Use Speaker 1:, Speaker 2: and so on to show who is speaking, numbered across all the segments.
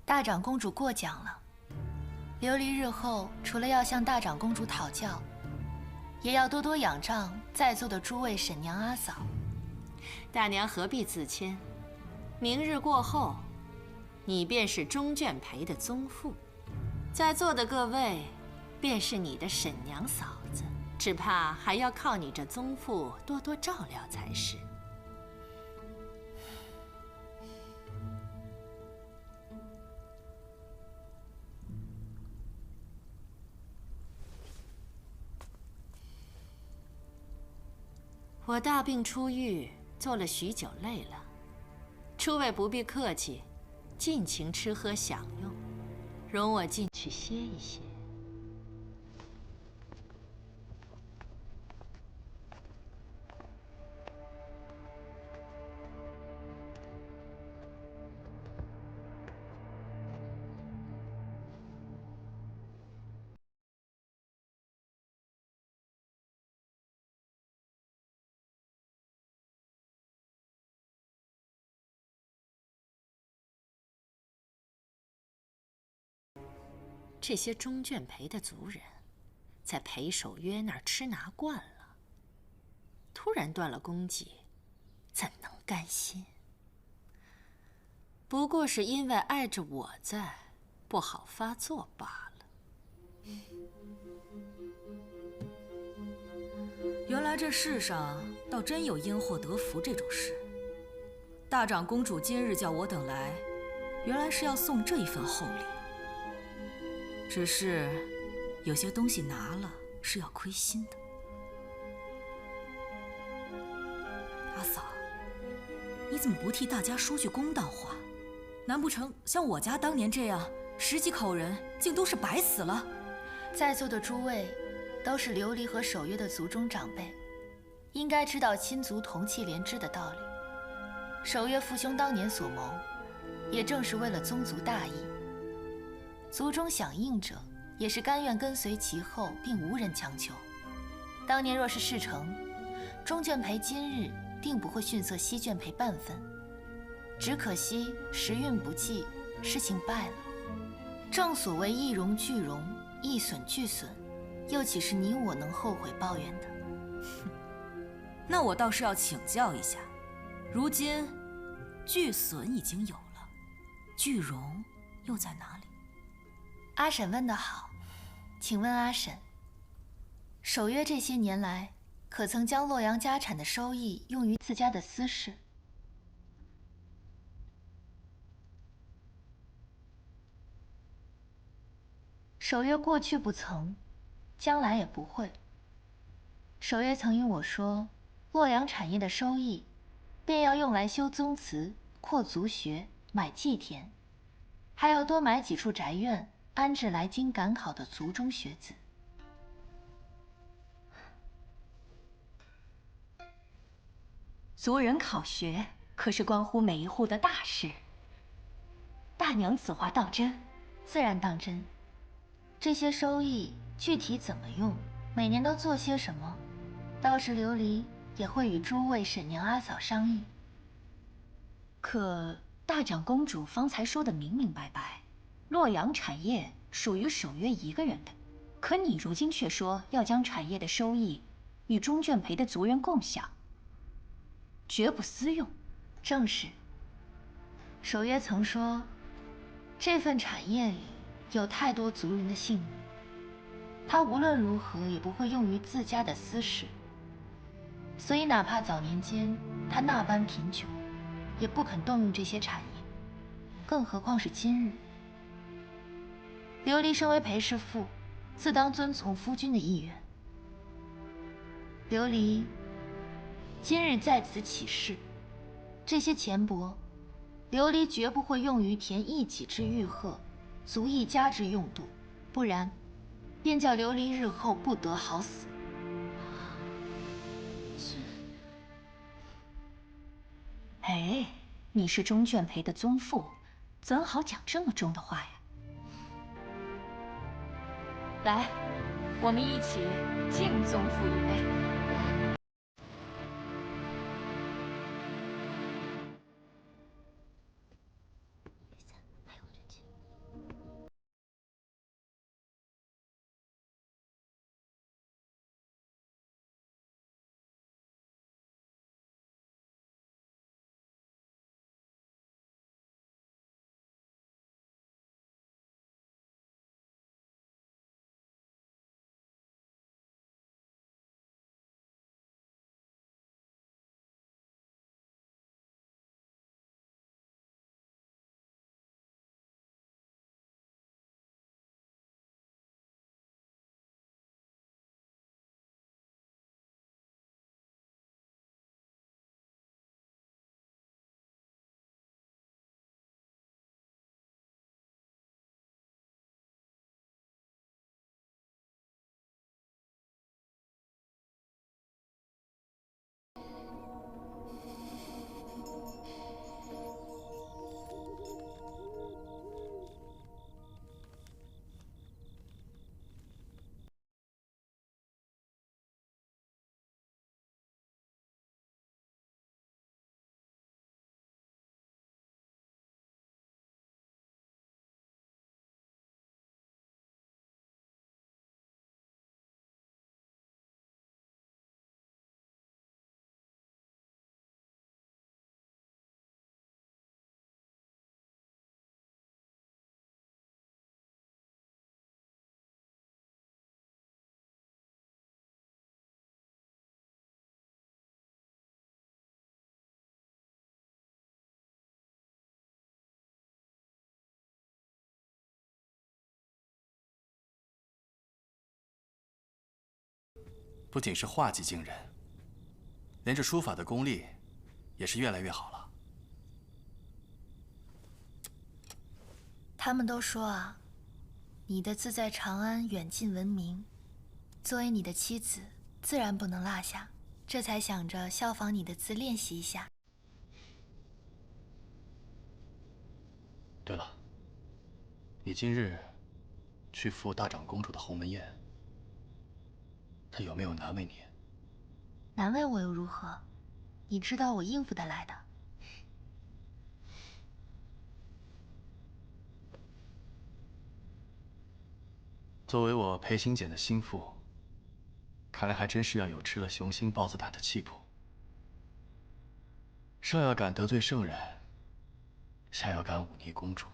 Speaker 1: 大长公主过奖了。琉璃日后除了要向大长公主讨教，也要多多仰仗在座的诸位婶娘阿嫂。
Speaker 2: 大娘何必自谦？明日过后，你便是钟眷培的宗父，在座的各位便是你的婶娘嫂子，只怕还要靠你这宗父多多照料才是。我大病初愈，坐了许久，累了。诸位不必客气，尽情吃喝享用，容我进去歇一歇。这些钟眷培的族人，在裴守约那儿吃拿惯了，突然断了供给，怎能甘心？不过是因为碍着我在，不好发作罢了。
Speaker 3: 原来这世上倒真有因祸得福这种事。大长公主今日叫我等来，原来是要送这一份厚礼。只是有些东西拿了是要亏心的。阿嫂，你怎么不替大家说句公道话？难不成像我家当年这样10几口人，竟都是白死了？
Speaker 1: 在座的诸位都是琉璃和守约的族中长辈，应该知道亲族同气连枝的道理。守约父兄当年所谋，也正是为了宗族大义。族中响应者，也是甘愿跟随其后，并无人强求。当年若是事成，钟眷培今日定不会逊色西眷培半分。只可惜时运不济，事情败了。正所谓一荣俱荣，一损俱损，又岂是你我能后悔抱怨的？
Speaker 3: 那我倒是要请教一下，如今俱损已经有了，俱荣又在哪里？
Speaker 1: 阿婶问得好，请问阿婶，守约这些年来，可曾将洛阳家产的收益用于自家的私事？守约过去不曾，将来也不会。守约曾与我说，洛阳产业的收益，便要用来修宗祠、扩族学、买祭田，还要多买几处宅院，安置来京赶考的族中学子。
Speaker 4: 族人考学可是关乎每一户的大事。大娘此话当真？
Speaker 1: 自然当真。这些收益具体怎么用，每年都做些什么，到时琉璃也会与诸位婶娘阿嫂商议。
Speaker 4: 可大长公主方才说的明明白白，洛阳产业属于守约一个人的，可你如今却说要将产业的收益与钟眷培的族人共享，绝不私用。
Speaker 1: 正是。守约曾说，这份产业里有太多族人的性命，他无论如何也不会用于自家的私事。所以哪怕早年间他那般贫穷，也不肯动用这些产业，更何况是今日。琉璃身为裴氏妇，自当遵从夫君的意愿。琉璃今日在此起誓，这些钱帛，琉璃绝不会用于填一己之玉鹤，足一家之用度，不然，便叫琉璃日后不得好死。
Speaker 4: 哎，你是钟眷培的宗父，怎好讲这么重的话呀？来，我们一起敬宗父一杯。
Speaker 5: 不仅是画技惊人，连这书法的功力也是越来越好了。
Speaker 1: 他们都说啊，你的字在长安远近闻名，作为你的妻子，自然不能落下，这才想着效仿你的字练习一下。
Speaker 5: 对了，你今日去赴大长公主的鸿门宴，她有没有难为你？
Speaker 1: 难为我又如何？你知道我应付得来的。
Speaker 5: 作为我裴行俭的心腹，看来还真是要有吃了雄心豹子胆的气魄。上要敢得罪圣人，下要敢忤逆公主。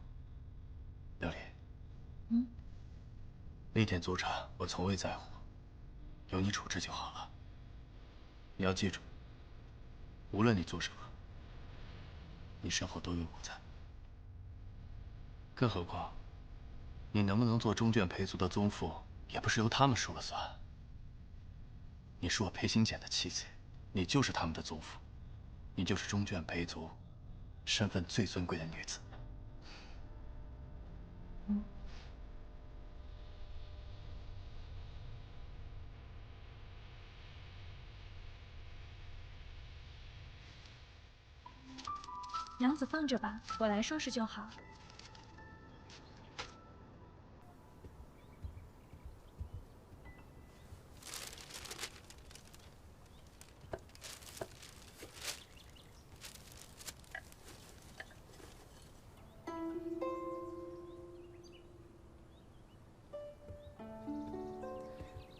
Speaker 5: 琉璃，那天祖产我从未在乎，由你处置就好了。你要记住，无论你做什么，你身后都有我在。更何况，你能不能做中眷裴族的宗父，也不是由他们说了算。你是我裴行俭的妻子，你就是他们的宗父，你就是中眷裴族身份最尊贵的女子。
Speaker 6: 娘子放着吧，我来收拾就好。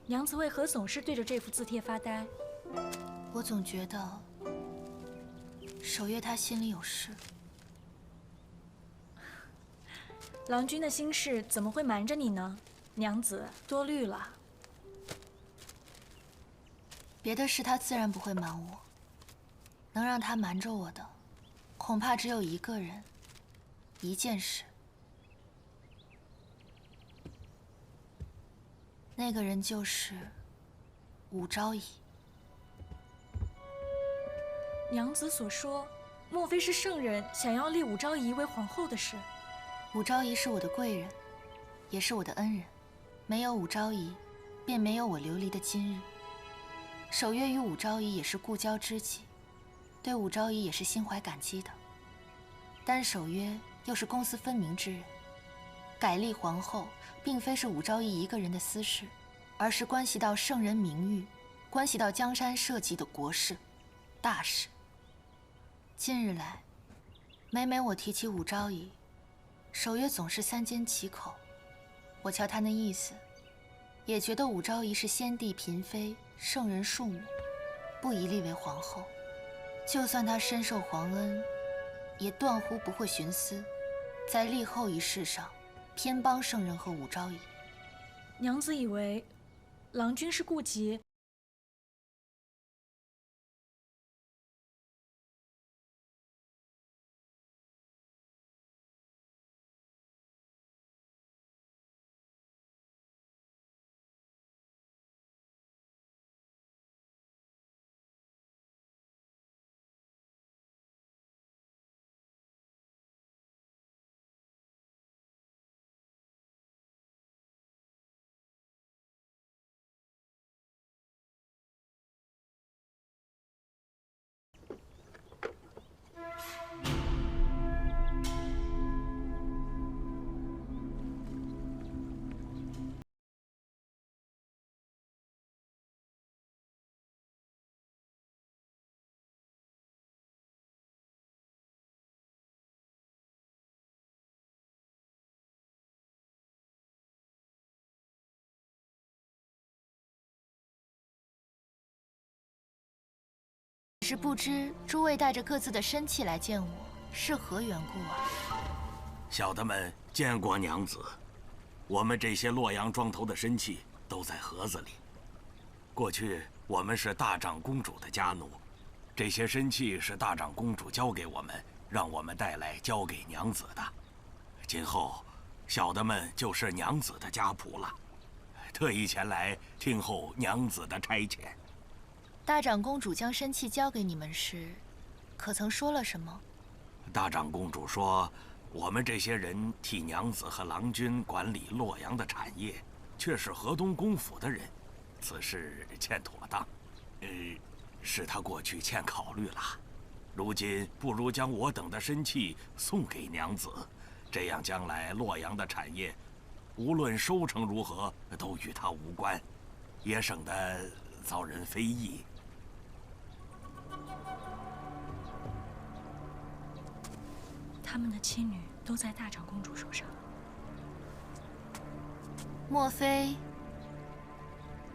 Speaker 6: 娘子为何总是对着这幅字帖发呆？
Speaker 1: 我总觉得守月他心里有事。
Speaker 6: 郎君的心事怎么会瞒着你呢？娘子多虑了。
Speaker 1: 别的事他自然不会瞒我，能让他瞒着我的，恐怕只有一个人，一件事。那个人就是武昭仪。
Speaker 6: 娘子所说，莫非是圣人想要立武昭仪为皇后的事？
Speaker 1: 武昭仪是我的贵人，也是我的恩人，没有武昭仪，便没有我琉璃的今日。守月与武昭仪也是故交知己，对武昭仪也是心怀感激的。但守月又是公私分明之人，改立皇后，并非是武昭仪一个人的私事，而是关系到圣人名誉，关系到江山社稷的国事、大事。近日来，每每我提起武昭仪，守月总是三缄其口。我瞧他那意思，也觉得武昭仪是先帝嫔妃，圣人庶母，不宜立为皇后。就算他深受皇恩，也断乎不会徇私，在立后一事上偏帮圣人和武昭仪。
Speaker 6: 娘子以为，郎君是顾及
Speaker 1: 只是不知诸位带着各自的身契来见我，是何缘故啊？
Speaker 7: 小的们见过娘子，我们这些洛阳庄头的身契都在盒子里。过去我们是大长公主的家奴，这些身契是大长公主交给我们，让我们带来交给娘子的。今后，小的们就是娘子的家仆了，特意前来听候娘子的差遣。
Speaker 1: 大长公主将身契交给你们时，可曾说了什么？
Speaker 7: 大长公主说，我们这些人替娘子和郎君管理洛阳的产业，却是河东公府的人，此事欠妥当。是他过去欠考虑了，如今不如将我等的身契送给娘子，这样将来洛阳的产业，无论收成如何，都与他无关，也省得遭人非议。
Speaker 6: 他们的妻女都在大长公主手上。
Speaker 1: 莫非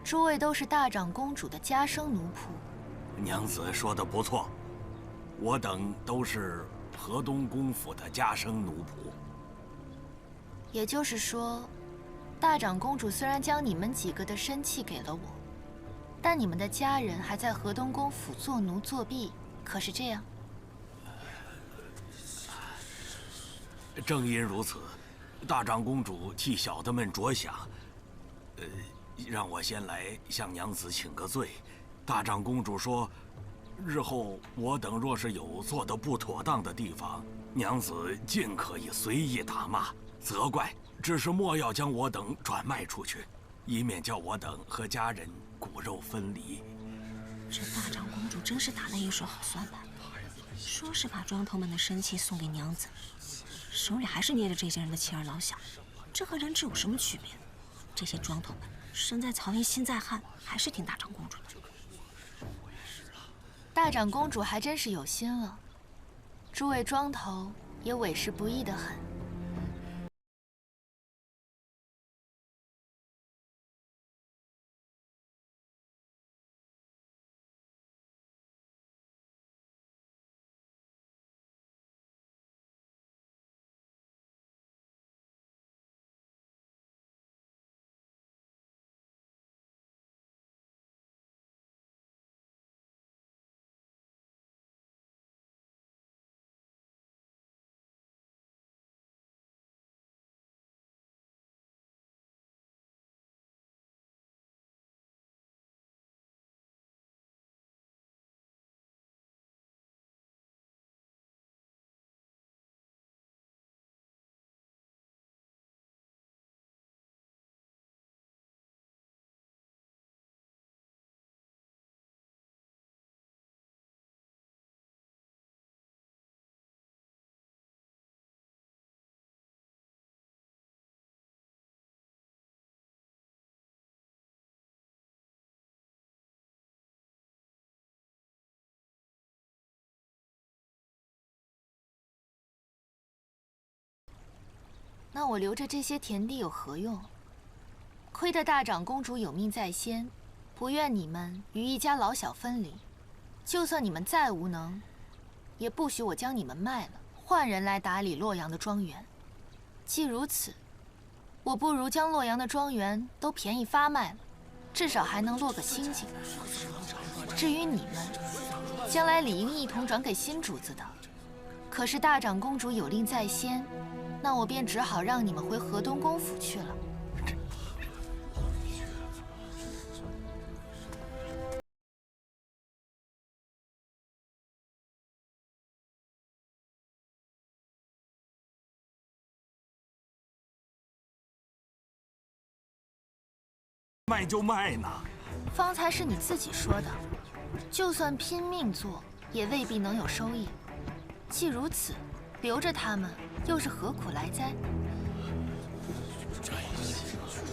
Speaker 1: 诸位都是大长公主的家生奴仆？
Speaker 7: 娘子说的不错，我等都是河东公府的家生奴仆。
Speaker 1: 也就是说，大长公主虽然将你们几个的身契给了我，但你们的家人还在河东公府做奴作婢，可是这样？
Speaker 7: 正因如此，大长公主替小的们着想，让我先来向娘子请个罪。大长公主说，日后我等若是有做得不妥当的地方，娘子尽可以随意打骂、责怪，只是莫要将我等转卖出去，以免叫我等和家人骨肉分离。
Speaker 8: 这大长公主真是打了一手好算盘，说是把庄头们的身契送给娘子，手里还是捏着这些人的妻儿老小，这和人质有什么区别？这些庄头们身在曹营心在汉，还是听大长公主的。
Speaker 1: 大长公主还真是有心了，诸位庄头也委实不易得很。那我留着这些田地有何用？亏得大长公主有命在先，不愿你们与一家老小分离。就算你们再无能，也不许我将你们卖了，换人来打理洛阳的庄园。既如此，我不如将洛阳的庄园都便宜发卖了，至少还能落个清净。至于你们，将来理应一同转给新主子的。可是大长公主有令在先，那我便只好让你们回河东公府去了。
Speaker 7: 卖就卖呢。
Speaker 1: 方才是你自己说的，就算拼命做，也未必能有收益。既如此，留着他们又是何苦来哉？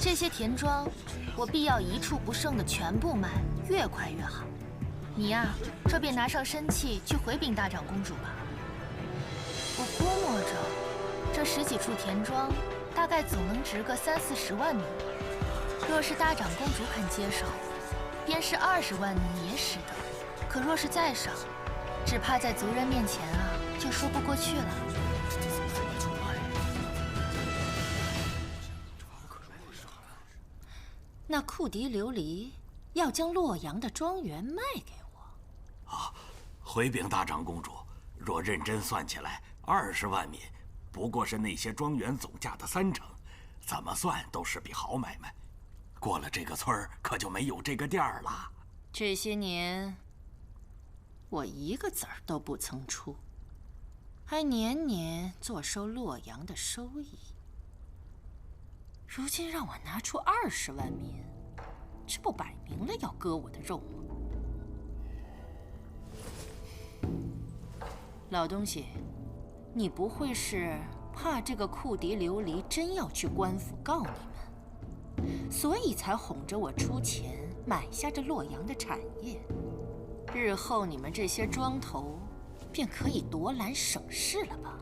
Speaker 1: 这些田庄，我必要一处不剩的全部卖，越快越好。你呀，这便拿上身契去回禀大长公主吧。我估摸着，这10几处田庄，大概总能值个30-40万牍。若是大长公主肯接手，便是20万牍也使得。可若是再少，只怕在族人面前啊，就说不过去了。
Speaker 2: 那库迪琉璃要将洛阳的庄园卖给我。
Speaker 7: 啊，回禀大长公主，若认真算起来，20万民不过是那些庄园总价的3成，怎么算都是笔好买卖。过了这个村儿，可就没有这个店儿了。
Speaker 2: 这些年，我一个子儿都不曾出，还年年坐收洛阳的收益。如今让我拿出20万民，这不摆明了要割我的肉吗？老东西，你不会是怕这个库迪琉璃真要去官府告你们，所以才哄着我出钱买下这洛阳的产业？日后你们这些庄头便可以夺揽省事了吧？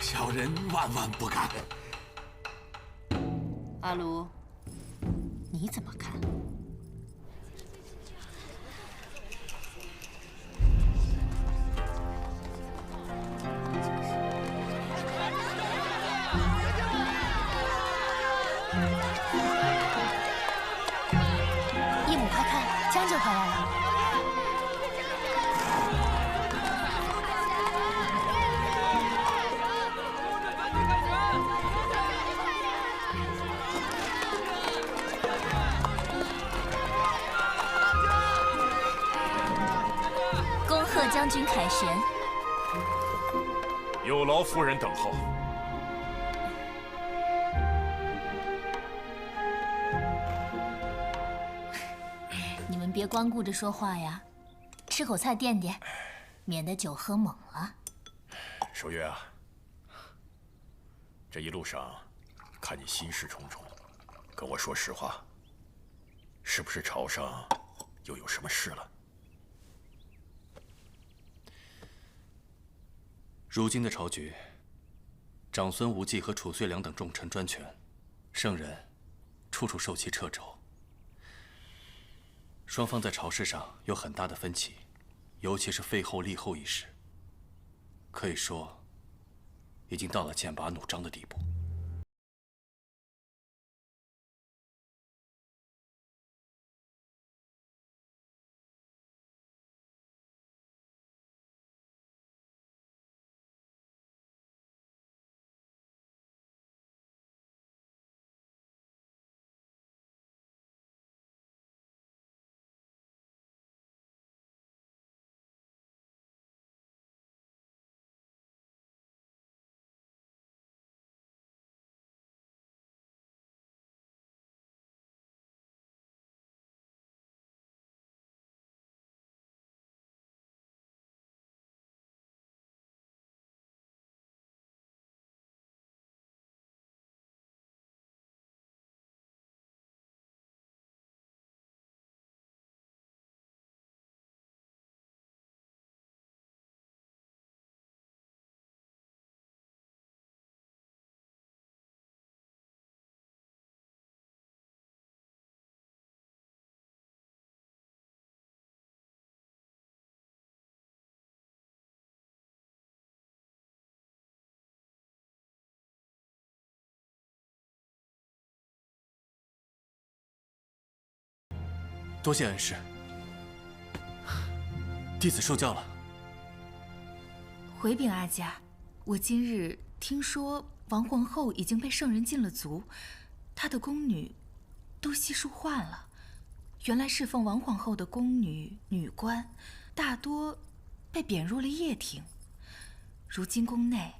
Speaker 7: 小人万万不敢。
Speaker 2: 阿卢，你怎么看？
Speaker 1: 义母，快看，将军回来了。
Speaker 8: 贺将军凯旋，
Speaker 9: 有劳夫人等候。
Speaker 8: 你们别光顾着说话呀，吃口菜垫垫，免得酒喝猛了。
Speaker 9: 守约啊，这一路上看你心事重重，跟我说实话，是不是朝上又有什么事了？
Speaker 5: 如今的朝局，长孙无忌和褚遂良等重臣专权，圣人处处受其掣肘。双方在朝事上有很大的分歧，尤其是废后立后一事，可以说已经到了剑拔弩张的地步。多谢恩师，弟子受教了。
Speaker 6: 回禀阿家，我今日听说王皇后已经被圣人禁了足，她的宫女都悉数换了。原来侍奉王皇后的宫女、女官，大多被贬入了掖庭。如今宫内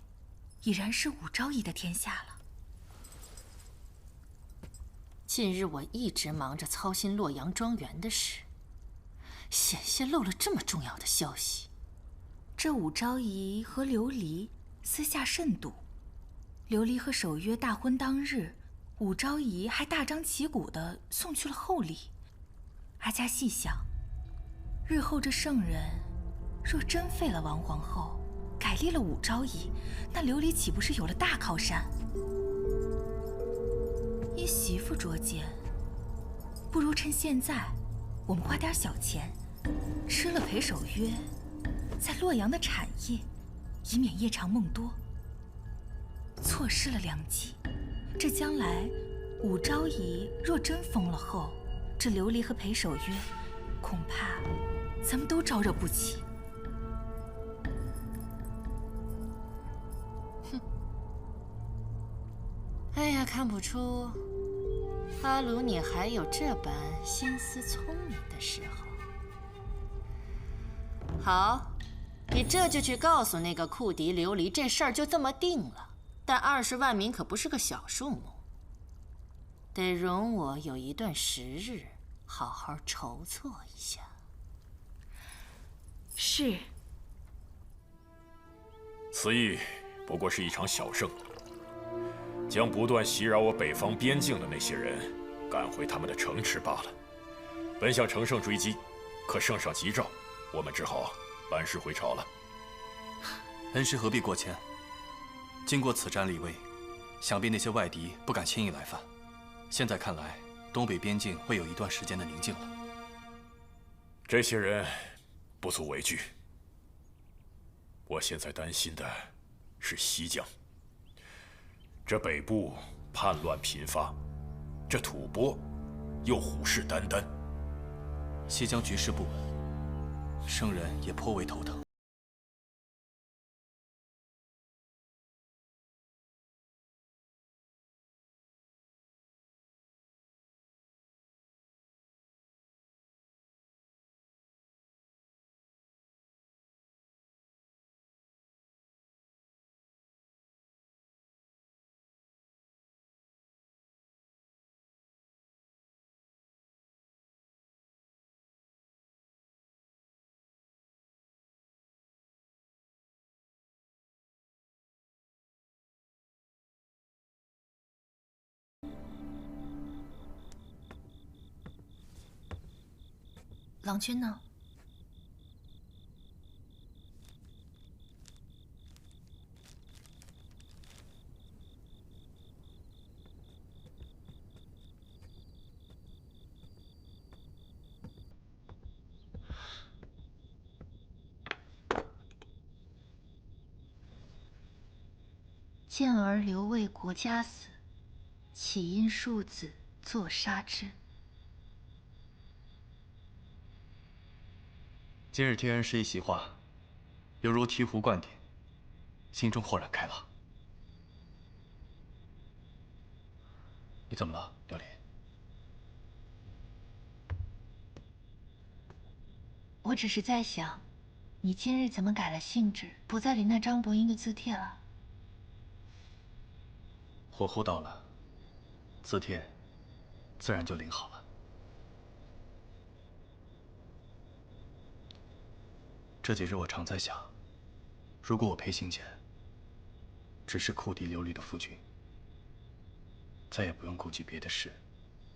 Speaker 6: 已然是武昭仪的天下了。
Speaker 2: 近日我一直忙着操心洛阳庄园的事，险些漏了这么重要的消息。
Speaker 6: 这武昭仪和琉璃私下甚笃，琉璃和守约大婚当日，武昭仪还大张旗鼓地送去了厚礼。阿家细想，日后这圣人若真废了王皇后，改立了武昭仪，那琉璃岂不是有了大靠山？依媳妇捉奸，不如趁现在，我们花点小钱，吃了裴守约在洛阳的产业，以免夜长梦多。错失了良机，这将来武昭仪若真疯了后，这琉璃和裴守约，恐怕咱们都招惹不起。
Speaker 2: 哼！哎呀，看不出阿鲁你还有这般心思聪明的时候。好，你这就去告诉那个库迪琉璃，这事儿就这么定了。但20万民可不是个小数目，得容我有一段时日，好好筹措一下。
Speaker 6: 是。
Speaker 9: 此役不过是一场小胜，将不断袭扰我北方边境的那些人赶回他们的城池罢了。本想乘胜追击，可圣上急召，我们只好班师回朝了。
Speaker 5: 恩师何必过谦？经过此战立威，想必那些外敌不敢轻易来犯。现在看来，东北边境会有一段时间的宁静了。
Speaker 9: 这些人不足为惧。我现在担心的是西疆。这北部叛乱频发，这吐蕃又虎视眈眈。
Speaker 5: 西疆局势不稳，圣人也颇为头疼。
Speaker 6: 郎君呢？
Speaker 1: 见儿留为国家死，岂因庶子作杀之。
Speaker 5: 今日听恩师一席话，犹如醍醐灌顶，心中豁然开朗。你怎么了，琉璃？
Speaker 1: 我只是在想，你今日怎么改了兴致，不再领那张伯英的字帖了？
Speaker 5: 火候到了，字帖自然就领好了。这几日我常在想，如果我裴行俭只是库迪琉璃的夫君，再也不用顾及别的事，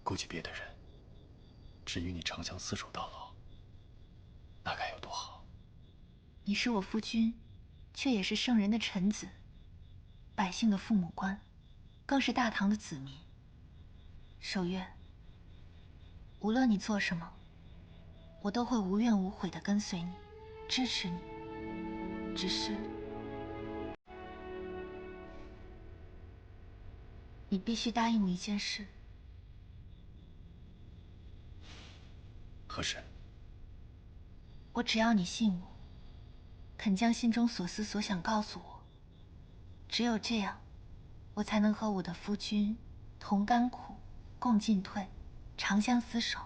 Speaker 5: 顾及别的人，只与你长相厮守到老，那该有多好！
Speaker 1: 你是我夫君，却也是圣人的臣子，百姓的父母官，更是大唐的子民。守约，无论你做什么，我都会无怨无悔地跟随你，支持你。只是，你必须答应我一件事。
Speaker 5: 何事？
Speaker 1: 我只要你信我，肯将心中所思所想告诉我。只有这样，我才能和我的夫君同甘苦，共进退，长相厮守。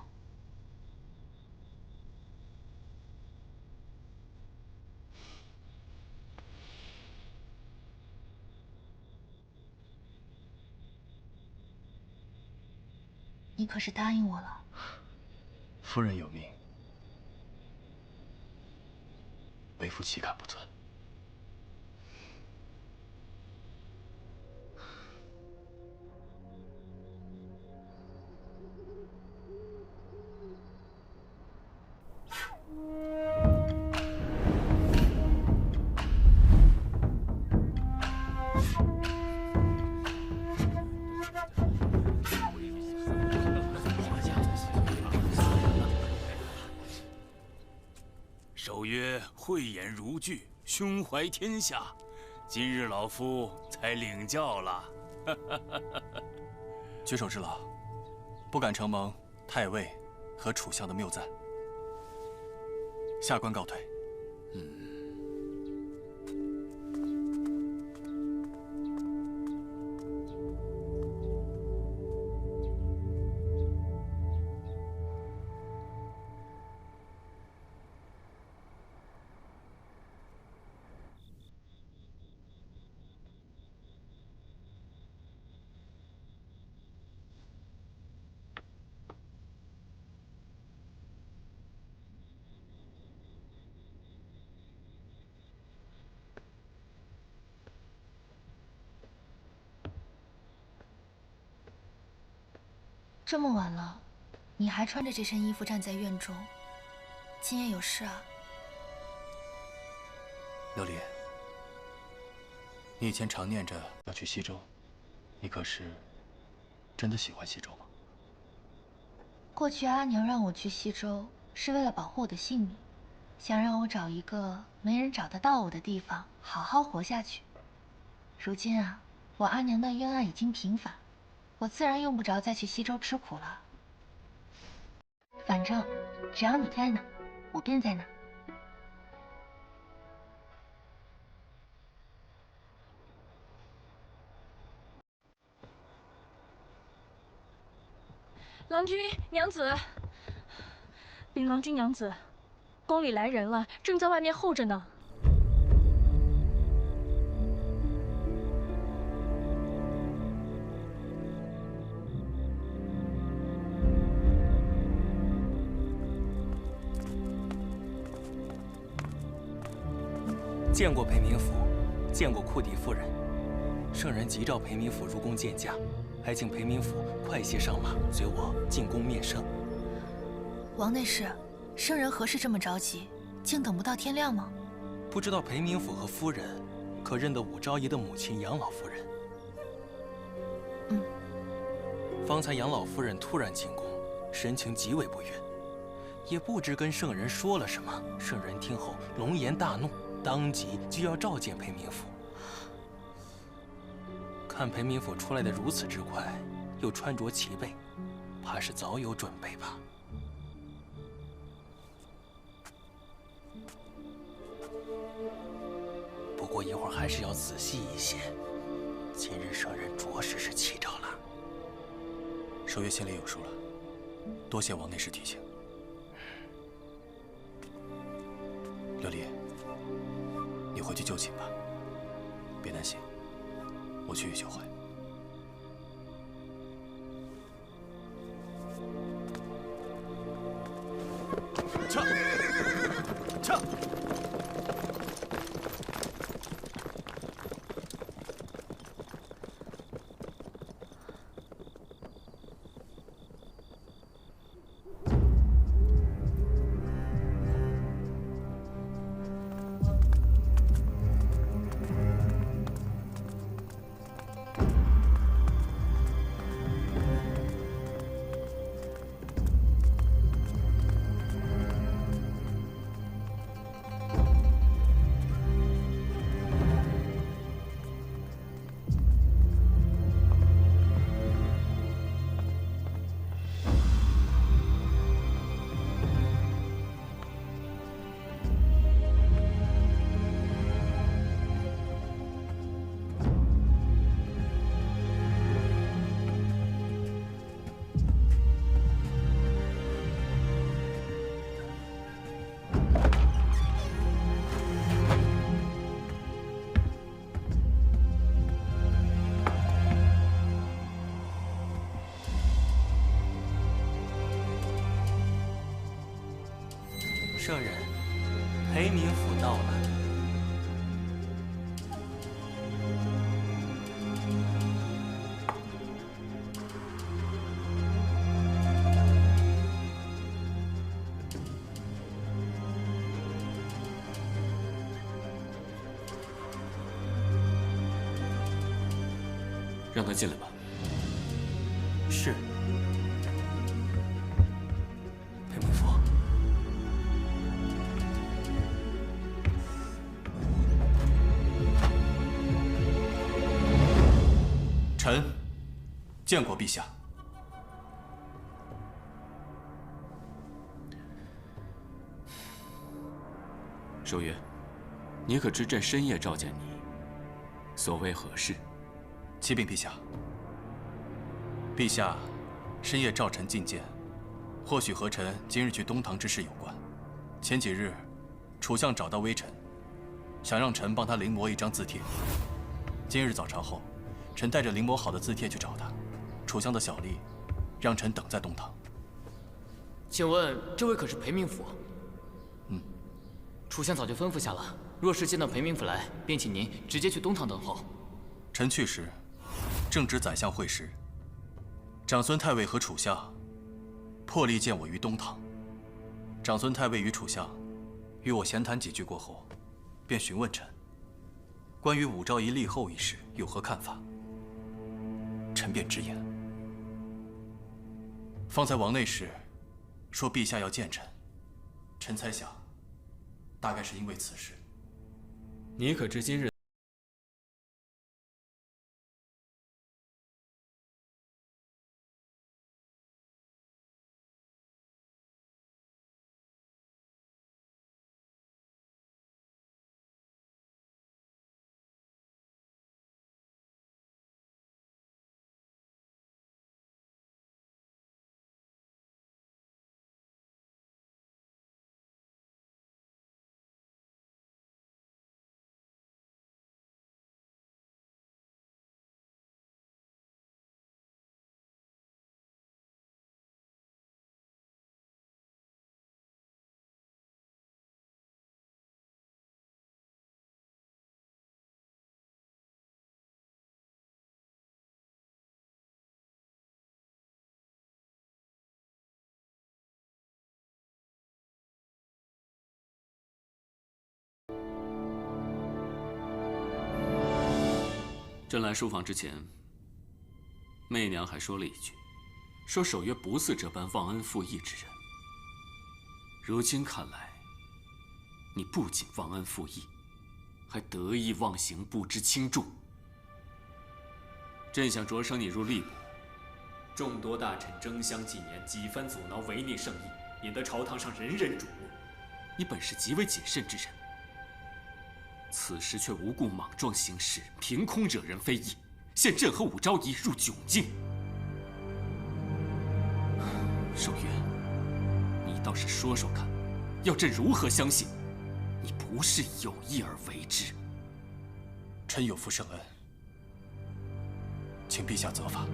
Speaker 1: 你可是答应我了？
Speaker 5: 夫人有命，为夫岂敢不遵？
Speaker 7: 如炬，胸怀天下。今日老夫才领教了。
Speaker 5: 举手之劳，不敢承蒙太尉和楚相的谬赞，下官告退。
Speaker 1: 这么晚了，你还穿着这身衣服站在院中，今夜有事啊？
Speaker 5: 琉璃，你以前常念着要去西周，你可是真的喜欢西周吗？
Speaker 1: 过去阿娘让我去西周，是为了保护我的性命，想让我找一个没人找得到我的地方，好好活下去。如今啊，我阿娘的冤案已经平反，我自然用不着再去西周吃苦了。反正只要你在哪，我便在哪。
Speaker 10: 郎君、娘子，禀郎君娘子，宫里来人了，正在外面候着呢。
Speaker 11: 见过裴明府，见过库迪夫人。圣人急召裴明府入宫见驾，还请裴明府快些上马，随我进宫面圣。
Speaker 1: 王内侍，圣人何事这么着急？竟等不到天亮吗？
Speaker 11: 不知道裴明府和夫人可认得武昭仪的母亲杨老夫人？方才杨老夫人突然进宫，神情极为不悦，也不知跟圣人说了什么。圣人听后龙颜大怒，当即就要召见裴明府。看裴明府出来的如此之快，又穿着齐备，怕是早有准备吧。不过一会儿还是要仔细一些。今日圣人着实是奇招了。
Speaker 5: 守月心里有数了，多谢王内侍提醒。琉璃，你回去就寝吧，别担心，我去就回。
Speaker 7: 撤！撤！
Speaker 11: 圣人，裴明府到了。
Speaker 12: 让他进来吧。
Speaker 11: 是。裴明府。
Speaker 5: 臣见过陛下。
Speaker 12: 守约，你可知朕深夜召见你，所为何事？
Speaker 5: 启禀陛下，陛下深夜召臣觐见，或许和臣今日去东堂之事有关。前几日，楚相找到微臣，想让臣帮他临摹一张字帖。今日早朝后，臣带着临摹好的字帖去找他。楚相的小吏让臣等在东堂。
Speaker 13: 请问这位可是裴明府？
Speaker 5: 嗯。
Speaker 13: 楚相早就吩咐下了，若是见到裴明府来，便请您直接去东堂等候。
Speaker 5: 臣去时，正值宰相会时，长孙太尉和楚相破例见我于东堂。长孙太尉与楚相与我闲谈几句过后，便询问臣关于武昭仪立后一事有何看法。臣便直言。方才王内侍说陛下要见臣，臣猜想大概是因为此事。
Speaker 12: 你可知今日朕来书房之前，媚娘还说了一句，说守约不似这般忘恩负义之人。如今看来，你不仅忘恩负义，还得意忘形，不知轻重。朕想擢升你入吏部，众多大臣争相纪年，几番阻挠，违逆圣意，引得朝堂上人人瞩目。你本是极为谨慎之人。此时却无故莽撞行事，凭空惹人非议，陷朕和武昭仪入窘境。守约，你倒是说说看，要朕如何相信你不是有意而为之？
Speaker 5: 臣有负圣恩，请陛下责罚。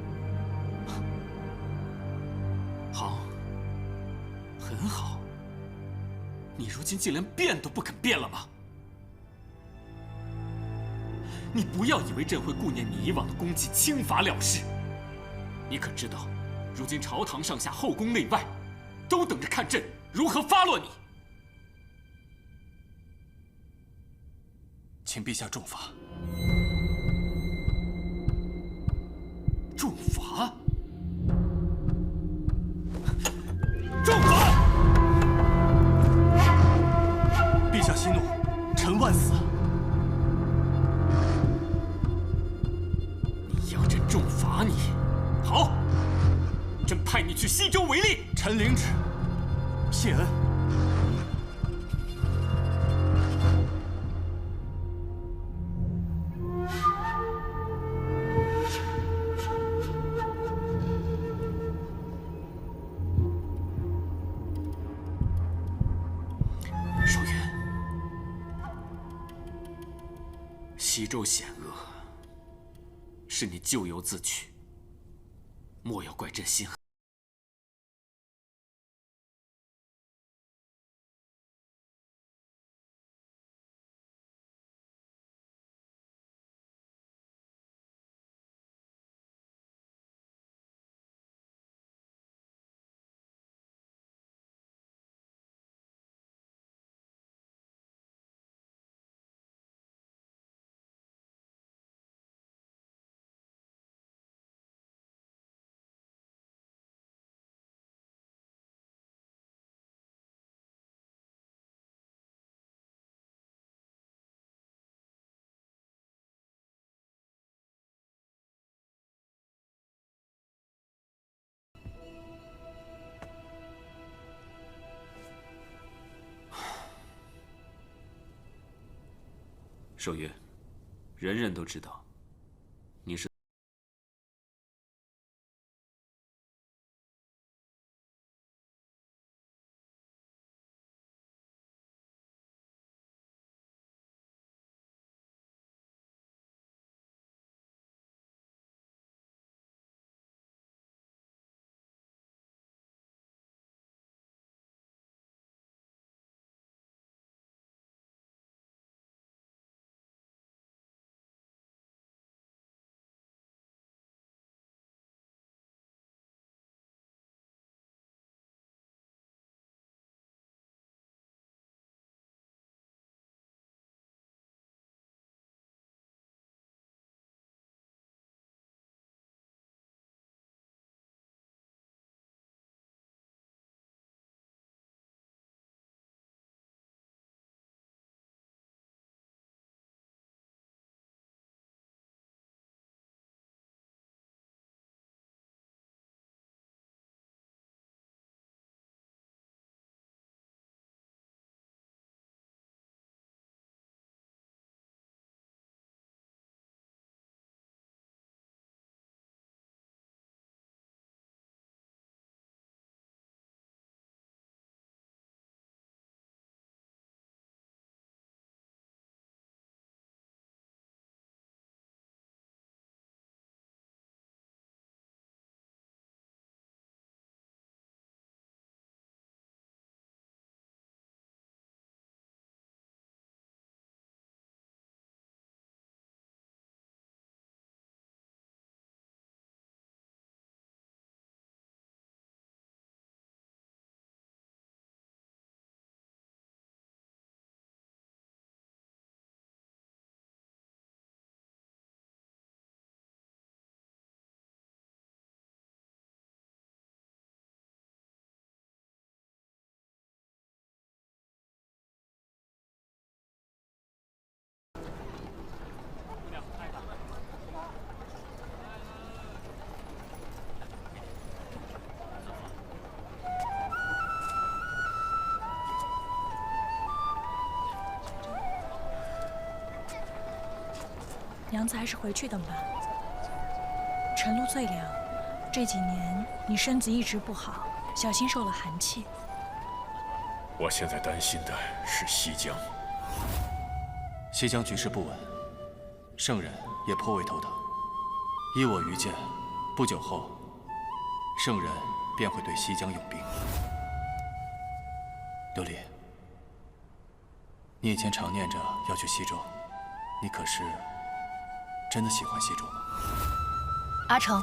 Speaker 12: 好，很好。你如今竟连变都不肯变了吗？你不要以为朕会顾念你以往的功绩，轻罚了事。你可知道，如今朝堂上下、后宫内外，都等着看朕如何发落你。
Speaker 5: 请陛下重罚。
Speaker 12: 重罚？重罚！
Speaker 5: 陛下息怒，臣万死。
Speaker 12: 重罚你，好，朕派你去西周为例。
Speaker 5: 臣领旨，谢恩。
Speaker 12: 守约，西周险恶，是你咎由自取，莫要怪朕心狠。守约，人人都知道你是。
Speaker 10: 娘子还是回去等吧。晨露最凉，这几年你身子一直不好，小心受了寒气。
Speaker 9: 我现在担心的是西疆。
Speaker 5: 西疆局势不稳，圣人也颇为头疼。依我愚见，不久后，圣人便会对西疆用兵。琉璃，你以前常念着要去西周，你可是真的喜欢西周吗？
Speaker 1: 阿成，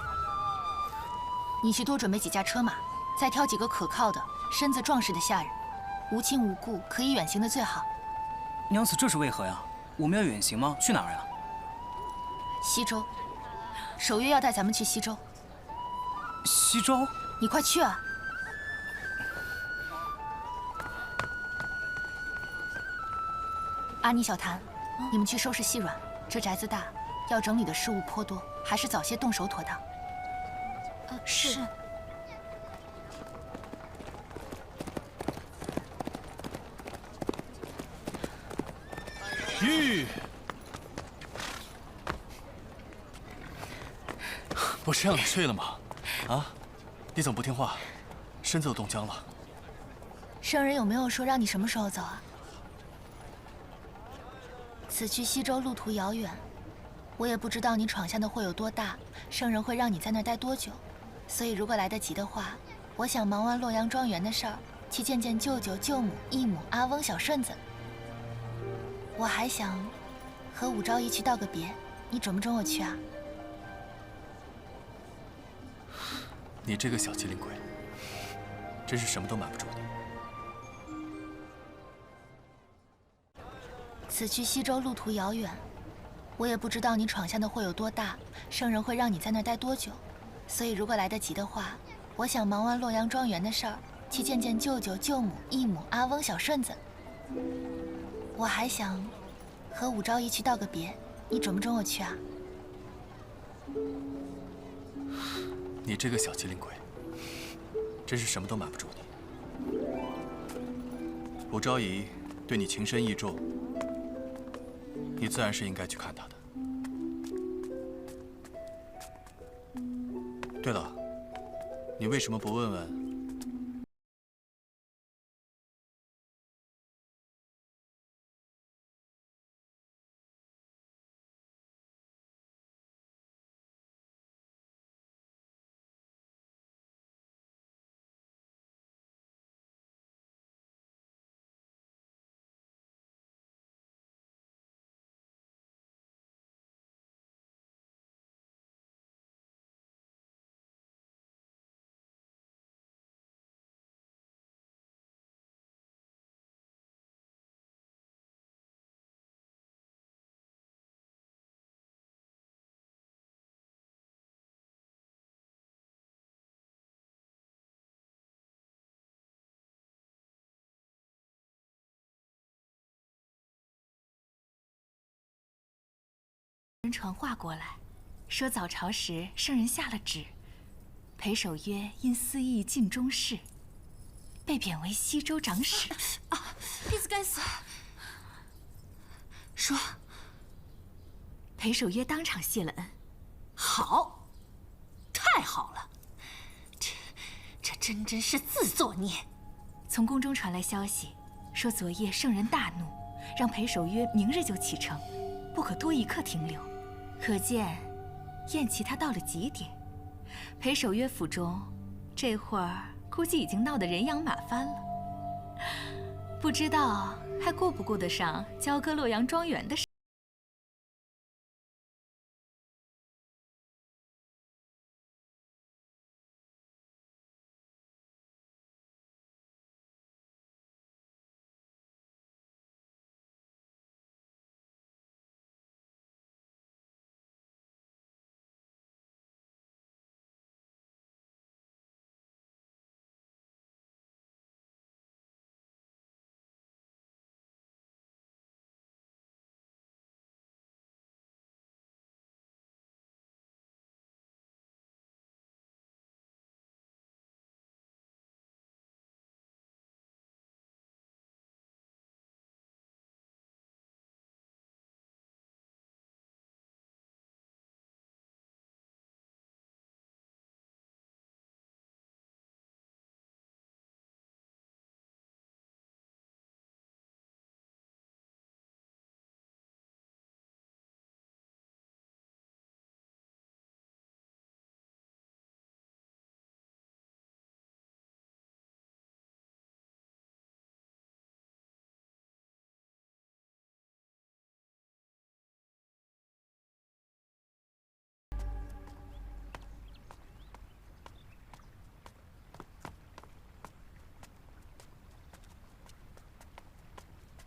Speaker 1: 你去多准备几驾车马，再挑几个可靠的、身子壮实的下人，无亲无故可以远行的最好。
Speaker 14: 娘子，这是为何呀？我们要远行吗？去哪儿呀？
Speaker 1: 西周，守约要带咱们去西周。
Speaker 14: 西周？
Speaker 1: 你快去啊！阿妮、小谭，你们去收拾细软。这宅子大，要整理的事物颇多，还是早些动手妥当。
Speaker 10: 是。
Speaker 5: 玉，不是让你睡了吗？啊，你怎么不听话？身子都冻僵了。
Speaker 1: 圣人有没有说让你什么时候走啊？此去西周路途遥远，我也不知道你闯下的会有多大，圣人会让你在那儿待多久，所以如果来得及的话，我想忙完洛阳庄园的事儿，去见见舅舅、舅母、义母、阿翁、小顺子。我还想和武昭仪去道个别，你准不准我去啊？
Speaker 5: 你这个小机灵鬼，真是什么都瞒不住你。
Speaker 1: 此去西周路途遥远，我也不知道你闯下的会有多大，圣人会让你在那儿待多久，所以如果来得及的话，我想忙完洛阳庄园的事儿，去见见舅舅、舅母、义母、阿翁、小顺子。我还想和武昭仪去道个别，你准不准我去啊？
Speaker 5: 你这个小机灵鬼，真是什么都瞒不住你。武昭仪对你情深意重，你自然是应该去看他的。对了，你为什么不问问？
Speaker 6: 人传话过来，说早朝时圣人下了旨，裴守约因私议尽忠事，被贬为西州长史。
Speaker 8: 弟子该死。说。
Speaker 6: 裴守约当场谢了恩。
Speaker 2: 好，太好了，这真是自作孽。
Speaker 6: 从宫中传来消息，说昨夜圣人大怒，让裴守约明日就启程，不可多一刻停留。 可见，宴齐他到了极点。裴守约府中，这会儿估计已经闹得人仰马翻了。不知道还顾不顾得上交割洛阳庄园的事。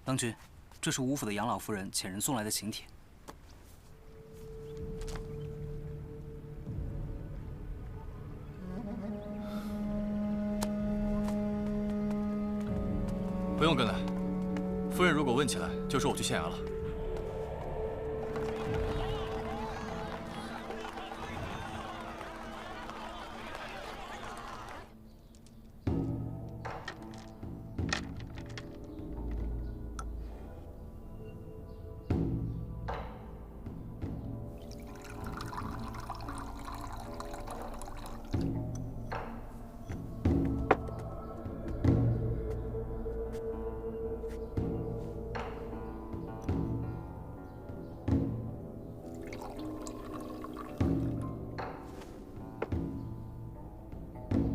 Speaker 14: 当君，这是吴府的杨老夫人遣人送来的请帖。
Speaker 5: 不用跟来，夫人如果问起来，就说我去县衙了。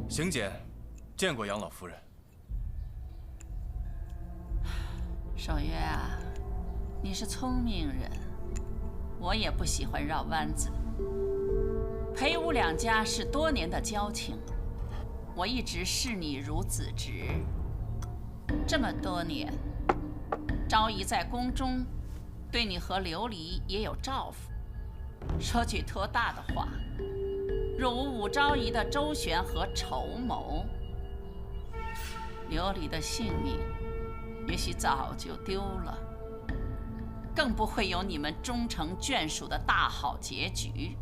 Speaker 5: 邢简见过杨老夫人。
Speaker 15: 守约啊，你是聪明人，我也不喜欢绕弯子。裴吴两家是多年的交情，我一直视你如子侄。这么多年，昭仪在宫中对你和琉璃也有照拂。说句托大的话。 若无武昭仪的周旋和筹谋，琉璃的性命也许早就丢了，更不会有你们终成眷属的大好结局。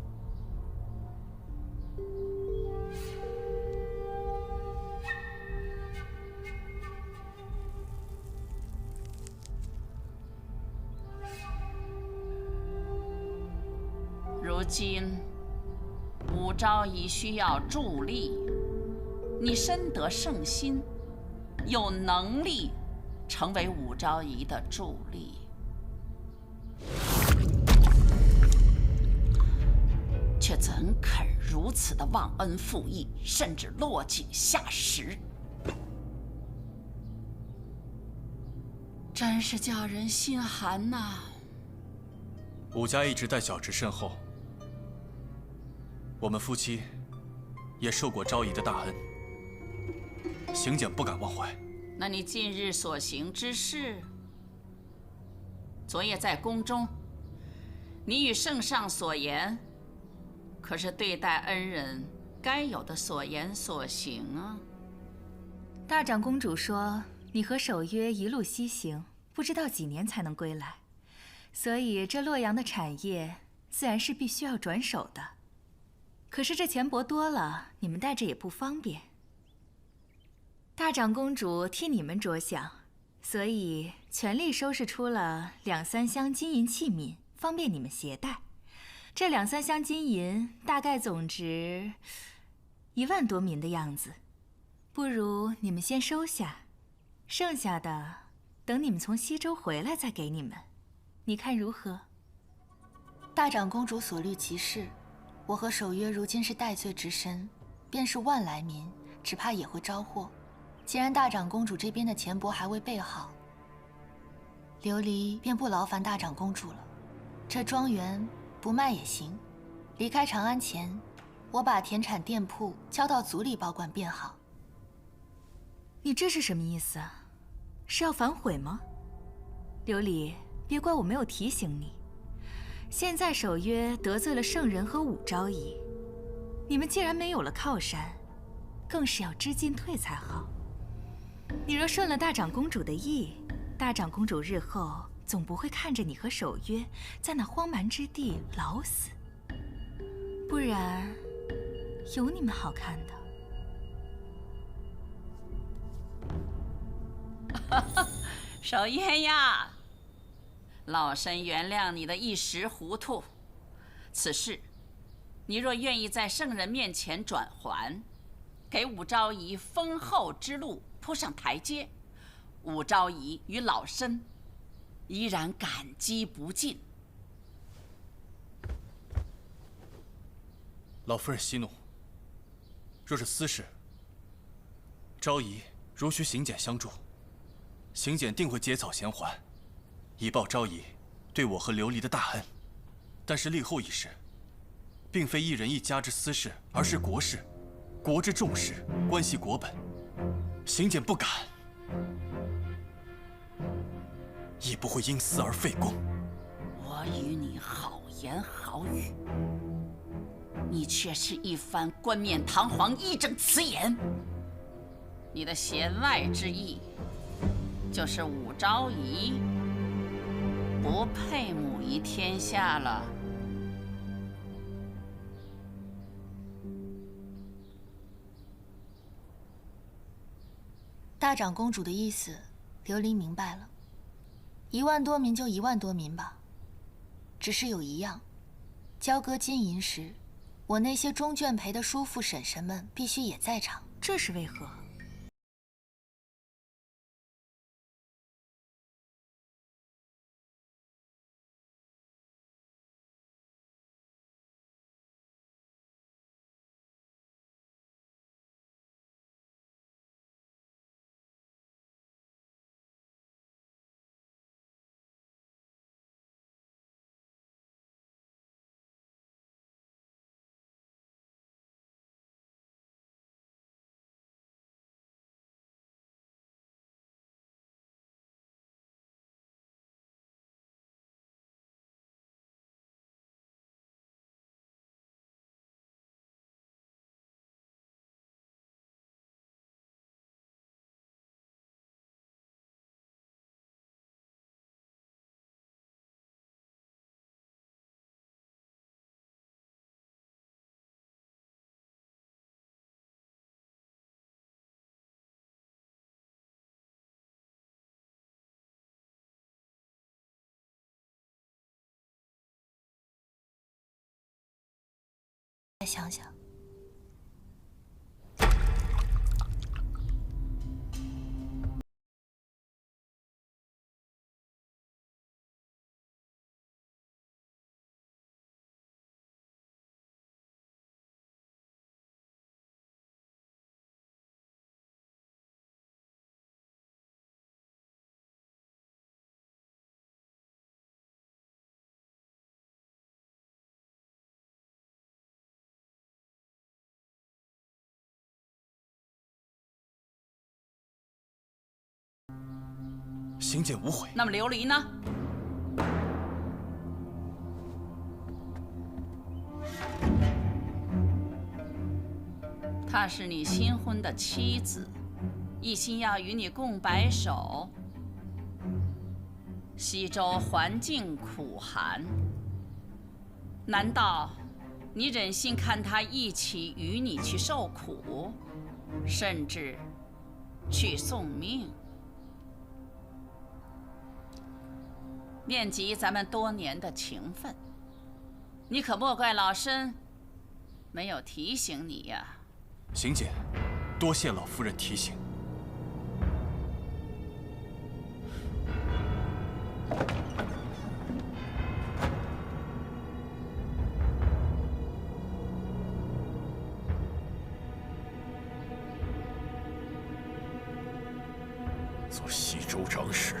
Speaker 15: 今武昭仪需要助力，你深得圣心，有能力成为武昭仪的助力。却怎肯如此的忘恩负义，甚至落井下石？真是叫人心寒呐！
Speaker 5: 武家一直待小侄身后，我们夫妻也受过昭仪的大恩，刑检不敢忘怀。
Speaker 15: 那你近日所行之事，昨夜在宫中，你与圣上所言，可是对待恩人该有的所言所行啊？
Speaker 6: 大长公主说，你和守约一路西行，不知道几年才能归来，所以这洛阳的产业自然是必须要转手的。可是这钱帛多了，你们带着也不方便。大长公主替你们着想，所以全力收拾出了2、3箱金银器皿，方便你们携带。这2、3箱金银大概总值1万多民的样子，不如你们先收下，剩下的等你们从西周回来再给你们，你看如何？
Speaker 1: 大长公主所虑极是，我和守约如今是戴罪之身，便是万来民，只怕也会招祸。既然大长公主这边的钱帛还未备好，琉璃便不劳烦大长公主了。这庄园不卖也行，离开长安前，我把田产店铺交到族里保管便好。
Speaker 6: 你这是什么意思啊？是要反悔吗？琉璃，别怪我没有提醒你。现在守约得罪了圣人和武昭仪，你们既然没有了靠山，更是要知进退才好。你若顺了大长公主的意，大长公主日后总不会看着你和守约在那荒蛮之地老死，不然有你们好看
Speaker 15: 的。守约呀，老身原谅你的一时糊涂。此事，你若愿意在圣人面前转还，给武昭仪丰厚之路铺上台阶，武昭仪与老身依然感激不尽。
Speaker 5: 老夫人息怒。若是私事，昭仪如需刑检相助，刑检定会结草衔环，以报昭仪对我和琉璃的大恩。但是立后一事，并非一人一家之私事，而是国事，国之重事，关系国本。刑检不敢，亦不会因私而废公。
Speaker 15: 我与你好言好语，你却是一番冠冕堂皇、义正辞严。你的弦外之意，就是武昭仪不配母仪天下了。
Speaker 1: 大长公主的意思，琉璃明白了。1万多民就1万多民吧，只是有一样，交割金银时，我那些中眷陪的叔父婶婶们必须也在场。
Speaker 6: 这是为何？
Speaker 8: 再想想。
Speaker 11: 行见无悔。
Speaker 15: 那么琉璃呢？她是你新婚的妻子，一心要与你共白首。西周环境苦寒，难道你忍心看她一起与你去受苦，甚至去送命？念及咱们多年的情分，你可莫怪老身没有提醒你呀。
Speaker 11: 行检，多谢老夫人提醒。
Speaker 9: 做西周长史，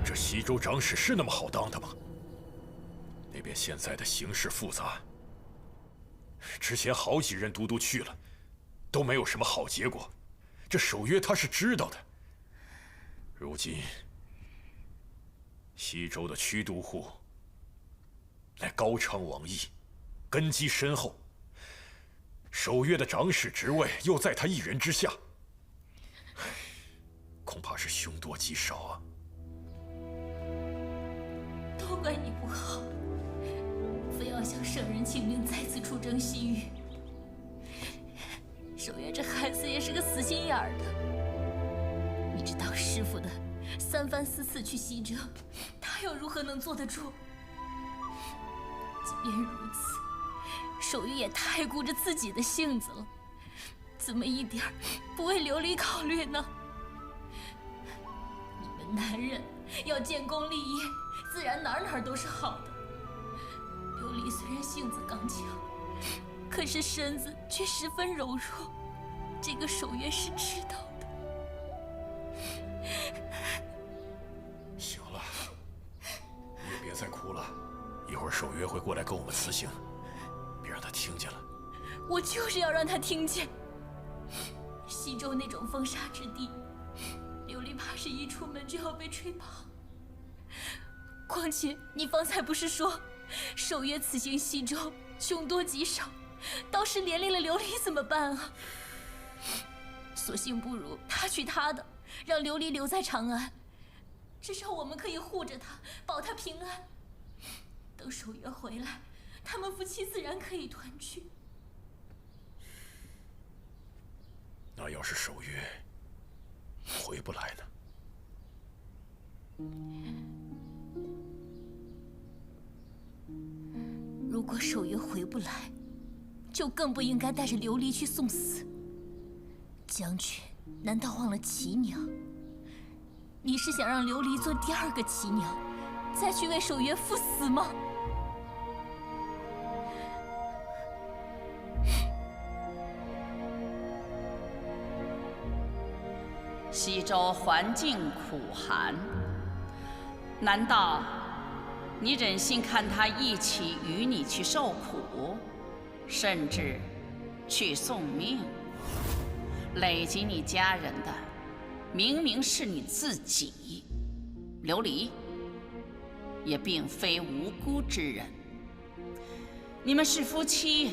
Speaker 9: 这西周长史是那么好当的吗？那边现在的形势复杂，之前好几任都督去了，都没有什么好结果。这守约他是知道的。如今西周的屈都护乃高昌王毅，根基深厚，守约的长史职位又在他一人之下，恐怕是凶多吉少啊。
Speaker 6: 都怪你不好，非要向圣人请命再次出征西域。守约这孩子也是个死心眼儿的，你知道师傅的三番四次去西征，他又如何能坐得住？即便如此，守约也太顾着自己的性子了，怎么一点不为琉璃考虑呢？你们男人要建功立业，自然哪儿都是好的。琉璃虽然性子刚强，可是身子却十分柔弱，这个守约是知道的。
Speaker 9: 行了，你也别再哭了，一会儿守约会过来跟我们辞行，别让他听见了。
Speaker 6: 我就是要让他听见。西周那种风沙之地，琉璃怕是一出门就要被吹跑。况且你方才不是说，守约此行西周凶多吉少，倒是连累了琉璃怎么办啊？索性不如他去他的，让琉璃留在长安，至少我们可以护着他，保他平安。等守约回来，他们夫妻自然可以团聚。
Speaker 9: 那要是守约回不来呢？
Speaker 6: 如果守约回不来，就更不应该带着琉璃去送死。将军难道忘了齐娘？你是想让琉璃做第二个齐娘，再去为守约赴死吗？
Speaker 15: 西周环境苦寒，难道你忍心看他一起与你去受苦，甚至去送命？累及你家人的，明明是你自己。琉璃也并非无辜之人，你们是夫妻，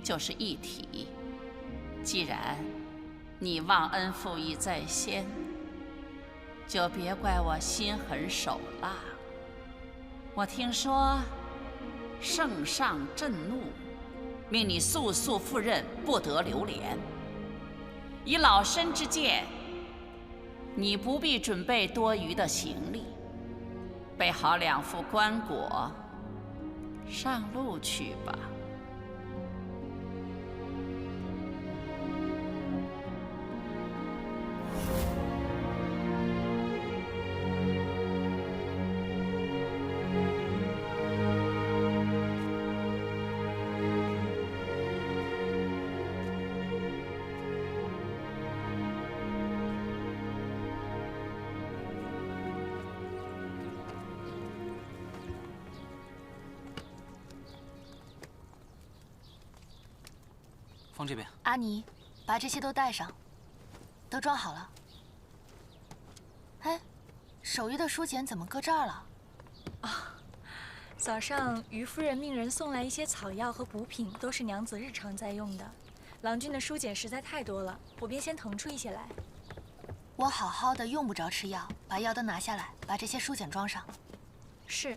Speaker 15: 就是一体。既然你忘恩负义在先，就别怪我心狠手辣。我听说圣上震怒，命你速速赴任，不得留连。以老身之见，你不必准备多余的行李，备好2副棺椁，上路去吧。
Speaker 14: 放这边。
Speaker 1: 阿尼，把这些都带上，都装好了。哎，守约的书简怎么搁这儿了？
Speaker 10: 早上于夫人命人送来一些草药和补品，都是娘子日常在用的。郎君的书简实在太多了，我便先腾出一些来。
Speaker 1: 我好好的，用不着吃药，把药都拿下来，把这些书简装上。
Speaker 10: 是。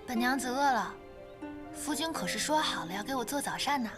Speaker 1: 本娘子饿了，夫君可是说好了要给我做早膳呢。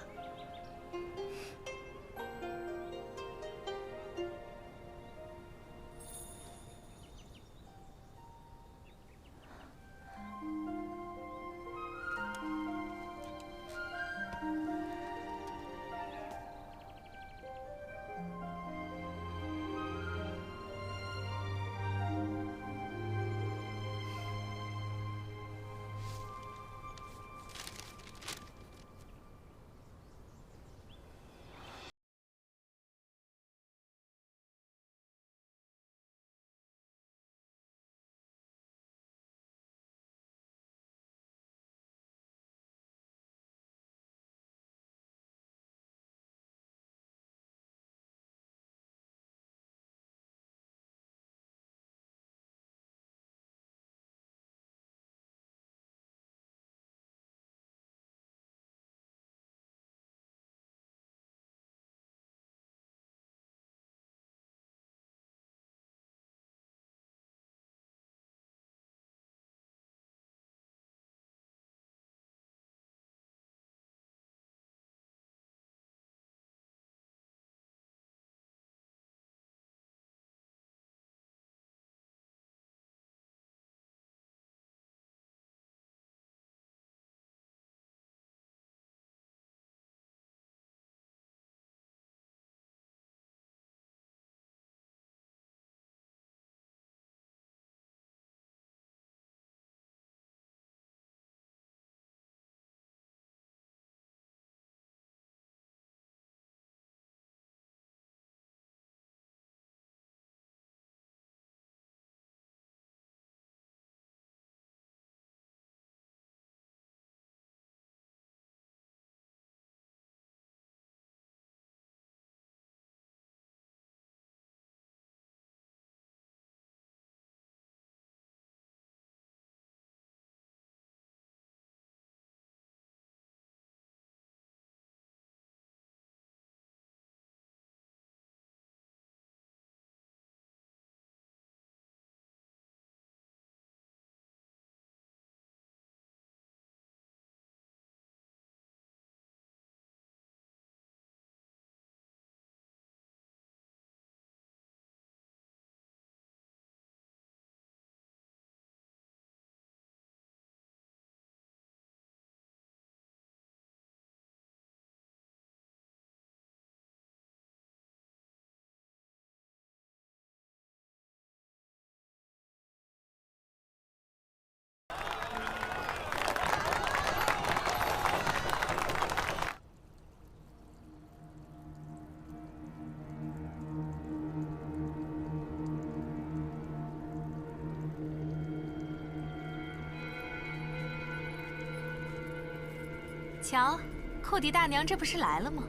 Speaker 6: 瞧，库迪大娘这不是来了吗？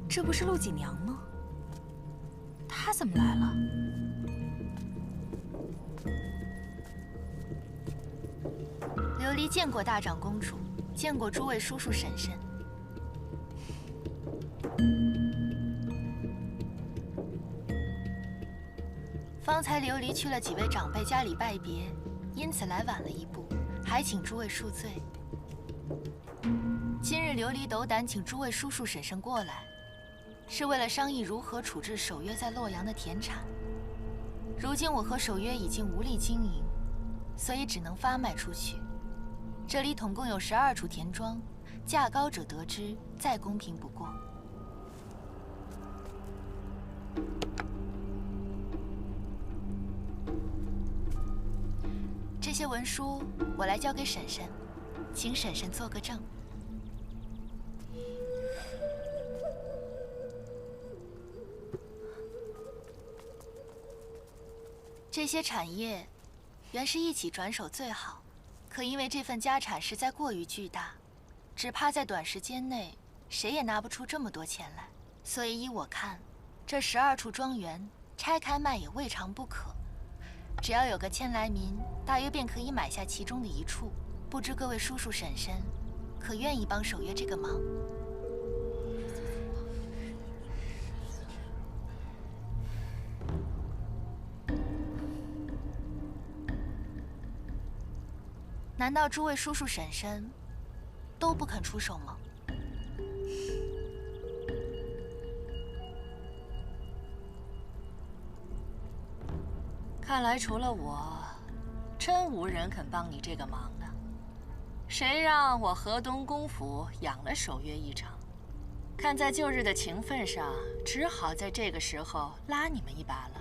Speaker 6: 这不是陆锦娘吗？她怎么来了？
Speaker 1: 琉璃见过大长公主，见过诸位叔叔婶婶。方才琉璃去了几位长辈家里拜别，因此来晚了一步，还请诸位恕罪。今日琉璃斗胆请诸位叔叔婶婶过来，是为了商议如何处置守约在洛阳的田产。如今我和守约已经无力经营，所以只能发卖出去。这里统共有12处田庄，价高者得之，再公平不过。这些文书我来交给婶婶，请婶婶做个证。这些产业原是一起转手最好，可因为这份家产实在过于巨大，只怕在短时间内谁也拿不出这么多钱来。所以依我看，这12处庄园拆开卖也未尝不可。只要有个1000来民，大约便可以买下其中的一处。不知各位叔叔婶婶可愿意帮守约这个忙？难道诸位叔叔婶婶都不肯出手吗？
Speaker 2: 看来除了我，真无人肯帮你这个忙了。谁让我河东公府养了守约一场？看在旧日的情分上，只好在这个时候拉你们一把了。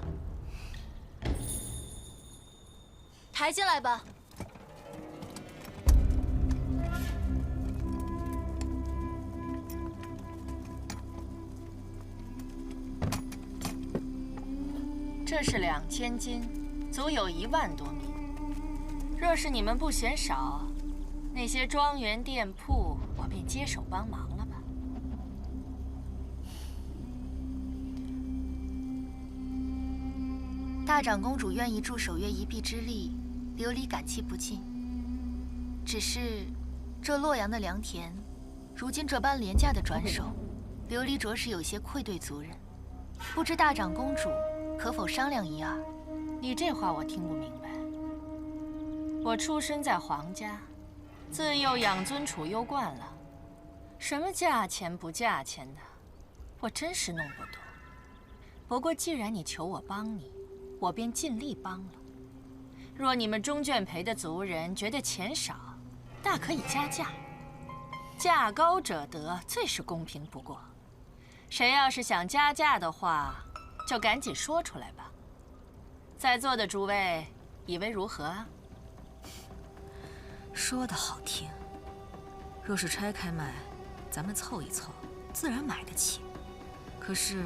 Speaker 10: 抬进来吧。
Speaker 2: 这是2000斤，足有1万多民。若是你们不嫌少，那些庄园店铺，我便接手帮忙了吧。
Speaker 1: 大长公主愿意助守约一臂之力，琉璃感激不尽。只是，这洛阳的良田，如今这般廉价的转手，琉璃着实有些愧对族人。不知大长公主可否商量一二？
Speaker 2: 你这话我听不明白。我出身在皇家，自幼养尊处优惯了，什么价钱不价钱的，我真是弄不懂。不过既然你求我帮你，我便尽力帮了。若你们中卷培的族人觉得钱少，大可以加价，价高者得，最是公平不过。谁要是想加价的话，就赶紧说出来吧。在座的诸位，以为如何啊？
Speaker 3: 说得好听，若是拆开卖，咱们凑一凑，自然买得起。可是，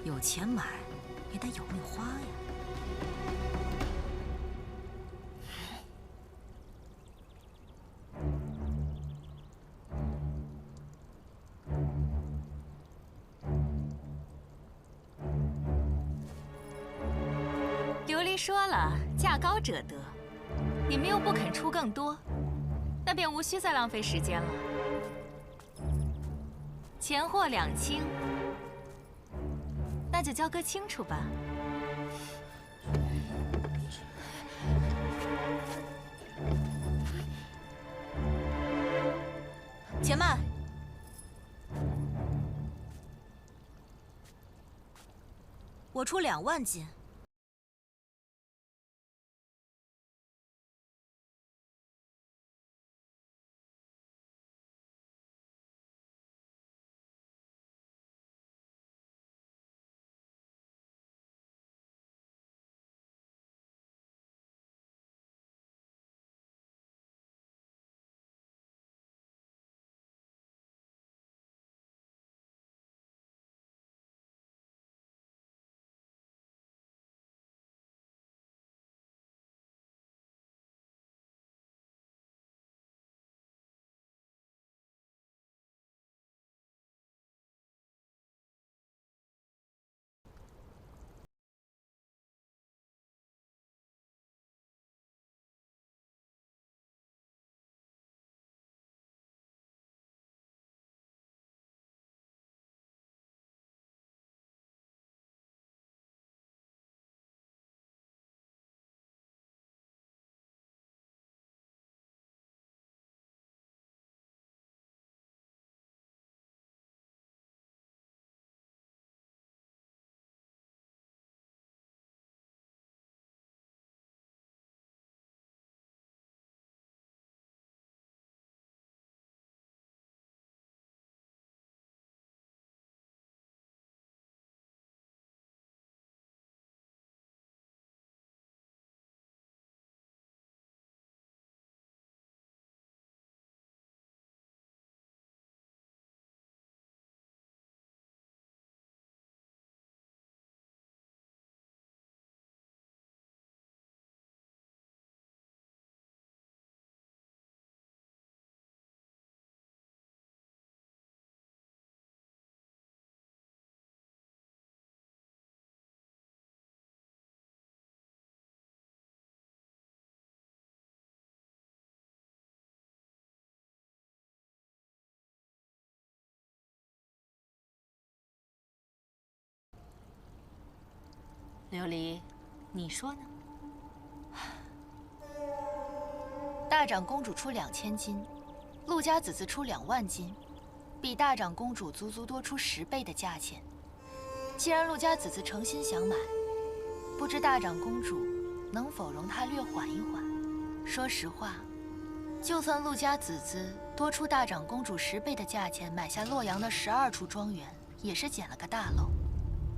Speaker 3: 有钱买，也得有命花呀。
Speaker 6: 琉璃说了，价高者得，你们又不肯出更多，那便无需再浪费时间了。钱货两清，那就交割清楚吧。
Speaker 10: 且慢，我出2万斤。
Speaker 2: 琉璃，你说呢？
Speaker 1: 大长公主出2000金，陆家子嗣出2万金，比大长公主足足多出10倍的价钱。既然陆家子嗣诚心想买，不知大长公主能否容他略缓一缓？说实话，就算陆家子嗣多出大长公主10倍的价钱买下洛阳的12处庄园，也是捡了个大漏。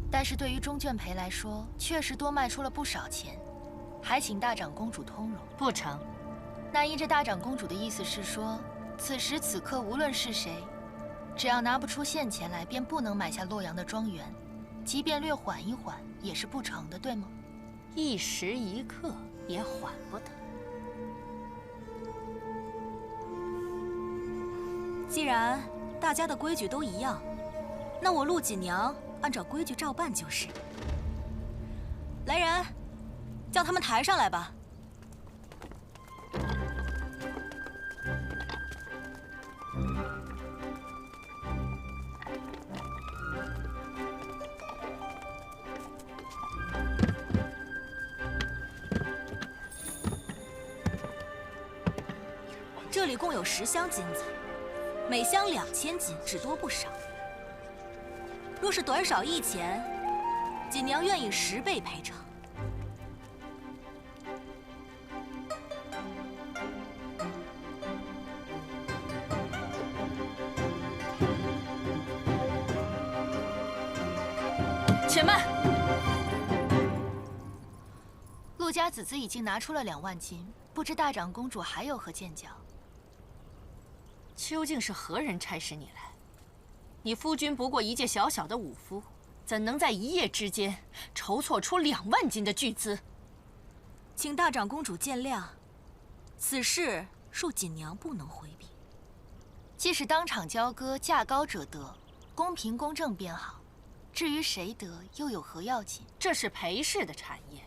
Speaker 1: 但是对于钟卷培来说，确实多卖出了不少钱，还请大长公主通融。
Speaker 2: 不成。
Speaker 1: 那依着大长公主的意思是说，此时此刻无论是谁，只要拿不出现钱来，便不能买下洛阳的庄园，即便略缓一缓也是不成的，对吗？
Speaker 2: 一时一刻也缓不得。
Speaker 3: 既然大家的规矩都一样，那我陆锦娘按照规矩照办就是。来人，叫他们抬上来吧。这里共有10箱金子，每箱2000金，只多不少。若是短少1钱，锦娘愿意10倍赔偿。
Speaker 2: 且慢！
Speaker 1: 陆家子嗣已经拿出了2万金，不知大长公主还有何见教？
Speaker 2: 究竟是何人差使你来？你夫君不过一介小小的武夫，怎能在一夜之间筹措出2万金的巨资？
Speaker 3: 请大长公主见谅，此事恕锦娘不能回避。
Speaker 1: 即使当场交割，价高者得，公平公正便好。至于谁得，又有何要紧？
Speaker 2: 这是裴氏的产业，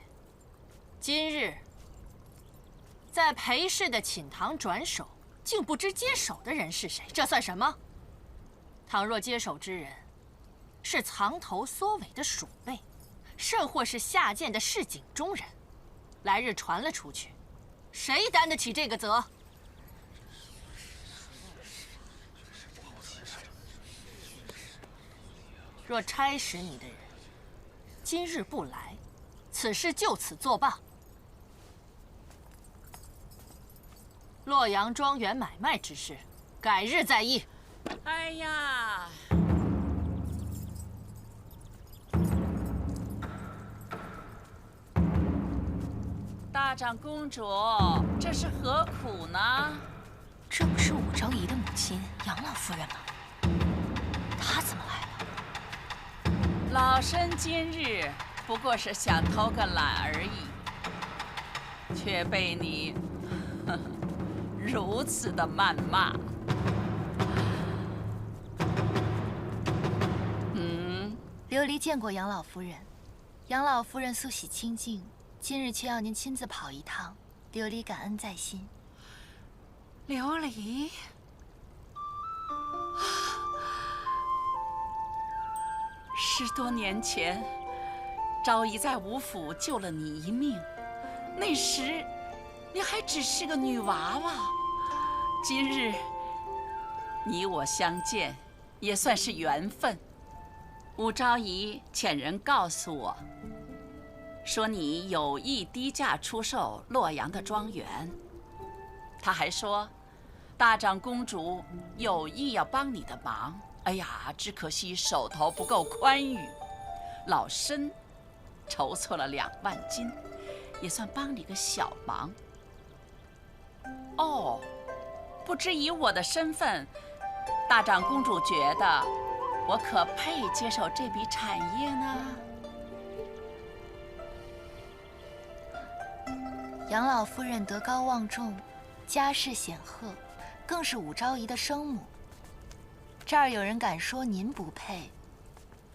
Speaker 2: 今日在裴氏的寝堂转手，竟不知接手的人是谁，这算什么？倘若接手之人是藏头缩尾的鼠辈，甚或是下贱的市井中人，来日传了出去，谁担得起这个责？若差使你的人今日不来，此事就此作罢。洛阳庄园买卖之事，改日再议。
Speaker 15: 哎呀，大长公主，这是何苦呢？
Speaker 6: 这不是武昭仪的母亲杨老夫人吗？她怎么来了？
Speaker 15: 老身今日不过是想偷个懒而已，却被你如此的谩骂。
Speaker 1: 琉璃见过杨老夫人，杨老夫人素喜清静，今日却要您亲自跑一趟，琉璃感恩在心。
Speaker 15: 琉璃。10多年前，昭仪在吴府救了你一命，那时你还只是个女娃娃。今日你我相见，也算是缘分。武昭仪遣人告诉我，说你有意低价出售洛阳的庄园。他还说，大长公主有意要帮你的忙。哎呀，只可惜手头不够宽裕，老身筹措了2万金，也算帮你个小忙。哦，不知以我的身份，大长公主觉得我可配接手这笔产业呢？
Speaker 1: 杨老夫人德高望重，家世显赫，更是武昭仪的生母。这儿有人敢说您不配，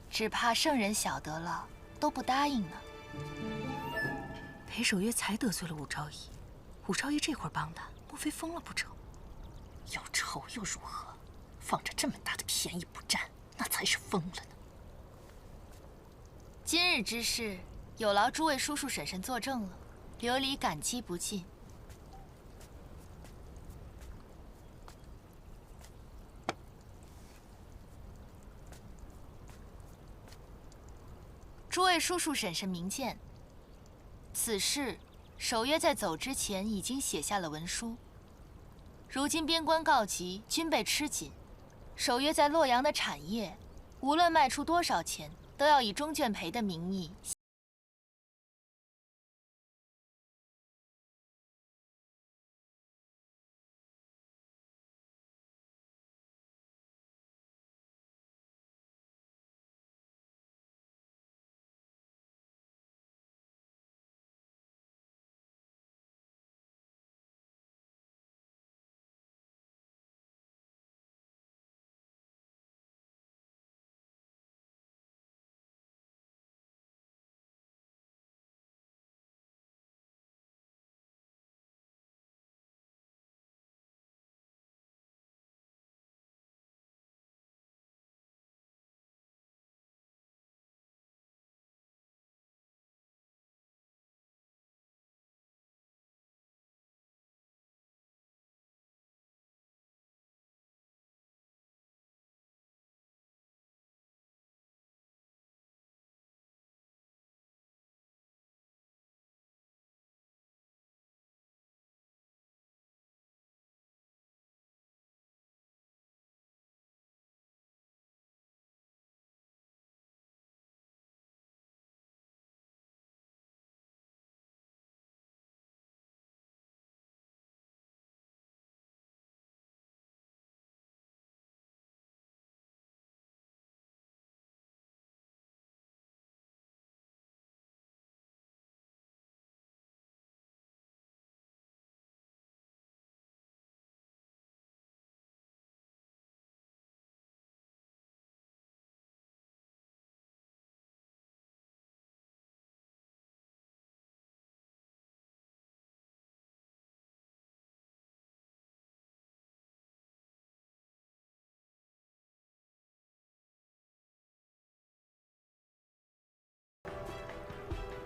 Speaker 1: 只怕圣人晓得了都不答应呢。
Speaker 6: 裴守约才得罪了武昭仪，武昭仪这会儿帮他，莫非疯了不成？
Speaker 2: 有仇又如何？放着这么大的便宜不占，那才是疯了呢。
Speaker 1: 今日之事，有劳诸位叔叔婶婶作证了，琉璃感激不尽。诸位叔叔婶婶明鉴，此事守约在走之前已经写下了文书。如今边关告急，军备吃紧，守约在洛阳的产业，无论卖出多少钱，都要以钟卷培的名义。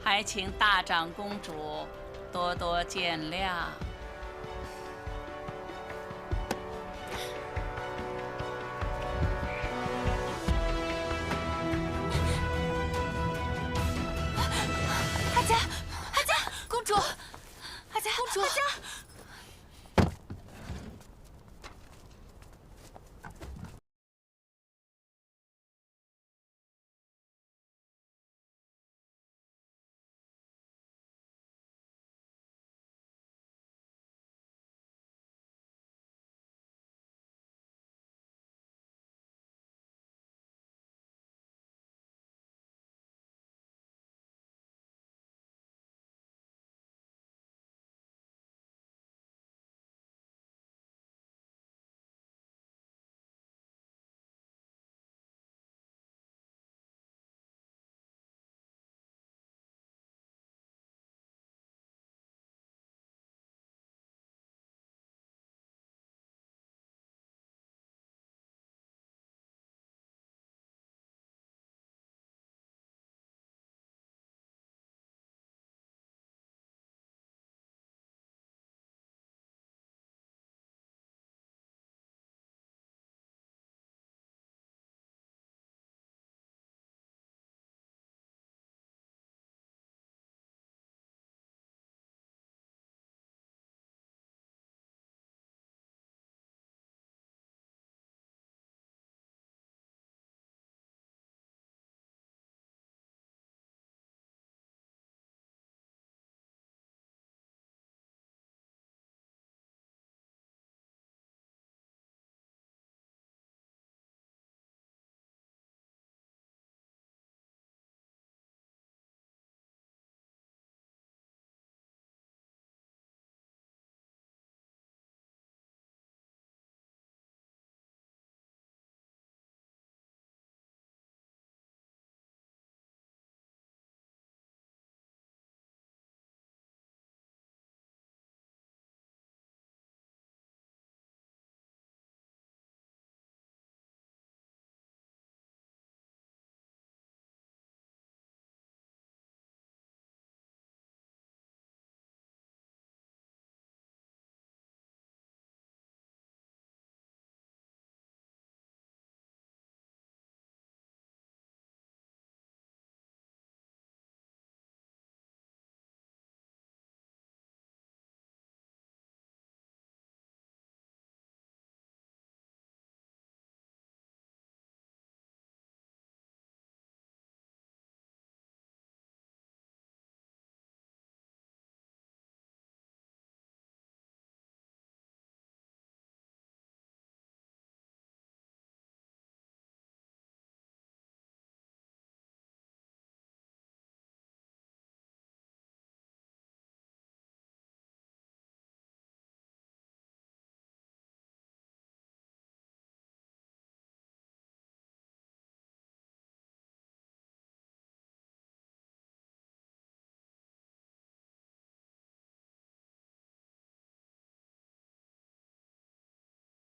Speaker 15: 还请大长公主多多见谅。
Speaker 1: 阿佳，阿佳，公主，阿佳，公主，阿佳。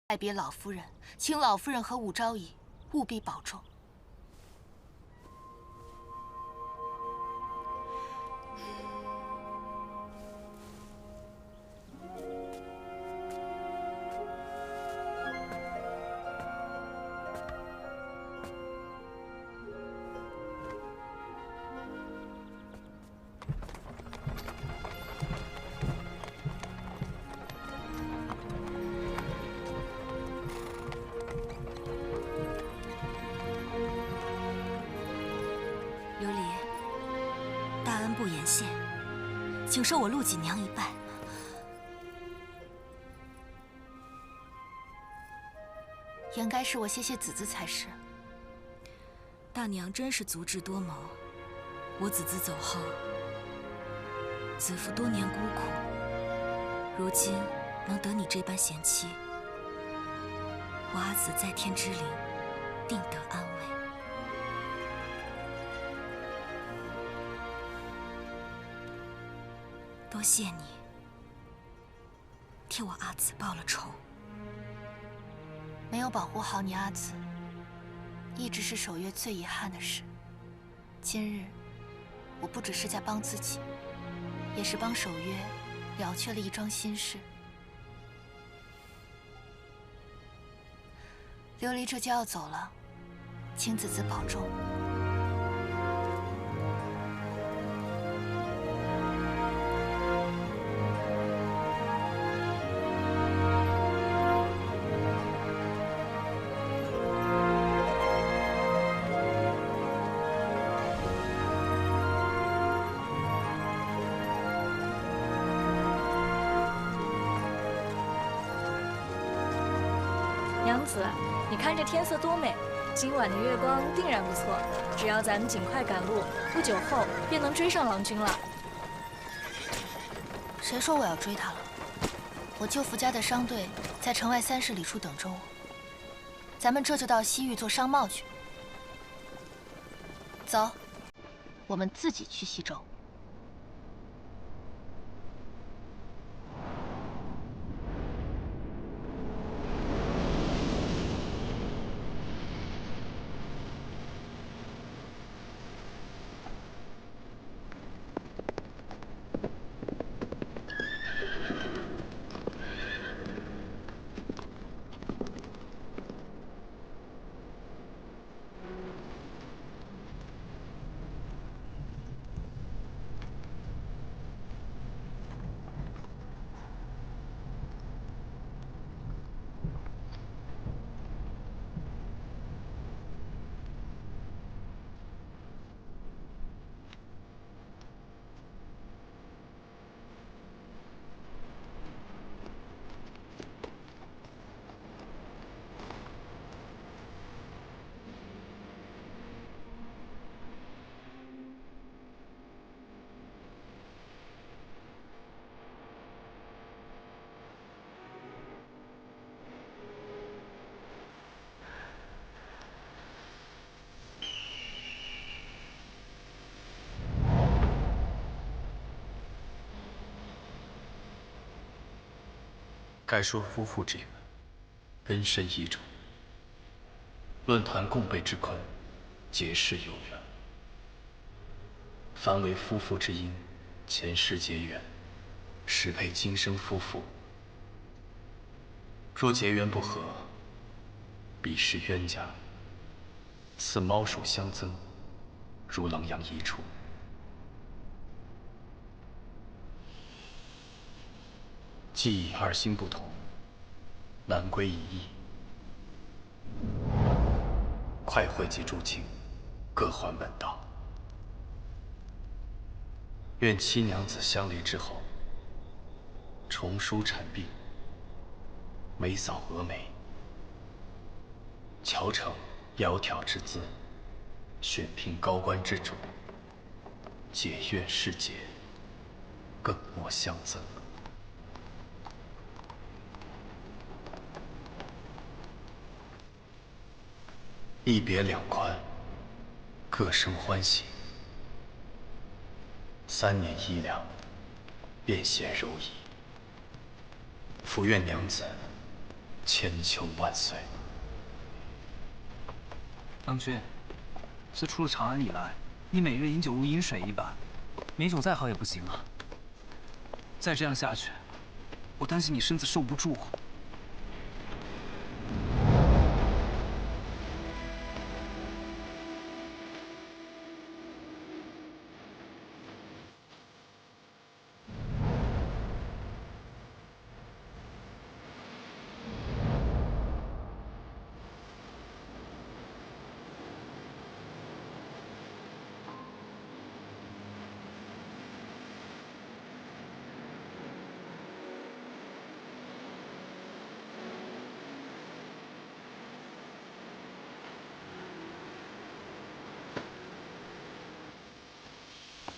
Speaker 6: 拜别老夫人，请老夫人和武昭仪务必保重。
Speaker 8: 琉璃，大恩不言谢，请受我陆锦娘一拜。
Speaker 6: 应该是我谢谢子子才是。
Speaker 8: 大娘真是足智多谋。我子子走后，子父多年孤苦，如今能得你这般贤妻，我阿紫在天之灵定得安慰。多谢你替我阿紫报了仇。
Speaker 6: 没有保护好你阿紫，一直是守约最遗憾的事。今日，我不只是在帮自己，也是帮守约了却了一桩心事。琉璃这就要走了，请子子保重。
Speaker 10: 娘子，你看这天色多美，今晚的月光定然不错。只要咱们尽快赶路，不久后便能追上郎君了。
Speaker 6: 谁说我要追他了？我舅父家的商队在城外30里处等着我，咱们这就到西域做商贸去。走，
Speaker 1: 我们自己去西周。
Speaker 5: 该说夫妇之缘，根深异种。论坛共备之坤，结世有缘。凡为夫妇之因，前世结缘，实配今生夫妇。若结缘不合，彼是冤家。此猫鼠相憎，如狼羊一处。既已二心不同，难归一意。快汇集诸亲，各还本道。愿七娘子相离之后，重梳蝉鬓，眉扫蛾眉，乔成窈窕之姿，选聘高官之主，解怨释结，更莫相憎。一别两宽，各生欢喜。3年1两，便显柔仪。伏愿娘子千秋万岁。
Speaker 14: 郎君，自出了长安以来，你每日饮酒如饮水一般，美酒再好也不行啊。再这样下去，我担心你身子受不住。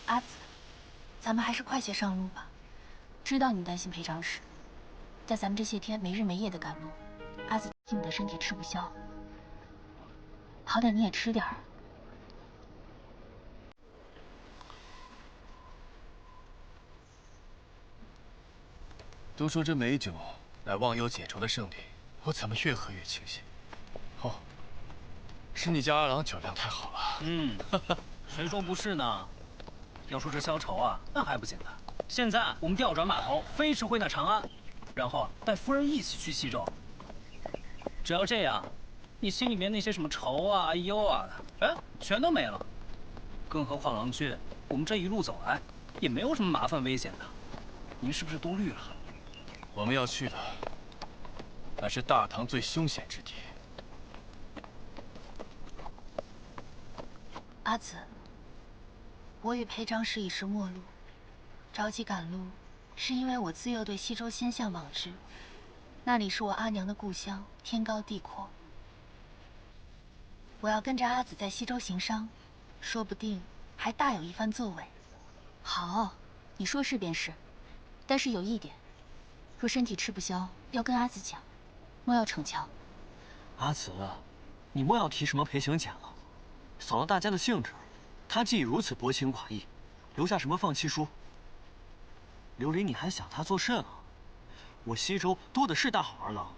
Speaker 1: 阿紫，咱们还是快些上路吧。知道你担心裴长史，在咱们这些天没日没夜的赶路，阿紫你的身体吃不消，好歹你也吃点儿。
Speaker 5: 都说这美酒乃忘忧解愁的圣礼，我怎么越喝越清醒？哦，是你家二郎酒量太好了。
Speaker 14: 谁说不是呢？要说这消愁啊，那还不简单。现在我们调转码头，飞驰回那长安，然后带夫人一起去西周。只要这样，你心里面那些什么愁啊、忧啊的，哎，全都没了。更何况郎君，我们这一路走来，也没有什么麻烦危险的。您是不是多虑了？
Speaker 5: 我们要去的，乃是大唐最凶险之地。
Speaker 1: 阿紫，我与裴长史已是陌路，着急赶路，是因为我自幼对西周心向往之，那里是我阿娘的故乡，天高地阔。我要跟着阿紫在西周行商，说不定还大有一番作为。好，你说是便是，但是有一点，若身体吃不消，要跟阿紫讲，莫要逞强。
Speaker 16: 阿紫，你莫要提什么裴行俭了，扫了大家的兴致。他既如此薄情寡义，留下什么放弃书？琉璃，你还想他做甚啊？我西周多的是大好儿郎，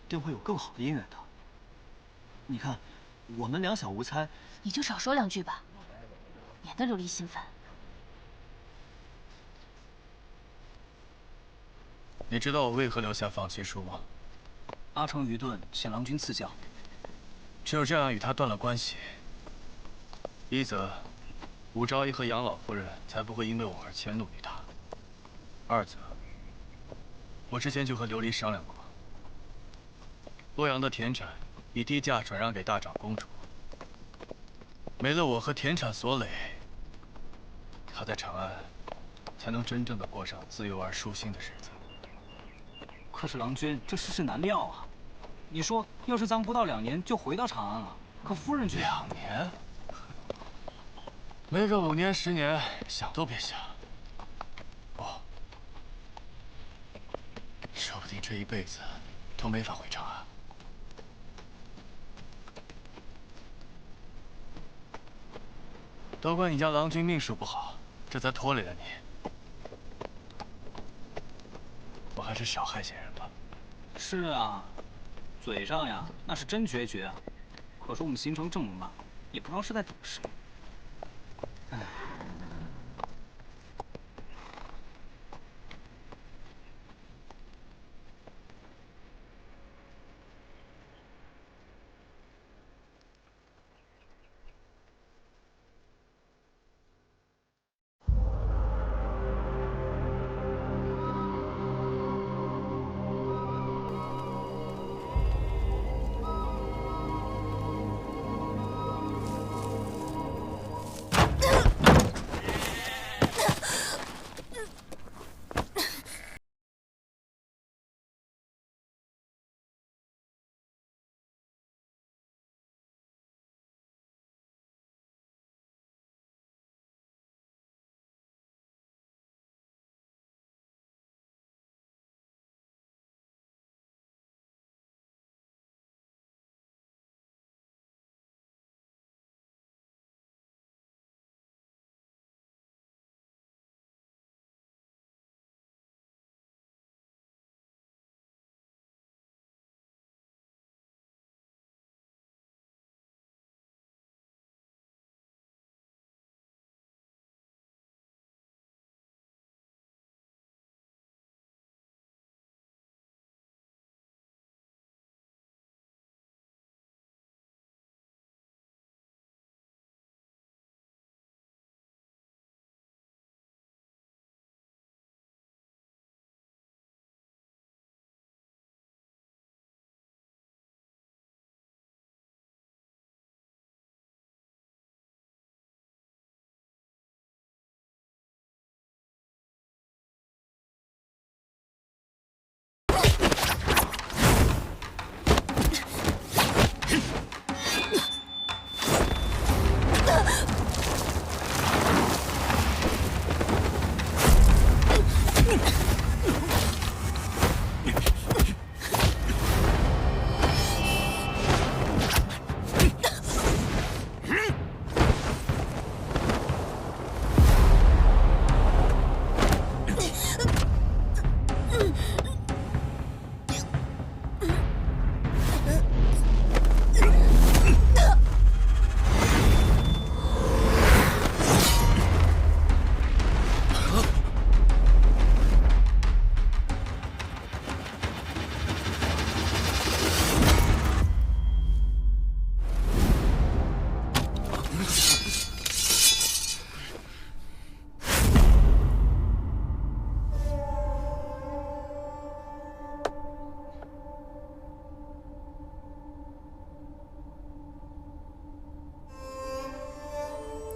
Speaker 16: 定会有更好的姻缘的。你看，我们两小无猜，
Speaker 1: 你就少说两句吧，免得琉璃心烦。
Speaker 5: 你知道我为何留下放弃书吗？
Speaker 14: 阿成愚钝，请郎君赐教。
Speaker 5: 只有这样与他断了关系，一则武昭仪和杨老夫人才不会因为我而迁怒于他；二则我之前就和琉璃商量过，洛阳的田产以低价转让给大长公主，没了我和田产所累，他在长安才能真正的过上自由而舒心的日子。
Speaker 14: 可是郎君，这世事难料啊！你说，要是咱们不到2年就回到长安了，可夫人却
Speaker 5: 2年，没个5年10年，想都别想。不，说不定这一辈子都没法回长安。都怪你家郎君命数不好，这才拖累了你。我还是少害些人吧。
Speaker 14: 是啊，嘴上呀那是真决绝啊，可是我们行程这么慢，也不知道是在等谁。唉。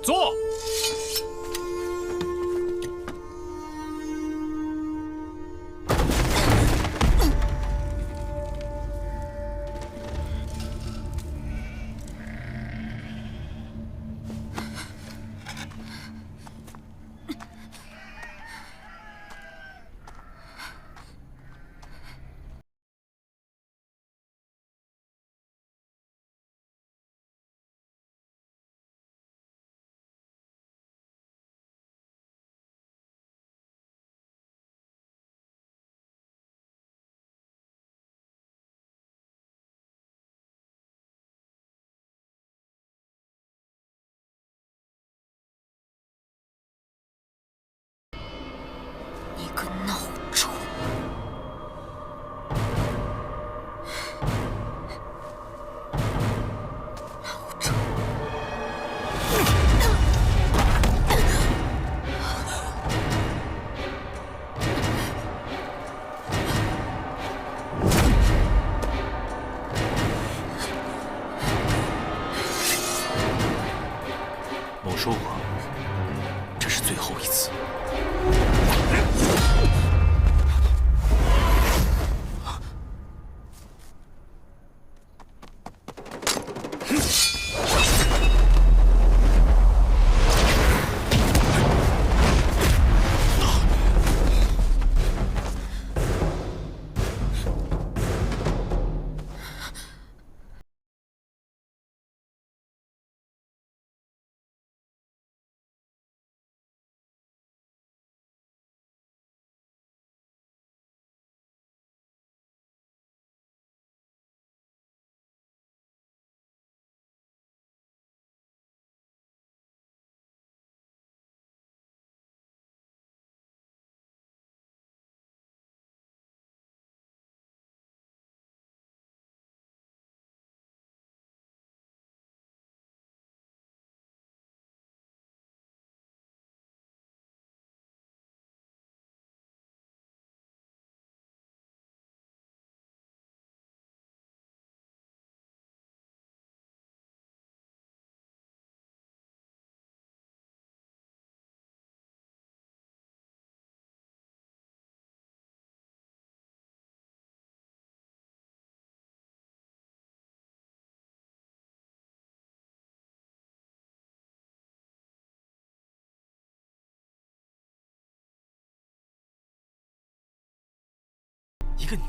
Speaker 9: 坐。
Speaker 8: 你个孬种！孬种！
Speaker 11: 我说过，这是最后一次。一个女。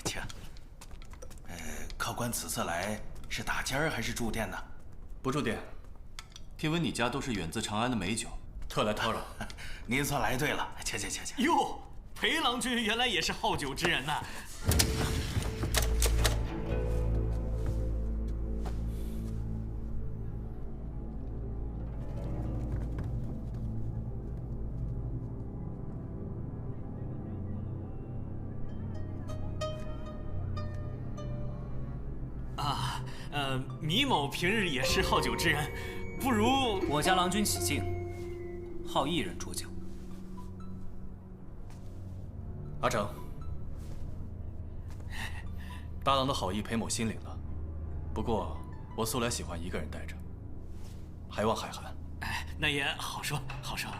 Speaker 7: 请。靠官此次来是打尖儿还是住店呢？
Speaker 5: 不住店。听闻你家都是远自长安的美酒，特来叨扰。
Speaker 7: 您算来对了，请。
Speaker 14: 哟，裴郎君原来也是好酒之人呐。米某平日也是好酒之人，不如
Speaker 12: 我家郎君起敬，好一人酌酒。
Speaker 5: 阿成，大郎的好意裴某心领了，不过我素来喜欢一个人待着，还望海涵。
Speaker 14: 那也好说好说。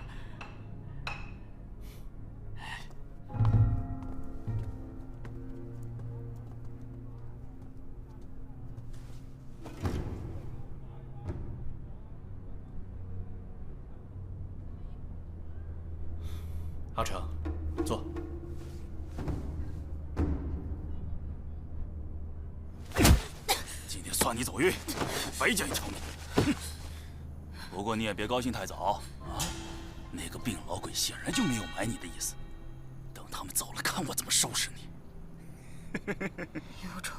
Speaker 5: 阿成，坐。
Speaker 7: 今天算你走运，白叫一场你。不过你也别高兴太早啊，那个病老鬼显然就没有埋你的意思。等他们走了，看我怎么收拾你。
Speaker 8: 有种，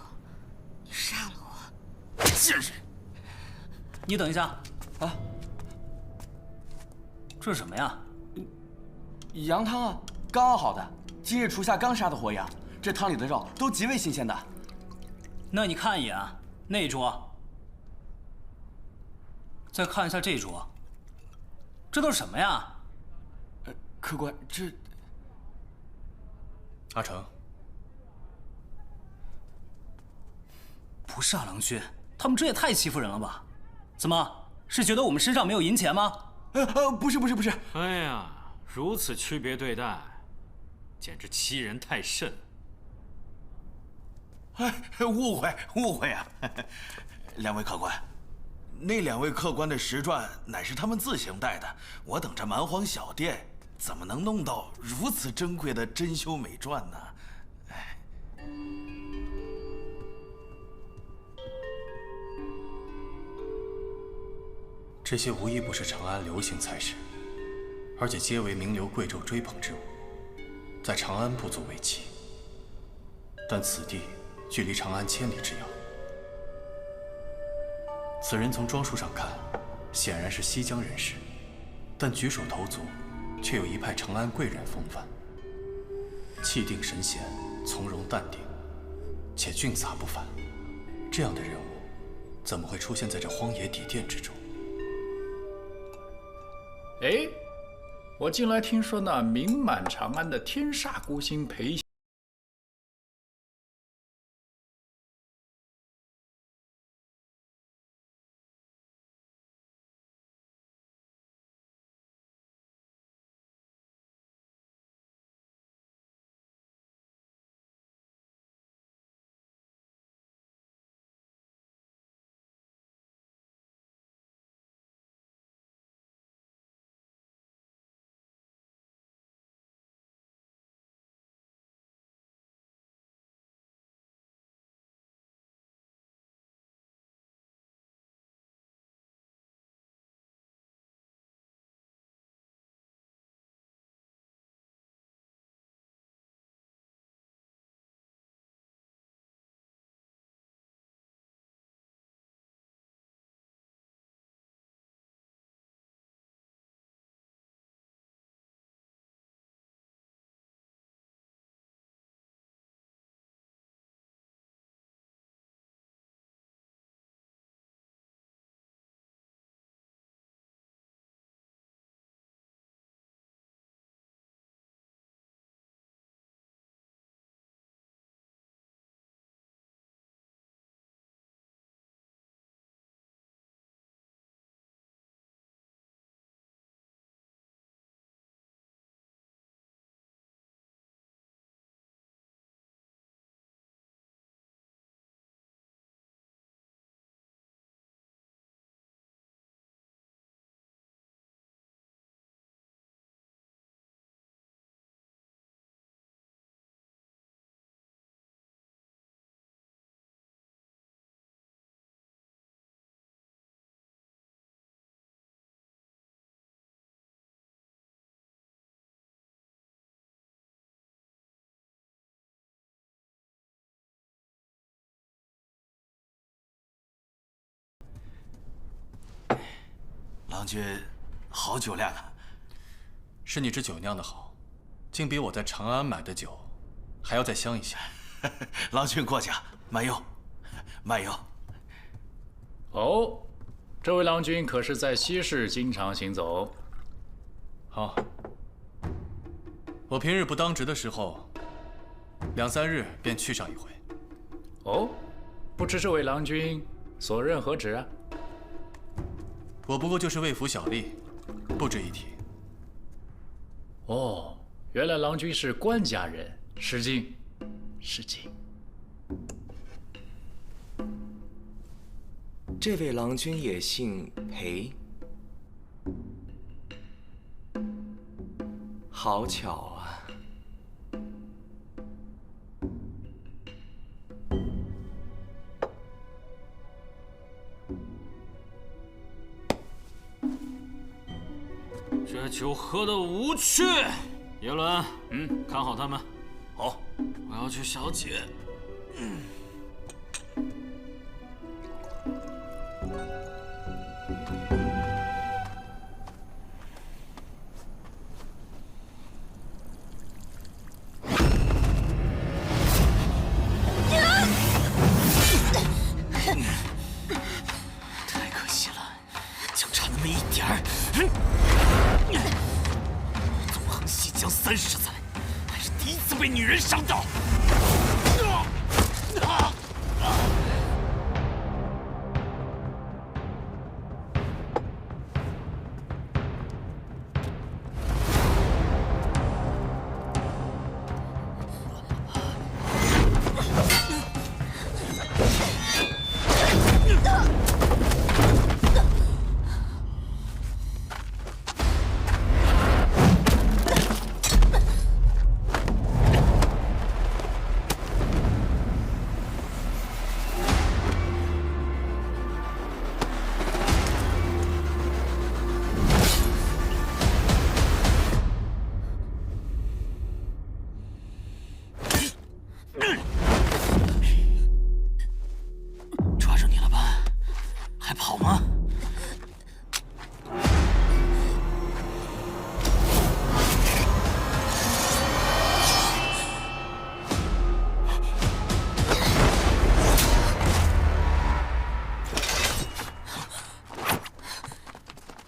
Speaker 8: 你杀了我！
Speaker 7: 贱人！
Speaker 12: 你等一下啊，这是什么呀？
Speaker 16: 羊汤啊，刚熬好的，今日厨下刚杀的活羊，这汤里的肉都极为新鲜的。
Speaker 14: 那你看一眼那桌，再看一下这桌，这都是什么呀？
Speaker 5: 客官，这……阿成，
Speaker 14: 不是啊，郎君，他们这也太欺负人了吧？怎么是觉得我们身上没有银钱吗？
Speaker 5: 不是。
Speaker 12: 哎呀，如此区别对待，简直欺人太甚。
Speaker 17: 误会啊！两位客官，那2位客官的石传乃是他们自行带的，我等这蛮荒小店怎么能弄到如此珍贵的珍馐美传呢？
Speaker 5: 这些无一不是长安流行才识，而且皆为名流贵胄追捧之物，在长安不足为奇。但此地距离长安千里之遥，此人从装束上看，显然是西疆人士，但举手投足却有一派长安贵人风范，气定神闲，从容淡定，且俊洒不凡。这样的人物，怎么会出现在这荒野底殿之中？
Speaker 18: 哎，我近来听说那名满长安的天煞孤星裴
Speaker 17: 郎君，好酒量啊！
Speaker 5: 是你这酒酿得好，竟比我在长安买的酒还要再香一些。
Speaker 17: 郎君过奖，慢用，慢用。
Speaker 18: 哦，这位郎君可是在西市经常行走？
Speaker 5: 好，我平日不当值的时候，2、3日便去上一回。
Speaker 18: 哦，不知这位郎君所任何职啊？
Speaker 5: 我不过就是魏府小吏，不值一提。
Speaker 18: 哦，原来郎君是官家人，失敬，失敬。
Speaker 19: 这位郎君也姓裴，好巧啊！
Speaker 12: 这酒喝得无趣。叶伦，看好他们。
Speaker 17: 好，
Speaker 12: 我要去小姐。
Speaker 7: 上招！
Speaker 16: 抓住你了吧？还跑吗？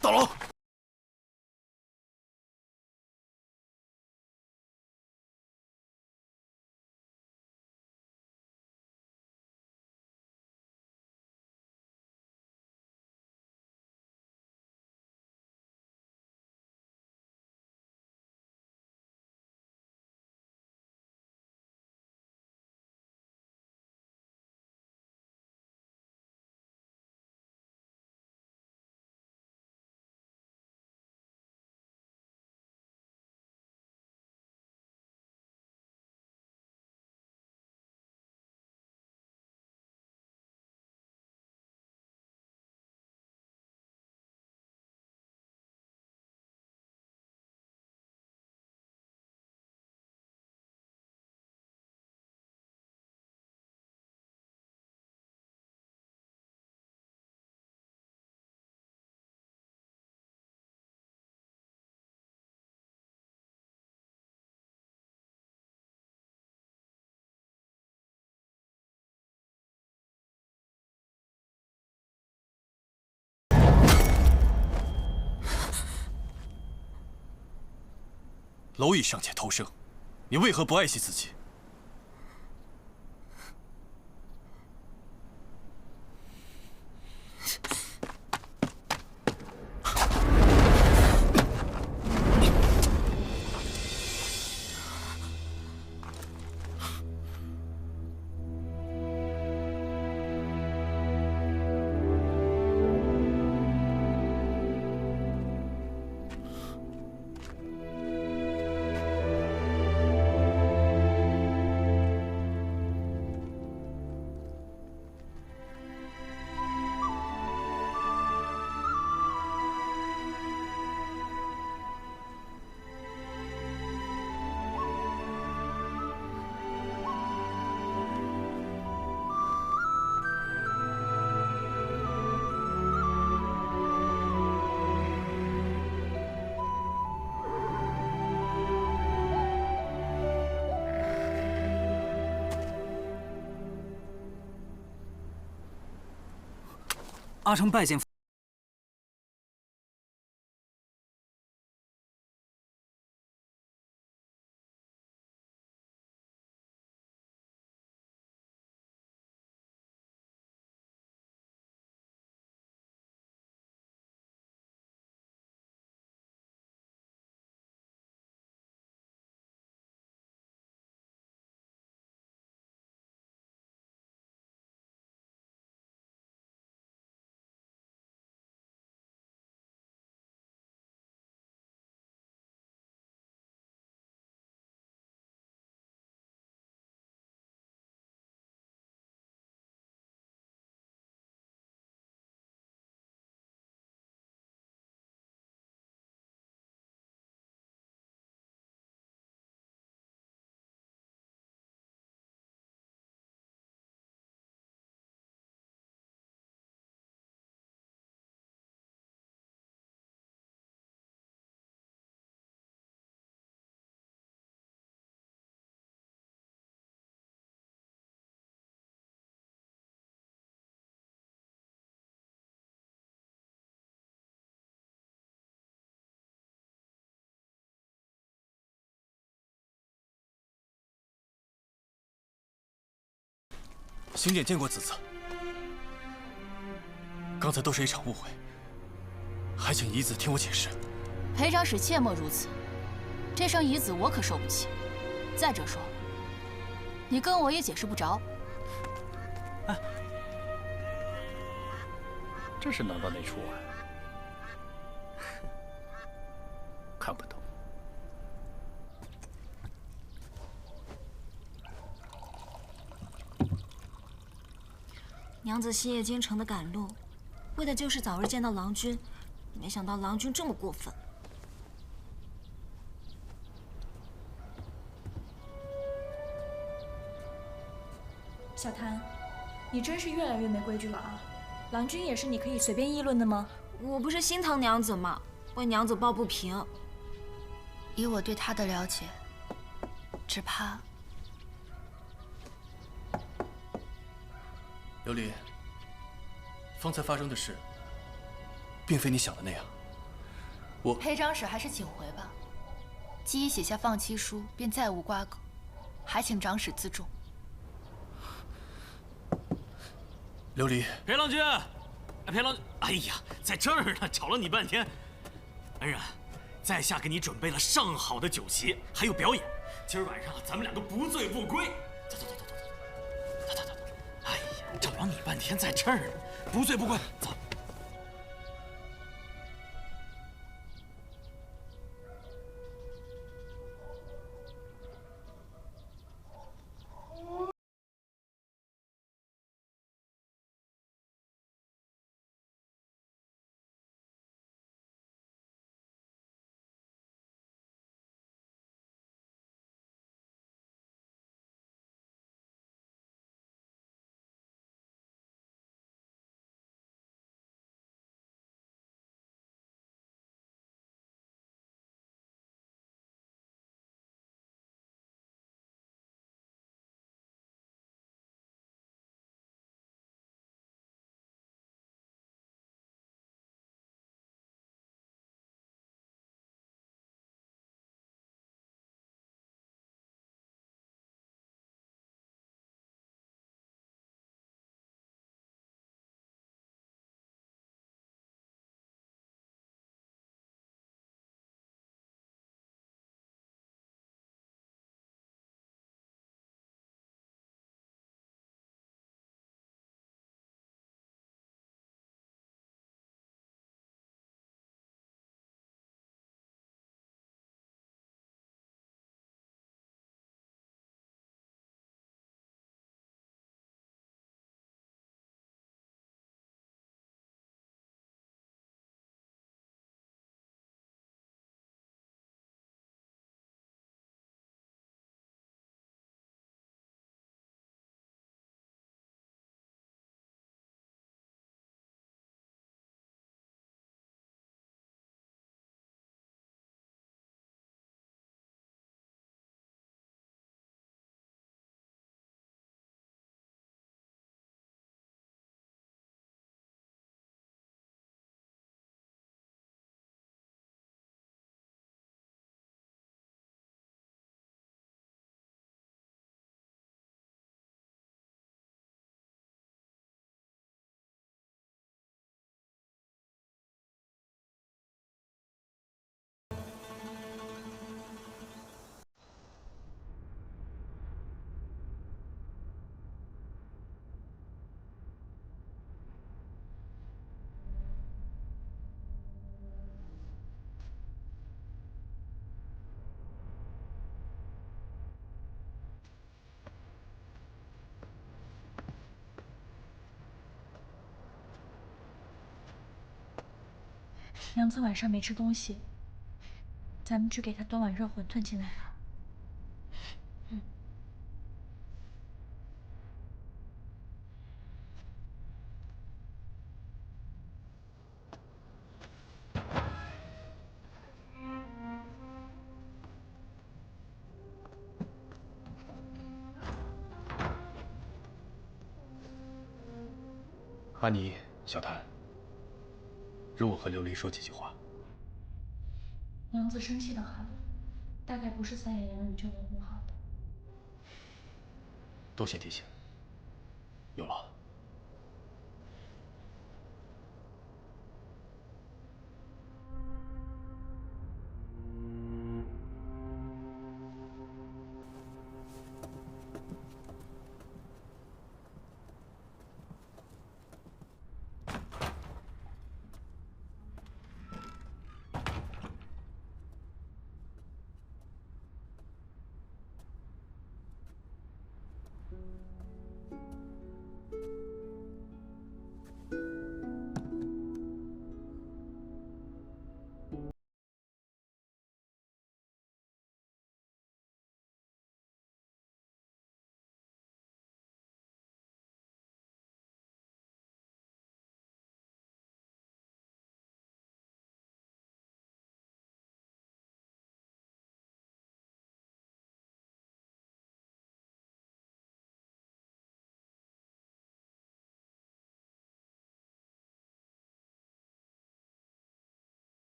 Speaker 7: 大佬。
Speaker 11: 蝼蚁尚且偷生，你为何不爱惜自己？
Speaker 14: 阿成拜见。
Speaker 11: 星姐见过子嗣，刚才都是一场误会，还请姨子听我解释。
Speaker 3: 裴长史切莫如此，这声姨子我可受不起。再者说，你跟我也解释不着。
Speaker 18: 哎，这是哪到哪处啊？看不懂。
Speaker 8: 娘子西夜京城的赶路，为的就是早日见到郎君，没想到郎君这么过分。
Speaker 10: 小谭，你真是越来越没规矩了啊！郎君也是你可以随便议论的吗？
Speaker 8: 我不是心疼娘子吗？为娘子抱不平。
Speaker 1: 以我对他的了解，只怕……
Speaker 11: 琉璃，方才发生的事，并非你想的那样。
Speaker 1: 裴长史还是请回吧。既已写下放弃书，便再无瓜葛，还请长史自重。
Speaker 11: 琉璃，
Speaker 7: 裴郎君，裴郎，哎呀，在这儿呢，找了你半天。恩人，在下给你准备了上好的酒席，还有表演。今儿晚上咱们两个不醉不归。走。哎呀，找了你半天，在这儿呢，不醉不归。走。
Speaker 10: 娘子晚上没吃东西，咱们去给她端碗热馄饨进来吧。
Speaker 11: 阿尼，小谭，容我和琉璃说几句话。
Speaker 10: 娘子生气的很，大概不是3言2语就能哄好的。
Speaker 11: 多谢提醒。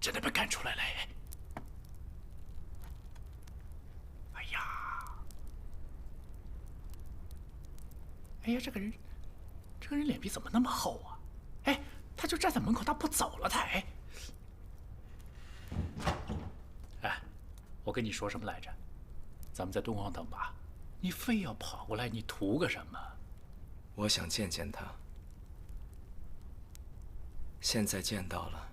Speaker 18: 真的被赶出来了！哎呀，哎呀，这个人脸皮怎么那么厚啊？哎，他就站在门口，他不走了，哎，我跟你说什么来着？咱们在敦煌等吧，你非要跑过来，你图个什么？
Speaker 19: 我想见见他。现在见到了。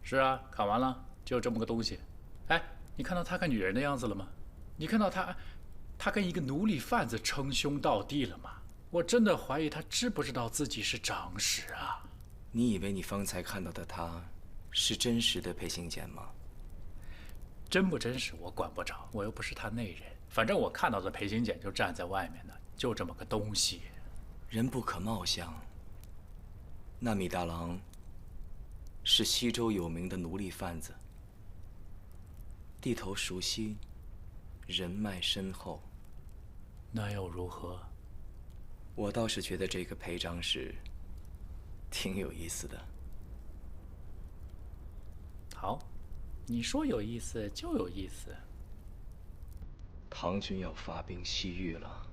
Speaker 18: 是啊，看完了，就这么个东西。哎，你看到他看女人的样子了吗？你看到他跟一个奴隶贩子称兄道弟了吗？我真的怀疑他知不知道自己是长史啊！
Speaker 19: 你以为你方才看到的他，是真实的裴行俭吗？
Speaker 18: 真不真实我管不着，我又不是他内人。反正我看到的裴行俭就站在外面呢，就这么个东西。
Speaker 19: 人不可貌相。那米大郎是西周有名的奴隶贩子，地头熟悉，人脉深厚。
Speaker 18: 那又如何？
Speaker 19: 我倒是觉得这个裴长史挺有意思的。
Speaker 18: 好，你说有意思就有意思。
Speaker 19: 唐军要发兵西域了。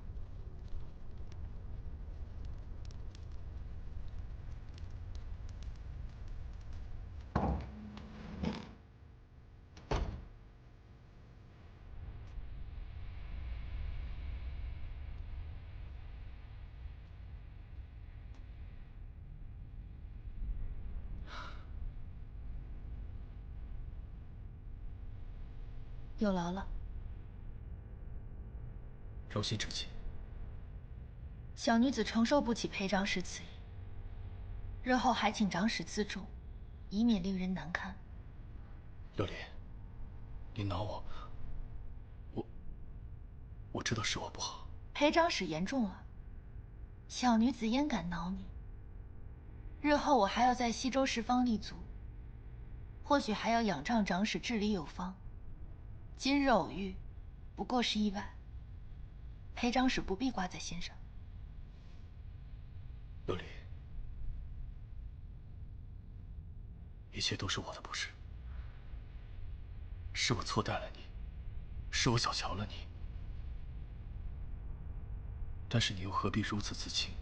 Speaker 1: 有劳了。
Speaker 5: 柔心之计。
Speaker 1: 小女子承受不起裴长史此意，日后还请长史自重，以免令人难堪。
Speaker 5: 琉璃，你挠我知道是我不好。
Speaker 1: 裴长史言重了，小女子焉敢挠你？日后我还要在西周十方立足，或许还要仰仗长史治理有方。今日偶遇，不过是意外。裴长史不必挂在心上。
Speaker 5: 琉璃，一切都是我的不是，是我错待了你，是我小瞧了你。但是你又何必如此自轻？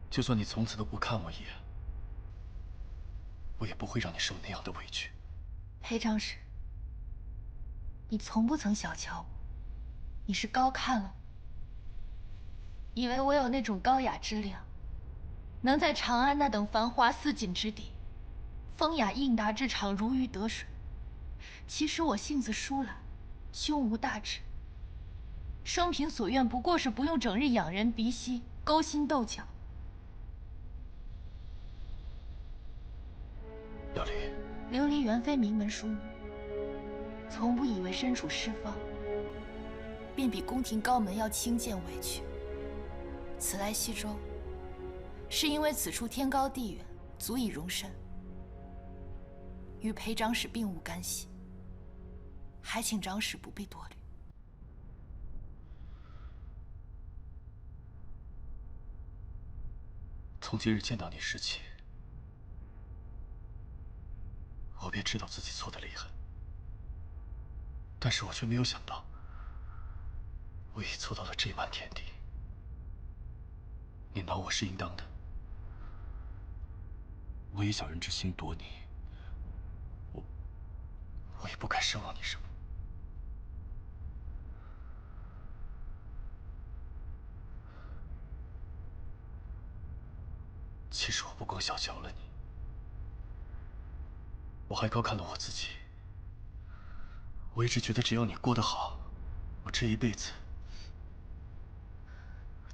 Speaker 5: 就算你从此都不看我一眼，我也不会让你受那样的委屈。
Speaker 1: 裴长史，你从不曾小瞧我，你是高看了我，以为我有那种高雅之量，能在长安那等繁华似锦之地，风雅应达之场如鱼得水。其实我性子疏懒，胸无大志，生平所愿不过是不用整日仰人鼻息，勾心斗角。
Speaker 5: 琉璃，
Speaker 1: 琉璃原非名门淑女，从不以为身处诗方，便比宫廷高门要轻贱委屈。此来西周，是因为此处天高地远，足以容身，与裴长史并无干系，还请长史不必多虑。
Speaker 5: 从今日见到你时起，我便知道自己错得厉害，但是我却没有想到，我已错到了这般田地。你挠我是应当的，我以小人之心夺你，我也不该奢望你什么。其实我不光小瞧了你，我还高看了我自己。我一直觉得只要你过得好，我这一辈子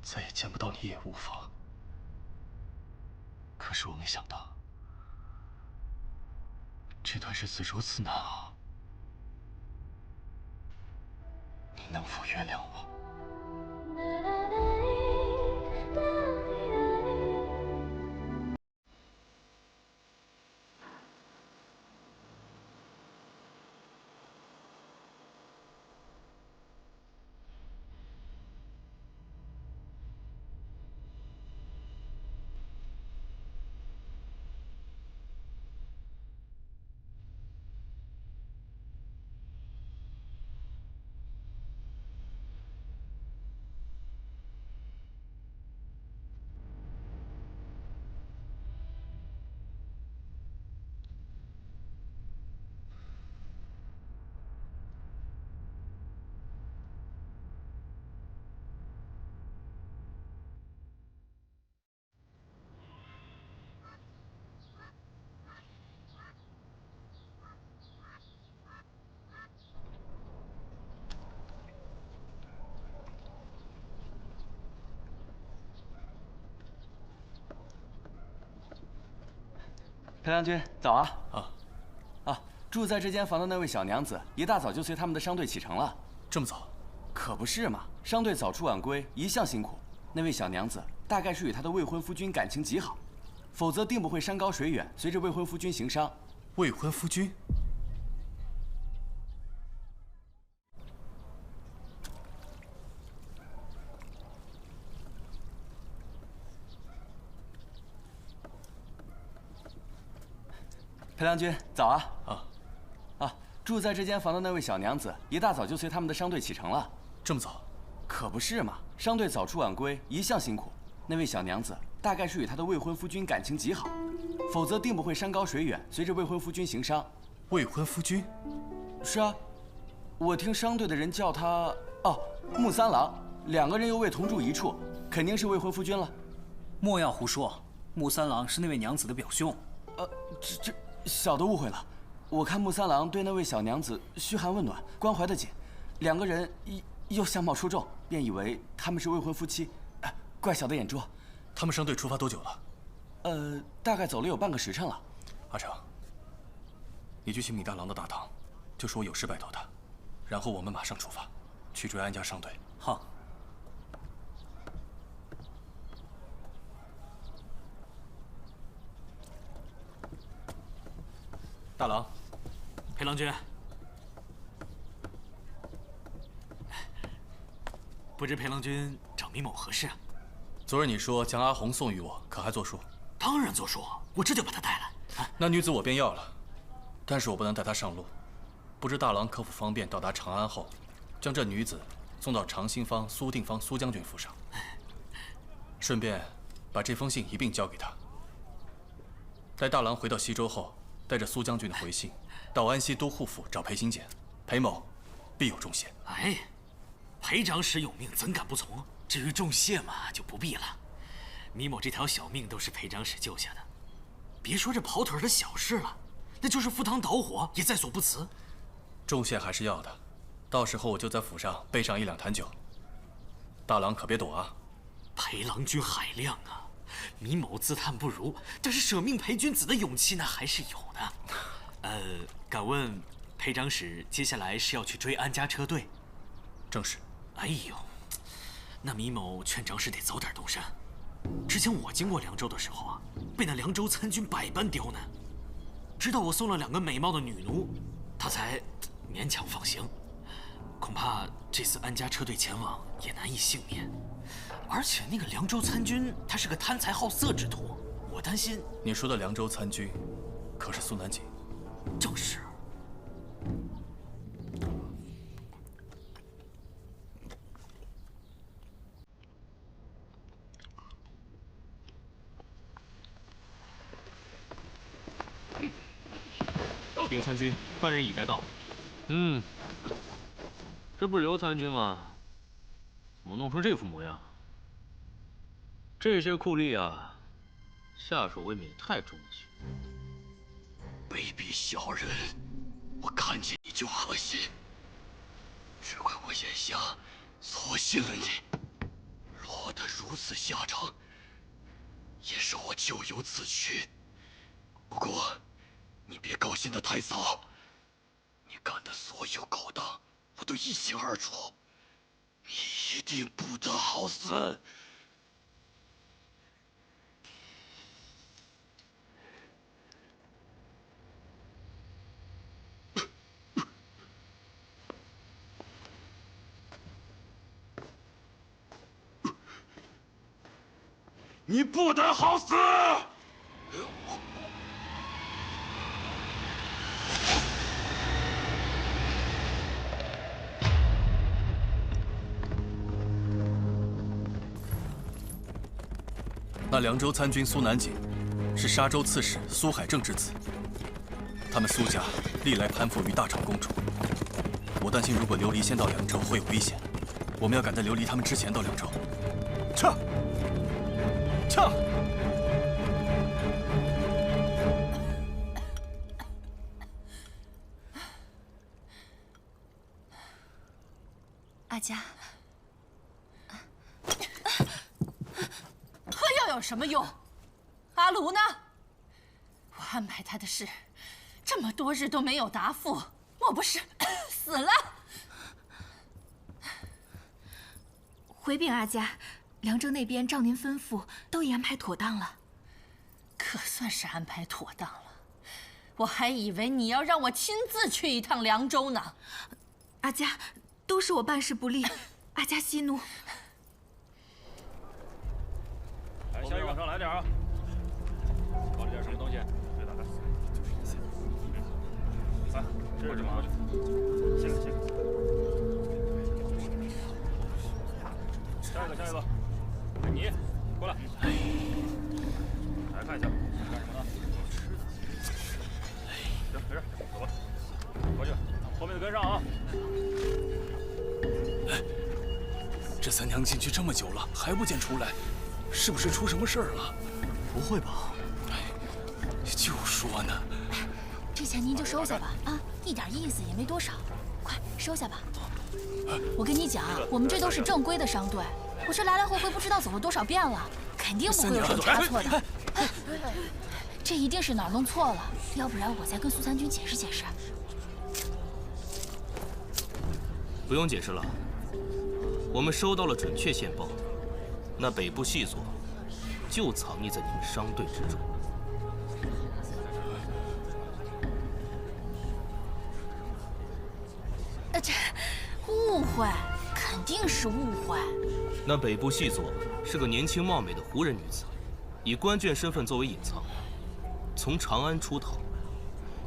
Speaker 5: 再也见不到你也无妨。可是我没想到，这段日子如此难熬，你能否原谅我？
Speaker 16: 裴良君，早啊！住在这间房的那位小娘子，一大早就随他们的商队启程了。
Speaker 5: 这么早？
Speaker 16: 可不是嘛，商队早出晚归，一向辛苦。那位小娘子大概是与她的未婚夫君感情极好，否则定不会山高水远，随着未婚夫君行商。
Speaker 5: 未婚夫君？
Speaker 16: 裴良君，早啊！住在这间房的那位小娘子，一大早就随他们的商队启程了。
Speaker 5: 这么早？
Speaker 16: 可不是嘛，商队早出晚归，一向辛苦。那位小娘子大概是与她的未婚夫君感情极好，否则定不会山高水远，随着未婚夫君行商。
Speaker 5: 未婚夫君？
Speaker 16: 是啊，我听商队的人叫他木三郎，两个人又未同住一处，肯定是未婚夫君了。
Speaker 14: 莫要胡说，木三郎是那位娘子的表兄。
Speaker 16: 这小的误会了。我看木三郎对那位小娘子嘘寒问暖，关怀得紧，两个人又相貌出众，便以为他们是未婚夫妻，怪小的眼拙。
Speaker 5: 他们商队出发多久了？
Speaker 16: 大概走了有半个时辰了。
Speaker 5: 阿成，你去请米大郎的大堂，就说我有事拜托他，然后我们马上出发，去追安家商队。
Speaker 14: 好。
Speaker 5: 大郎，
Speaker 12: 裴郎君，不知裴郎君找米某何事啊？
Speaker 5: 昨日你说将阿红送与我，可还作数？
Speaker 12: 当然作数，我这就把她带来。
Speaker 5: 那女子我便要了，但是我不能带她上路。不知大郎可否方便到达长安后，将这女子送到长兴坊苏定方苏将军府上，顺便把这封信一并交给他。待大郎回到西州后，带着苏将军的回信，到安西都护府找裴行俭，裴某必有重谢。
Speaker 12: 哎，裴长史有命，怎敢不从？至于重谢嘛，就不必了。米某这条小命都是裴长史救下的，别说这跑腿的小事了，那就是赴汤蹈火也在所不辞。
Speaker 5: 重谢还是要的，到时候我就在府上备上1两坛酒，大郎可别躲啊。
Speaker 12: 裴郎君海量啊！米某自叹不如，但是舍命陪君子的勇气那还是有的。敢问裴长史接下来是要去追安家车队？
Speaker 5: 正是。
Speaker 12: 哎呦，那米某劝长史得早点动身。之前我经过凉州的时候啊，被那凉州参军百般刁难，直到我送了2个美貌的女奴，他才勉强放行。恐怕这次安家车队前往也难以幸免。而且那个凉州参军，他是个贪财好色之徒，我担心。
Speaker 5: 你说的凉州参军，可是苏南锦？
Speaker 12: 正是。
Speaker 20: 禀参军，犯人已该到。这不是刘参军吗？怎么弄成这副模样？这些酷吏啊，下手未免太重了些。
Speaker 21: 卑鄙小人，我看见你就恶心。只怪我眼瞎，错信了你，落得如此下场，也是我咎由自取。不过，你别高兴得太早，你干的所有勾当，我都一清二楚，你一定不得好死。你不得好死！
Speaker 5: 那凉州参军苏南锦，是沙州刺史苏海正之子。他们苏家历来攀附于大长公主，我担心如果琉璃先到凉州会有危险，我们要赶在琉璃他们之前到凉州。撤！撤！
Speaker 6: 阿佳，
Speaker 2: 喝药有什么用？阿卢呢？我安排他的事，这么多日都没有答复，莫不是死了？
Speaker 6: 回禀阿家，凉州那边照您吩咐，都已安排妥当了。
Speaker 2: 可算是安排妥当了，我还以为你要让我亲自去一趟凉州呢。
Speaker 6: 阿家，都是我办事不力，阿家息怒。
Speaker 18: 来，下一个往上来点啊！包里点什么东西？别打开。来，这是什么？下来，下来。下一个，你过来。来看一下，干什么呢？行，没事，走吧。过去，后面的跟上啊。
Speaker 4: 哎，这三娘进去这么久了，还不见出来，是不是出什么事儿了？
Speaker 16: 不会吧？
Speaker 4: 哎，就说呢。
Speaker 6: 这钱您就收下吧，啊，一点意思也没多少，快收下吧。我跟你讲，我们这都是正规的商队，我这来来回回不知道走了多少遍了，肯定不会有什么差错的。这一定是哪儿弄错了，要不然我再跟苏三军解释解释。
Speaker 11: 不用解释了，我们收到了准确线报，那北部细作就藏匿在你们商队之中。
Speaker 6: 这误会，肯定是误会。
Speaker 11: 那北部细作是个年轻貌美的胡人女子，以官眷身份作为隐藏，从长安出逃，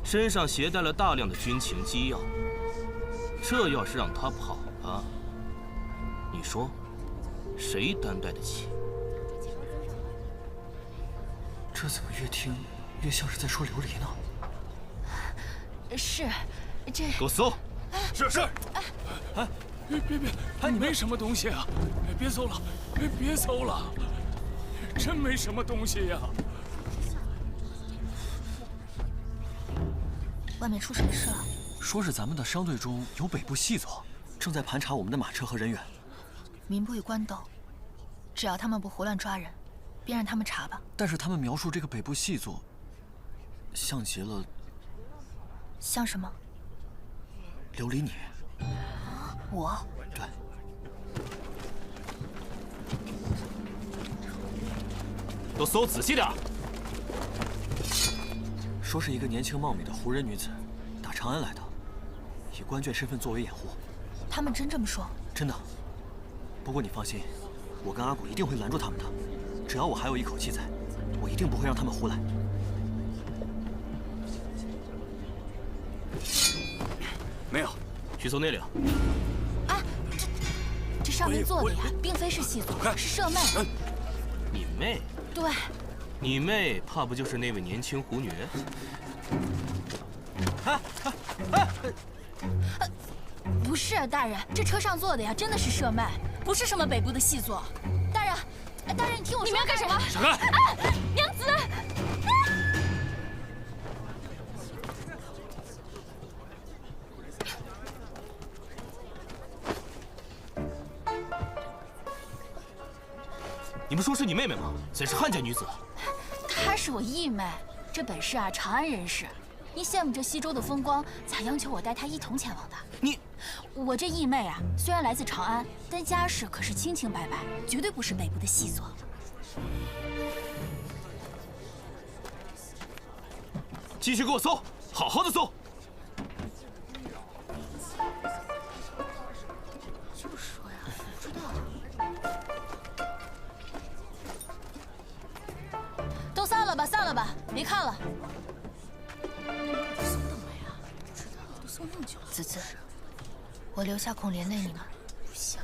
Speaker 11: 身上携带了大量的军情机要。这要是让她跑了，你说谁担待得起？
Speaker 16: 这怎么越听越像是在说琉璃呢？
Speaker 6: 是，这
Speaker 11: 给我搜！
Speaker 4: 是。哎，别，哎，没什么东西啊！哎，别搜了，哎，别搜了，真没什么东西呀。
Speaker 6: 外面出什么事了？
Speaker 16: 说是咱们的商队中有北部细作，正在盘查我们的马车和人员。
Speaker 6: 民不与官斗，只要他们不胡乱抓人，便让他们查吧。
Speaker 16: 但是他们描述这个北部细作，像极了……
Speaker 6: 像什么？
Speaker 16: 琉璃你。
Speaker 6: 我？
Speaker 16: 对。
Speaker 11: 都搜仔细点。
Speaker 16: 说是一个年轻貌美的胡人女子，打长安来的，以官眷身份作为掩护。
Speaker 6: 他们真这么说？
Speaker 16: 真的。不过你放心，我跟阿古一定会拦住他们的。只要我还有一口气在，我一定不会让他们胡来。
Speaker 11: 没有，去搜内领。
Speaker 6: 啊，这上面做的呀，并非是细作，是舍妹。
Speaker 11: 你妹？
Speaker 6: 对。
Speaker 11: 你妹怕不就是那位年轻胡女？
Speaker 6: 不是，大人，这车上坐的呀，真的是舍妹，不是什么北部的细作。大人，大人，你听我说。你们要干什么？
Speaker 11: 闪开！
Speaker 6: 娘子。
Speaker 11: 你不说是你妹妹吗？怎是汉家女子？
Speaker 6: 她是我义妹，这本是啊长安人士。因羡慕这西周的风光，才央求我带她一同前往的。我这义妹啊，虽然来自长安，但家世可是清清白白，绝对不是北部的细作。
Speaker 11: 继续给我搜，好好的搜。
Speaker 6: 就说呀，不知道。都散了吧，散了吧，别看了。搜到没啊？不知道，都搜那么久了。子子，我留下孔连累你们，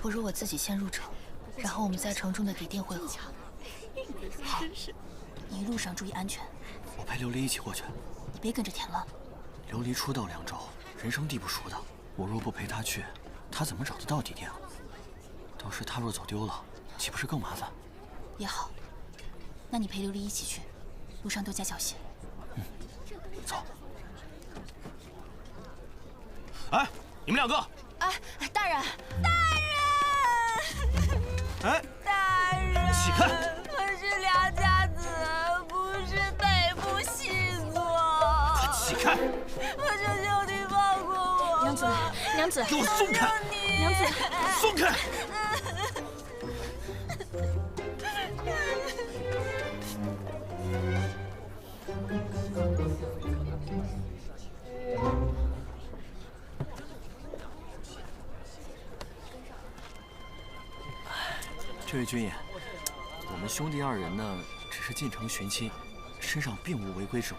Speaker 6: 不如我自己先入城，然后我们在城中的底店会合。好，一路上注意安全。
Speaker 16: 我陪琉璃一起过去。
Speaker 6: 你别跟着田乱。
Speaker 16: 琉璃初到凉州，人生地不熟的，我若不陪她去，她怎么找得到底店啊？到时她若走丢了，岂不是更麻烦？
Speaker 6: 也好，那你陪琉璃一起去，路上多加小心。
Speaker 16: 走。
Speaker 11: 哎，你们两个！
Speaker 6: 哎，大人，
Speaker 11: 哎，
Speaker 8: 大人，
Speaker 11: 起开！
Speaker 8: 我是良家子，不是北部细作。
Speaker 3: 娘子，
Speaker 16: 给我松开！
Speaker 3: 娘子，
Speaker 16: 松开！
Speaker 19: 这位军爷，我们兄弟二人呢，只是进城寻亲，身上并无违规之物。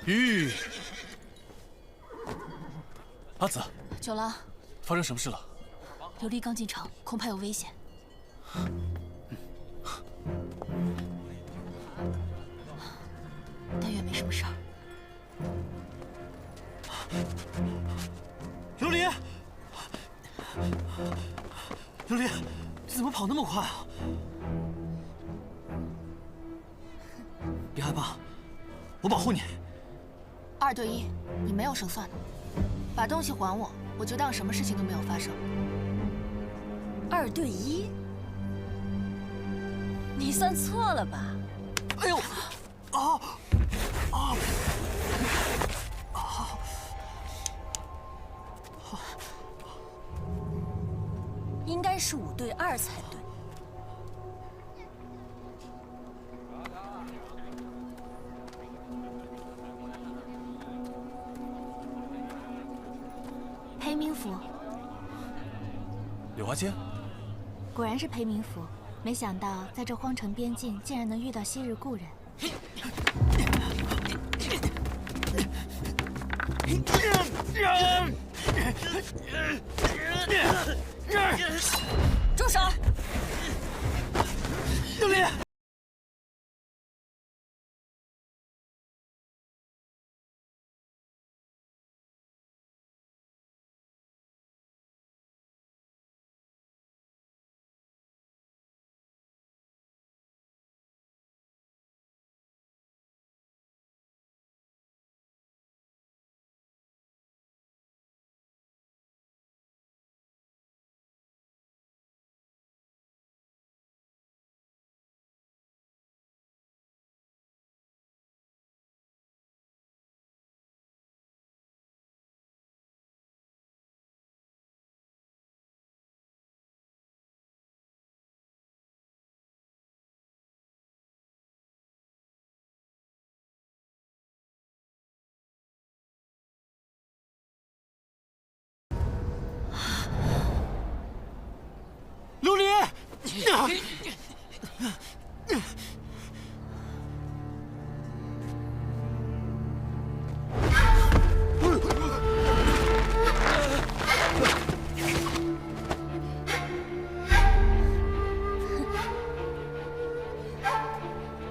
Speaker 5: 玉，阿紫，
Speaker 3: 九郎，
Speaker 5: 发生什么事了？
Speaker 3: 琉璃刚进城，恐怕有危险。但愿没什么事儿。
Speaker 16: 琉璃，琉璃，你怎么跑那么快啊？别害怕，我保护你。
Speaker 6: 2对1，你没有胜算的。把东西还我，我就当什么事情都没有发生。
Speaker 8: 2对1，你算错了吧？
Speaker 16: 哎呦！啊！啊！
Speaker 8: 应该是5对2才对。
Speaker 10: 裴明府，
Speaker 5: 柳花间，
Speaker 10: 果然是裴明府。没想到在这荒城边境，竟然能遇到昔日故人。
Speaker 3: 住手！
Speaker 16: 琉璃。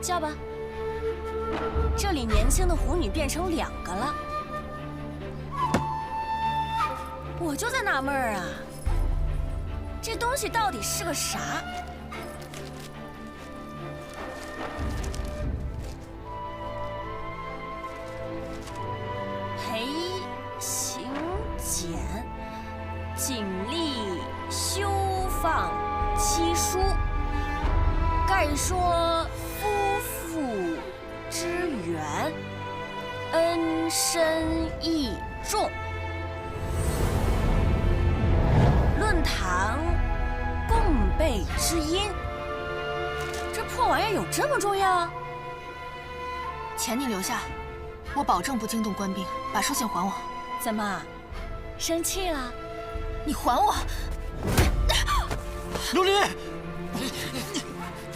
Speaker 8: 叫吧。这里年轻的狐女变成2个了，我就在纳闷儿啊，这东西到底是个啥？裴行俭，警吏休放七书，概说夫妇之缘，恩深义重。论堂共备之音，这破玩意儿有这么重要？
Speaker 6: 钱你留下，我保证不惊动官兵。把书信还我。
Speaker 8: 怎么，生气了？
Speaker 6: 你还我！
Speaker 16: 琉璃，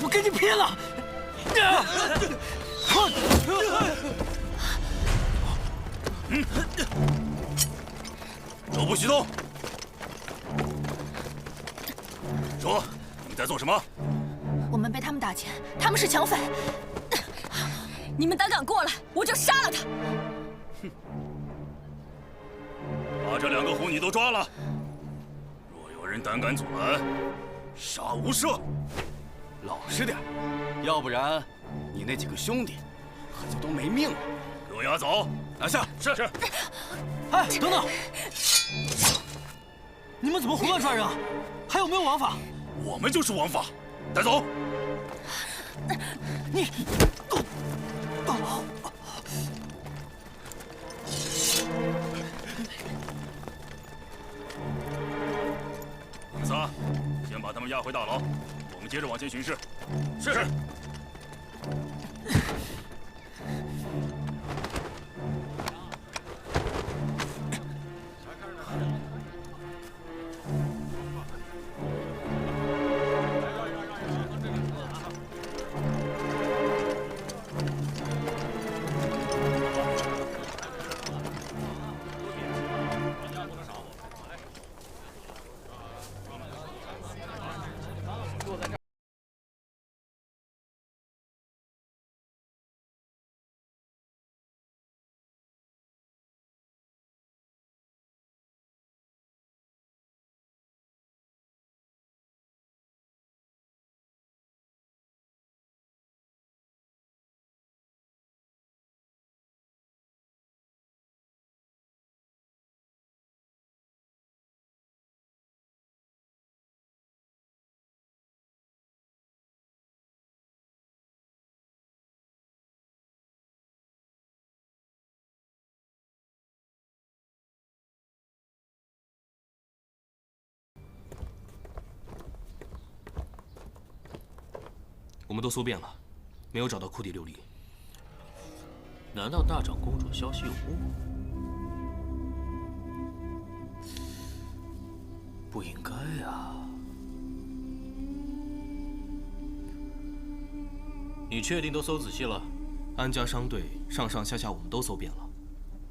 Speaker 16: 我跟你拼了！
Speaker 7: 手不许动！说，你们在做什么？
Speaker 6: 我们被他们打钱，他们是抢匪。
Speaker 8: 你们胆敢过来，我就杀了他！
Speaker 7: 把这2个狐女都抓了。若有人胆敢阻拦，杀无赦。
Speaker 17: 老实点，要不然你那几个兄弟可就都没命了。
Speaker 7: 给我押走！
Speaker 17: 拿下！
Speaker 7: 是。
Speaker 16: 哎，等等！你们怎么胡乱抓人啊？还有没有王法？
Speaker 7: 我们就是王法，带走。
Speaker 16: 你，
Speaker 7: 你们仨先把他们押回大牢，我们接着往前巡视。是。
Speaker 11: 我们都搜遍了，没有找到库底琉璃。
Speaker 20: 难道大长公主消息有误？
Speaker 11: 不应该啊！你确定都搜仔细了？安家商队上上下下我们都搜遍了，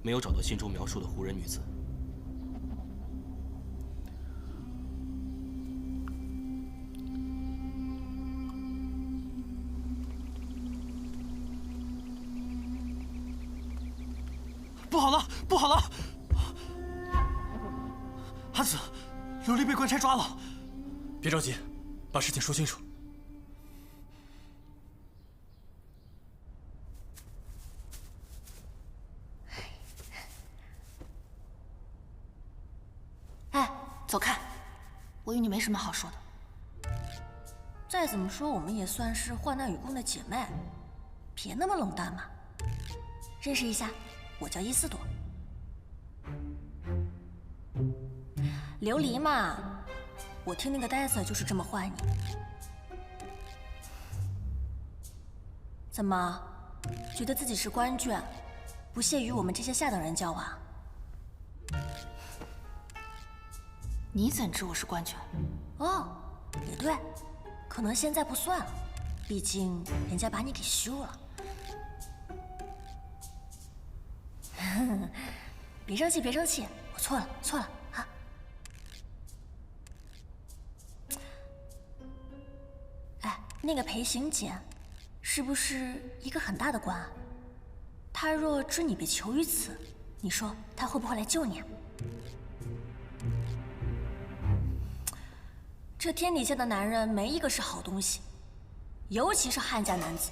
Speaker 11: 没有找到信中描述的胡人女子。
Speaker 16: 不好了，不好了！安子，琉璃被官差抓了。
Speaker 4: 别着急，把事情说清楚。
Speaker 6: 哎，走开！我与你没什么好说的。
Speaker 8: 再怎么说，我们也算是患难与共的姐妹，别那么冷淡嘛。认识一下。我叫伊斯朵，琉璃嘛，我听那个呆子就是这么唤你。怎么，觉得自己是官眷，不屑与我们这些下等人交往？
Speaker 6: 你怎知我是官眷？
Speaker 8: 哦，也对，可能现在不算了，毕竟人家把你给休了。别生气，别生气，我错了，错了啊！哎，那个裴行俭，是不是一个很大的官啊？他若知你被囚于此，你说他会不会来救你啊？这天底下的男人没一个是好东西，尤其是汉家男子。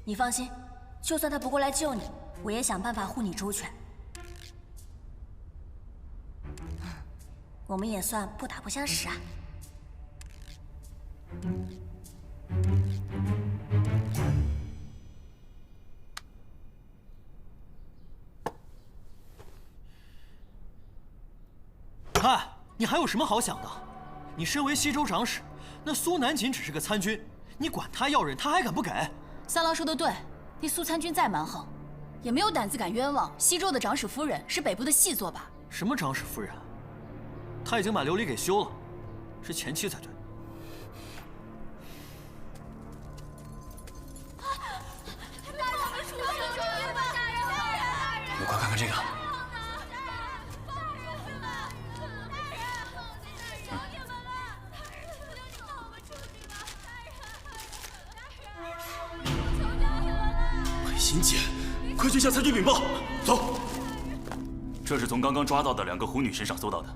Speaker 8: 你放心，就算他不过来救你，我也想办法护你周全。我们也算不打不相识啊。
Speaker 16: 嗨，你还有什么好想的？你身为西州长史，那苏南锦只是个参军，你管他要人，他还敢不给？
Speaker 13: 三郎说的对，那苏参军再蛮横，也没有胆子敢冤枉西州的长史夫人是北部的细作吧？
Speaker 16: 什么长史夫人？他已经把琉璃给休了，是前妻才对。
Speaker 5: 你们快看看这个。
Speaker 21: 裴行俭，快去向参军禀报。走。这是从刚刚抓到的2个狐女身上搜到的。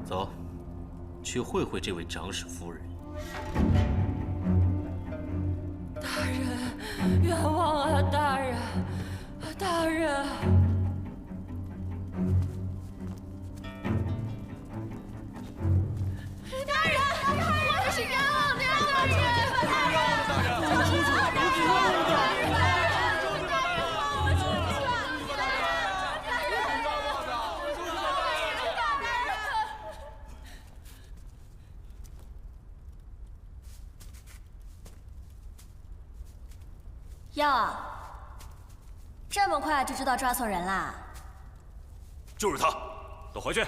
Speaker 20: 走，去会会这位长史夫人。
Speaker 22: 大人，冤枉啊！大人，大人。
Speaker 8: 哟，这么快就知道抓错人啦？
Speaker 21: 就是他，都回去。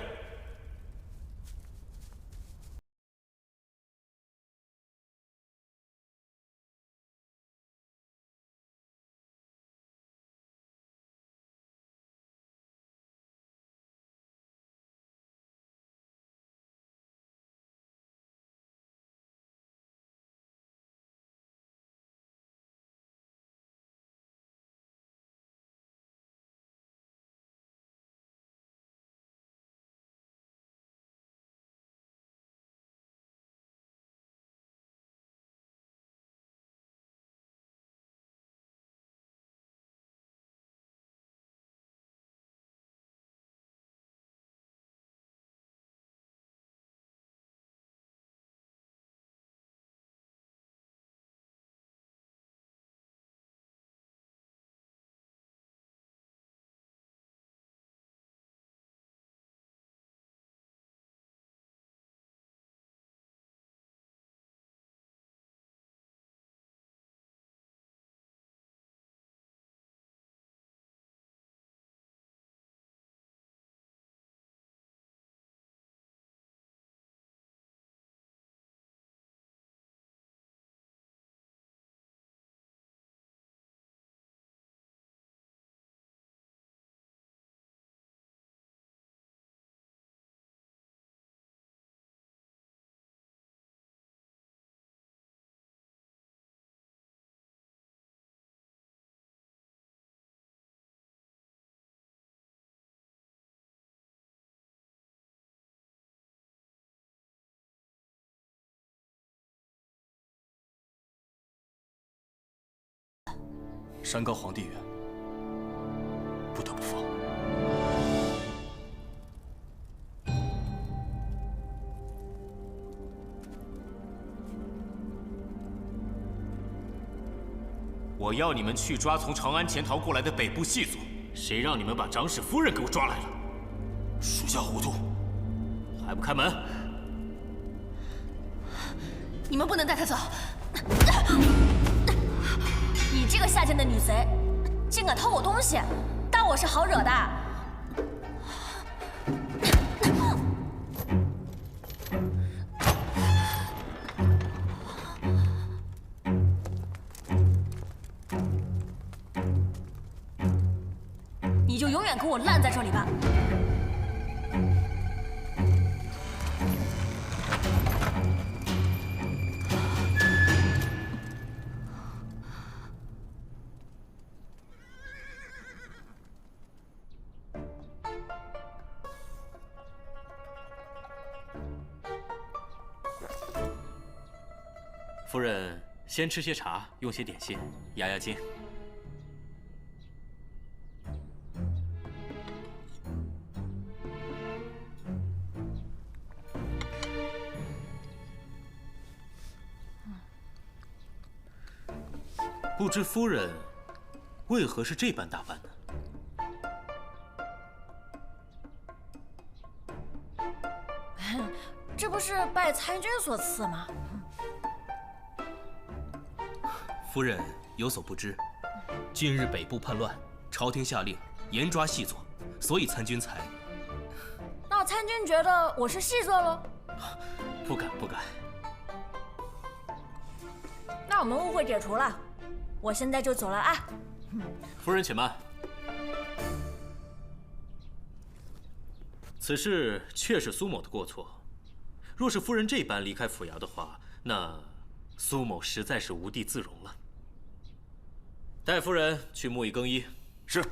Speaker 5: 山高皇帝远，不得不放。
Speaker 12: 我要你们去抓从长安潜逃过来的北部细作，谁让你们把长史夫人给我抓来了？
Speaker 21: 属下糊涂，
Speaker 12: 还不开门！
Speaker 13: 你们不能带他走！你这个下贱的女贼，竟敢偷我东西，当我是好惹的？你就永远给我烂在这里吧！
Speaker 12: 夫人，先吃些茶，用些点心，压压惊。不知夫人为何是这般打扮呢？
Speaker 13: 这不是拜参军所赐吗？
Speaker 11: 夫人有所不知，近日北部叛乱，朝廷下令严抓细作，所以参军才……
Speaker 13: 那参军觉得我是细作喽？
Speaker 12: 不敢不敢。
Speaker 13: 那我们误会解除了，我现在就走了啊！
Speaker 12: 夫人且慢，此事确是苏某的过错。若是夫人这般离开府衙的话，那苏某实在是无地自容了。带夫人去沐浴更衣。
Speaker 17: 是。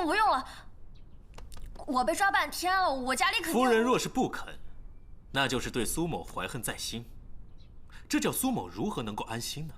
Speaker 13: 不用了，我被抓半天了，我家里肯定……
Speaker 12: 夫人若是不肯，那就是对苏某怀恨在心，这叫苏某如何能够安心呢？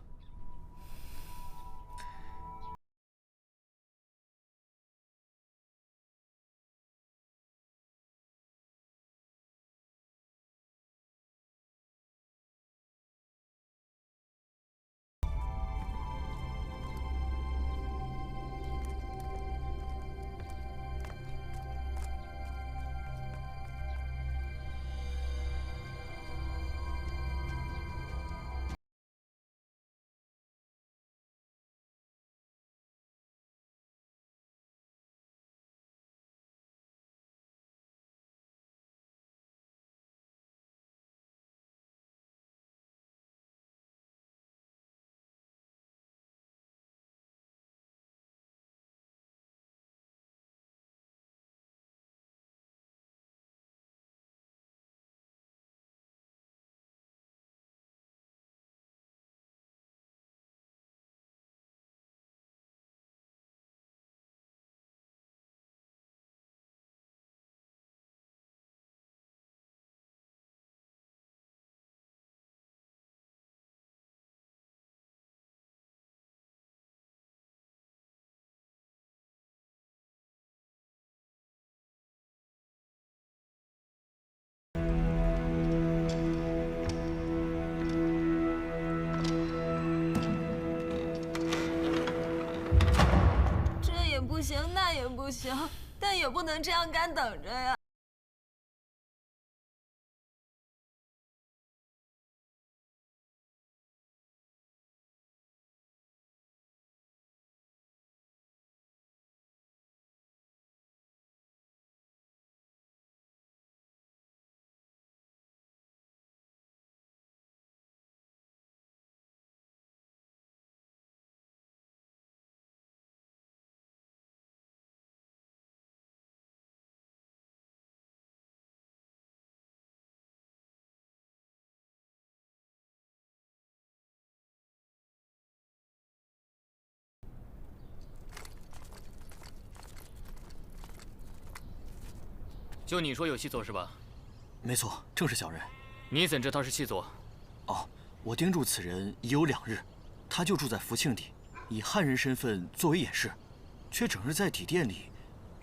Speaker 8: 不行，那也不行，但也不能这样干等着呀。
Speaker 12: 就你说有细作是吧？
Speaker 16: 没错，正是小人。
Speaker 12: 你怎知他是细作？
Speaker 16: 哦，我盯住此人已有2日，他就住在福庆地，以汉人身份作为掩饰，却整日在底店里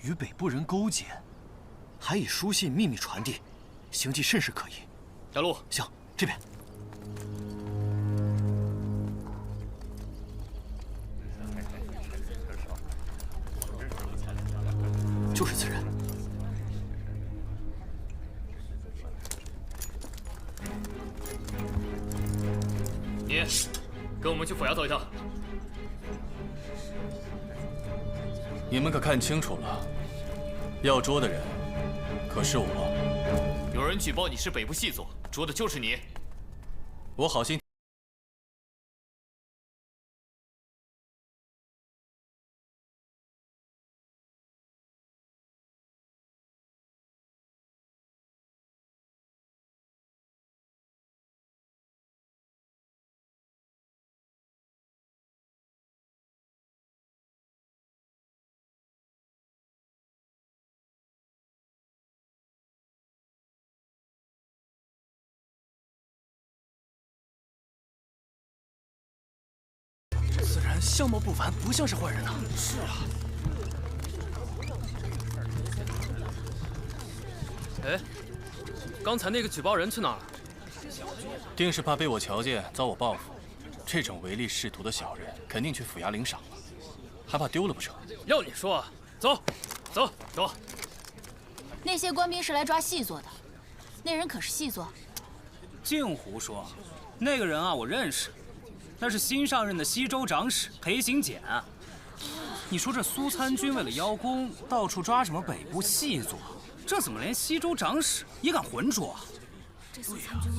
Speaker 16: 与北部人勾结，还以书信秘密传递，行迹甚是可疑。
Speaker 12: 带路。
Speaker 16: 行，这边。就是此人。
Speaker 12: 你，跟我们去府衙走一趟。
Speaker 5: 你们可看清楚了，要捉的人可是我。
Speaker 12: 有人举报你是北部细作，捉的就是你。
Speaker 5: 我好心。
Speaker 11: 此人相貌不凡，不像是坏人啊。是啊。
Speaker 9: 哎，刚才那个举报人去哪儿了？
Speaker 5: 定是怕被我瞧见，遭我报复。这种唯利是图的小人，肯定去府衙领赏了，还怕丢了不成？
Speaker 9: 要你说，走，走，走。
Speaker 13: 那些官兵是来抓细作的，那人可是细作？
Speaker 14: 净胡说！那个人啊，我认识。 那是新上任的西州长史裴行俭。你说这苏参军为了邀功，到处抓什么北部细作，这怎么连西州长史也敢混捉啊？
Speaker 13: 这苏参军。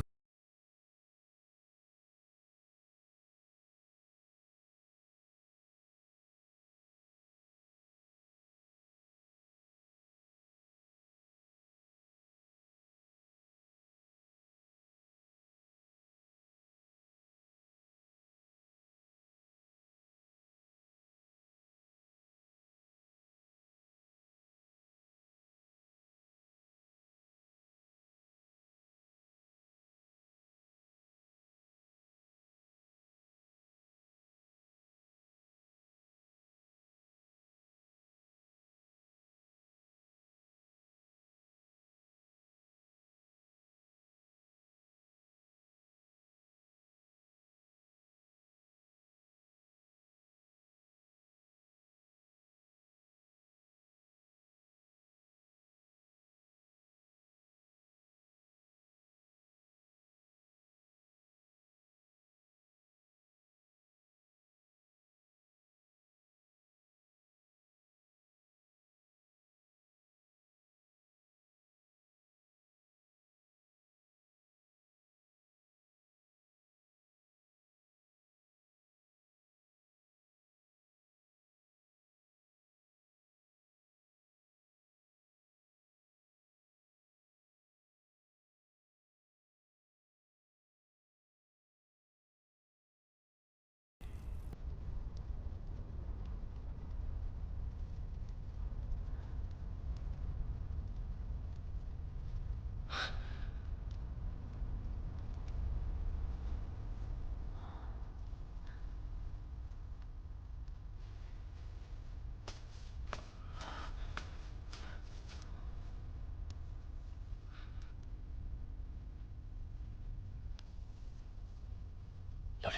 Speaker 5: 琉璃，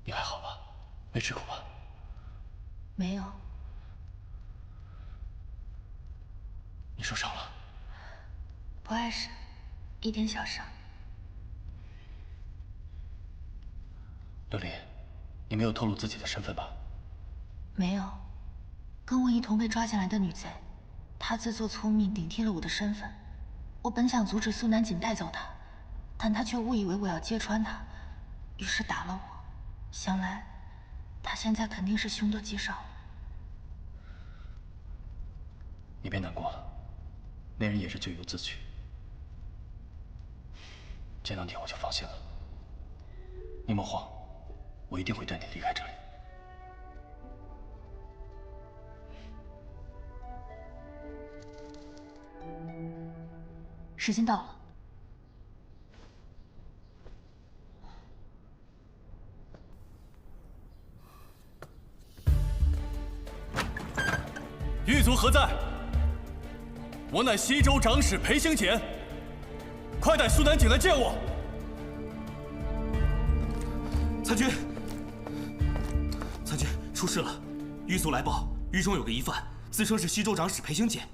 Speaker 5: 你还好吧？没吃苦吧？
Speaker 1: 没有。
Speaker 5: 你受伤了？
Speaker 1: 不碍事，一点小伤。
Speaker 5: 琉璃，你没有透露自己的身份吧？
Speaker 1: 没有，跟我一同被抓进来的女贼，她自作聪明，顶替了我的身份。我本想阻止苏南锦带走她，但她却误以为我要揭穿她，于是打了我。想来，她现在肯定是凶多吉少。
Speaker 5: 你别难过了，那人也是咎由自取。见到你我就放心了。你莫慌，我一定会带你离开这里。
Speaker 1: 时间到了。
Speaker 5: 狱卒何在？我乃西州长史裴行俭，快带苏南锦来见我。
Speaker 16: 参军，参军，出事了！狱卒来报，狱中有个疑犯，自称是西州长史裴行俭，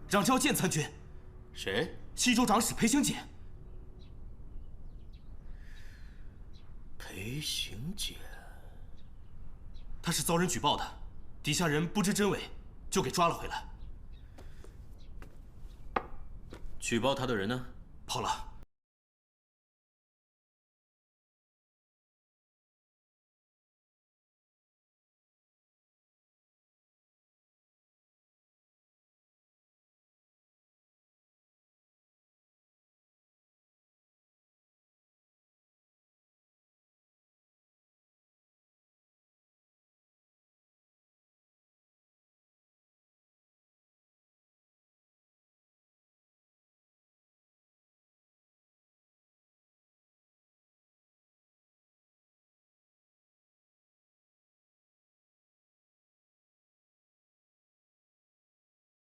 Speaker 16: 嚷着要见参军。
Speaker 20: 谁？
Speaker 16: 西州长史裴行俭。
Speaker 20: 裴
Speaker 11: 行姐，他是遭人举报的，底下人不知真伪，就给抓了回来。举报他的人呢？跑了。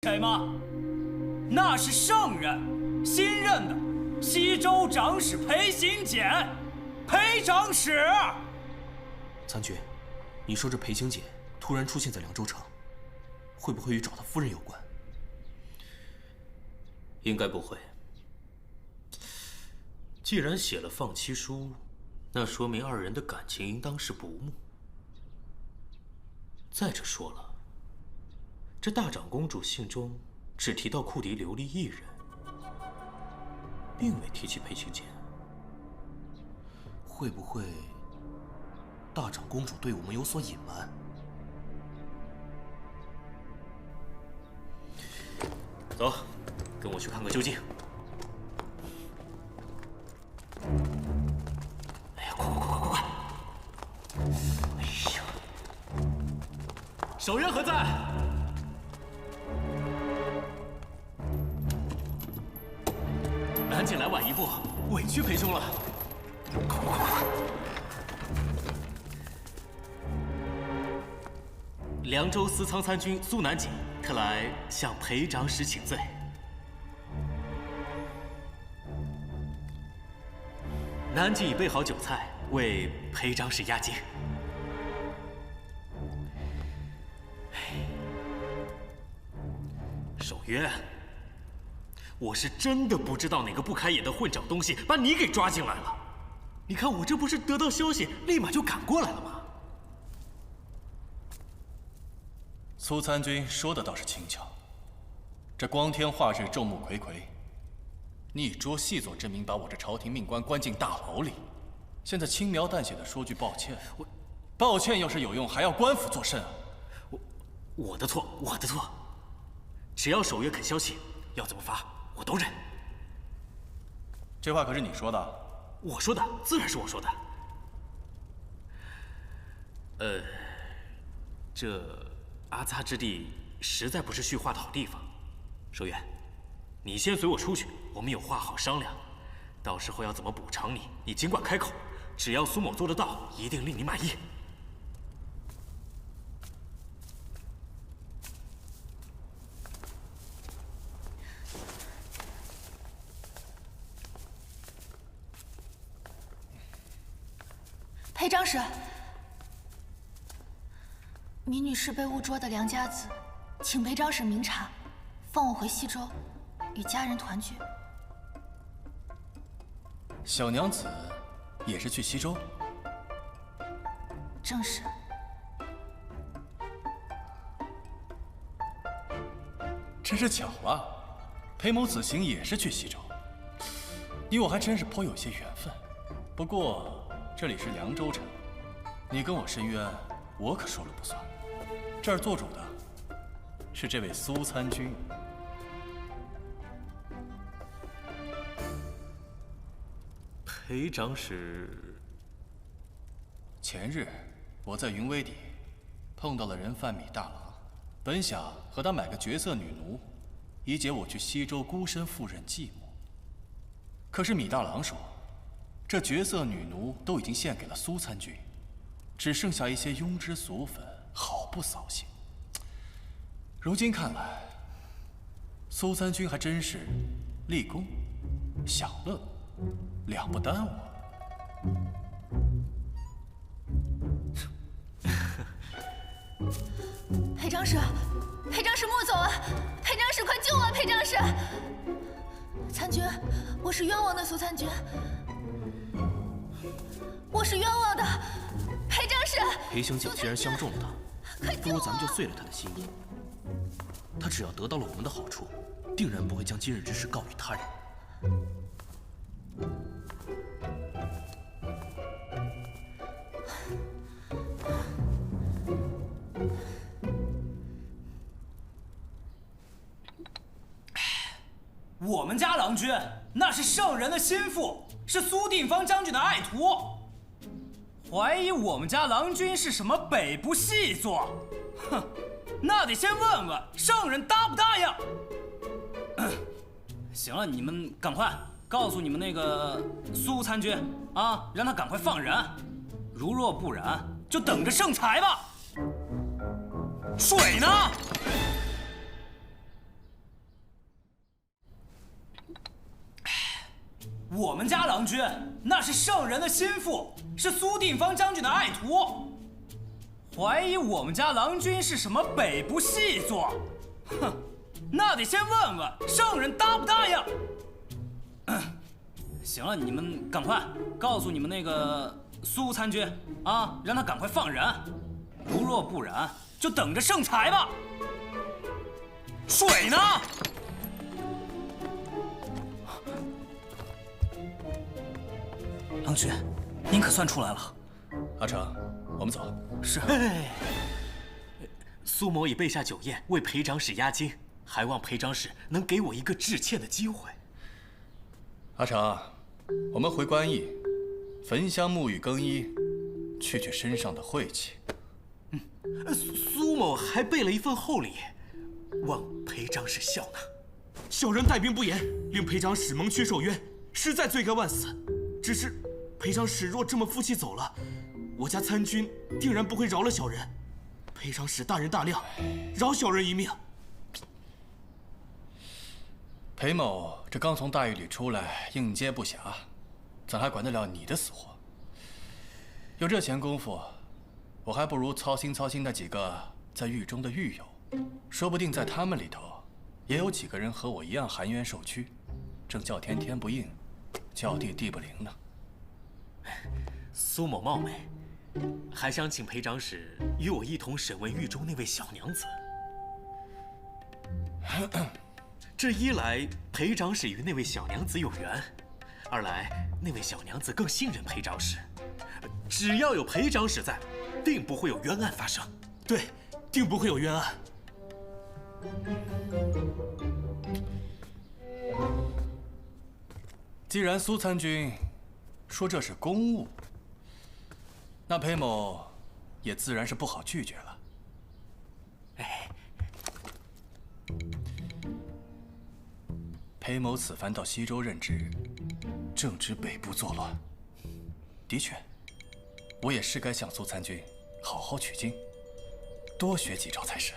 Speaker 2: 谁吗？那是圣人，新任的西州长史裴行俭，裴长史。
Speaker 11: 参军，你说这裴行俭突然出现在凉州城，会不会与找他夫人有关？应该不会。既然写了放妻书，那说明二人的感情应当是不睦。再者说了，这大长公主信中只提到库迪琉璃一人，并未提起裴行俭。会不会大长公主对我们有所隐瞒？走，跟我去看个究竟。哎呀，快！哎呀，守约何在？南进来晚一步，委屈裴兄了。快！凉州司仓参军苏南锦特来向裴长史请罪。南锦已备好酒菜，为裴长史压惊。守约，我是真的不知道哪个不开眼的混账东西把你给抓进来了。你看我这不是得到消息，立马就赶过来了吗？
Speaker 15: 苏参军说的倒是轻巧。这光天化日，众目睽睽，你以捉细作之名把我这朝廷命官关进大牢里，现在轻描淡写的说句抱歉，抱歉要是有用，还要官府作甚啊？
Speaker 11: 我的错，我的错。只要守约肯消气，要怎么罚我都认。
Speaker 15: 这话可是你说的？
Speaker 11: 我说的，自然是我说的。这阿扎之地实在不是叙话的好地方。守约，你先随我出去，我们有话好商量。到时候要怎么补偿你，你尽管开口，只要苏某做得到，一定令你满意。
Speaker 1: 裴长史，米女士被误捉的良家子，请裴长史明察，放我回西州，与家人团聚。
Speaker 15: 小娘子也是去西州？
Speaker 1: 正是。
Speaker 15: 真是巧了，裴某此行也是去西州，你我还真是颇有些缘分。不过这里是凉州城，你跟我申冤，我可说了不算。这儿做主的是这位苏参军。
Speaker 11: 裴长史，
Speaker 15: 前日我在云威邸碰到了人贩米大郎，本想和他买个绝色女奴，以解我去西州孤身赴任寂寞。可是米大郎说，这绝色女奴都已经献给了苏参军，只剩下一些庸脂俗粉，好不扫兴。如今看来，苏参军还真是立功、享乐，两不耽误。
Speaker 1: 裴长史，裴长史莫走啊！裴长史快救我！裴长史，参军，我是冤枉的，苏参军，我是冤枉的。
Speaker 11: 裴行俭既然相中了他，不如咱们就遂了他的心意。他只要得到了我们的好处，定然不会将今日之事告与他人。
Speaker 2: 我们家郎君那是圣人的心腹，是苏定方将军的爱徒。怀疑我们家郎君是什么北部细作，哼，那得先问问圣人答不答应。行了，你们赶快告诉你们那个苏参军啊，让他赶快放人。如若不然，就等着圣裁吧。水呢？我们家郎君那是圣人的心腹，是苏定方将军的爱徒。怀疑我们家郎君是什么北部细作，哼，那得先问问圣人答不答应。行了，你们赶快告诉你们那个苏参军啊，让他赶快放人。如若不然，就等着圣裁吧。水呢？郎君，您可算出来了。
Speaker 15: 阿成，我们走。
Speaker 11: 是。苏某已备下酒宴，为裴长史压惊，还望裴长史能给我一个致歉的机会。
Speaker 15: 阿成，我们回观驿，焚香沐浴更衣，去身上的晦气。
Speaker 11: 苏某还备了一份厚礼，望裴长史笑纳。
Speaker 18: 小人带兵不严，令裴长史蒙屈受冤，实在罪该万死。只是裴长史若这么负气走了，我家参军定然不会饶了小人。裴长史大人大量，饶小人一命。
Speaker 15: 裴某这刚从大狱里出来，应接不暇，怎还管得了你的死活？有这闲工夫，我还不如操心操心那几个在狱中的狱友，说不定在他们里头，也有几个人和我一样含冤受屈，正叫天天不应，叫地地不灵呢。
Speaker 11: 苏某冒昧，还想请裴长史与我一同审问狱中那位小娘子。这一来，裴长史与那位小娘子有缘；二来，那位小娘子更信任裴长史。只要有裴长史在，定不会有冤案发生。
Speaker 18: 对，定不会有冤案。
Speaker 15: 既然苏参军说这是公务，那裴某也自然是不好拒绝了。裴某此番到西州任职，正值北部作乱，的确，我也是该向苏参军好好取经，多学几招才是。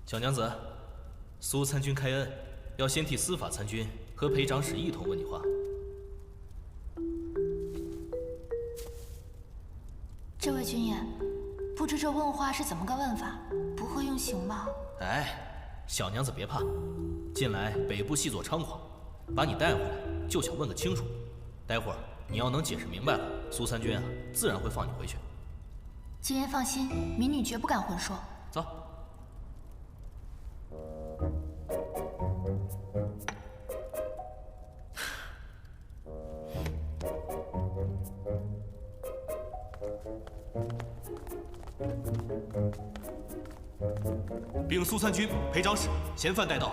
Speaker 9: 小娘子，苏参军开恩，要先替司法参军和裴长史一同问你话。
Speaker 1: 这位军爷，不知这问话是怎么个问法？不会用刑吧？
Speaker 9: 哎，小娘子别怕，近来北部细作猖狂，把你带回来就想问个清楚。待会儿你要能解释明白了，苏参军啊，自然会放你回去。
Speaker 1: 军爷放心，民女绝不敢混说。
Speaker 9: 走。
Speaker 18: 禀苏参军、裴长史，嫌犯带到。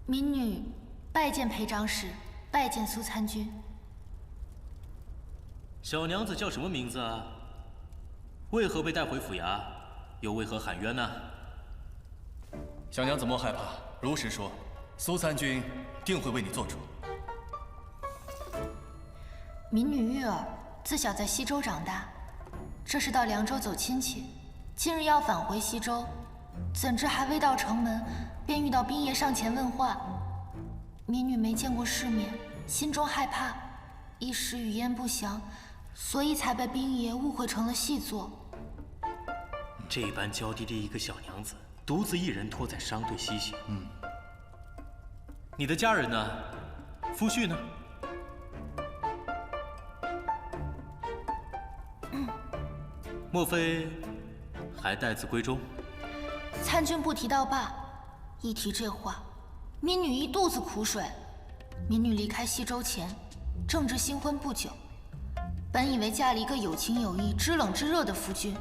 Speaker 1: 民女拜见裴长史，拜见苏参军。
Speaker 11: 小娘子叫什么名字啊？为何被带回府衙？又为何喊冤呢？
Speaker 15: 小娘子莫害怕，如实说，苏参军定会为你做主。
Speaker 1: 民女玉儿自小在西周长大，这是到凉州走亲戚，今日要返回西周，怎知还未到城门，便遇到兵爷上前问话。民女没见过世面，心中害怕，一时语焉不详，所以才被兵爷误会成了细作。
Speaker 11: 这般娇滴滴一个小娘子，独自一人拖在商队西行。你的家人呢？夫婿呢？莫非还待字闺中？
Speaker 1: 参军不提到罢，一提这话，民女一肚子苦水。民女离开西周前，正值新婚不久，本以为嫁了一个有情有义、知冷知热的夫君，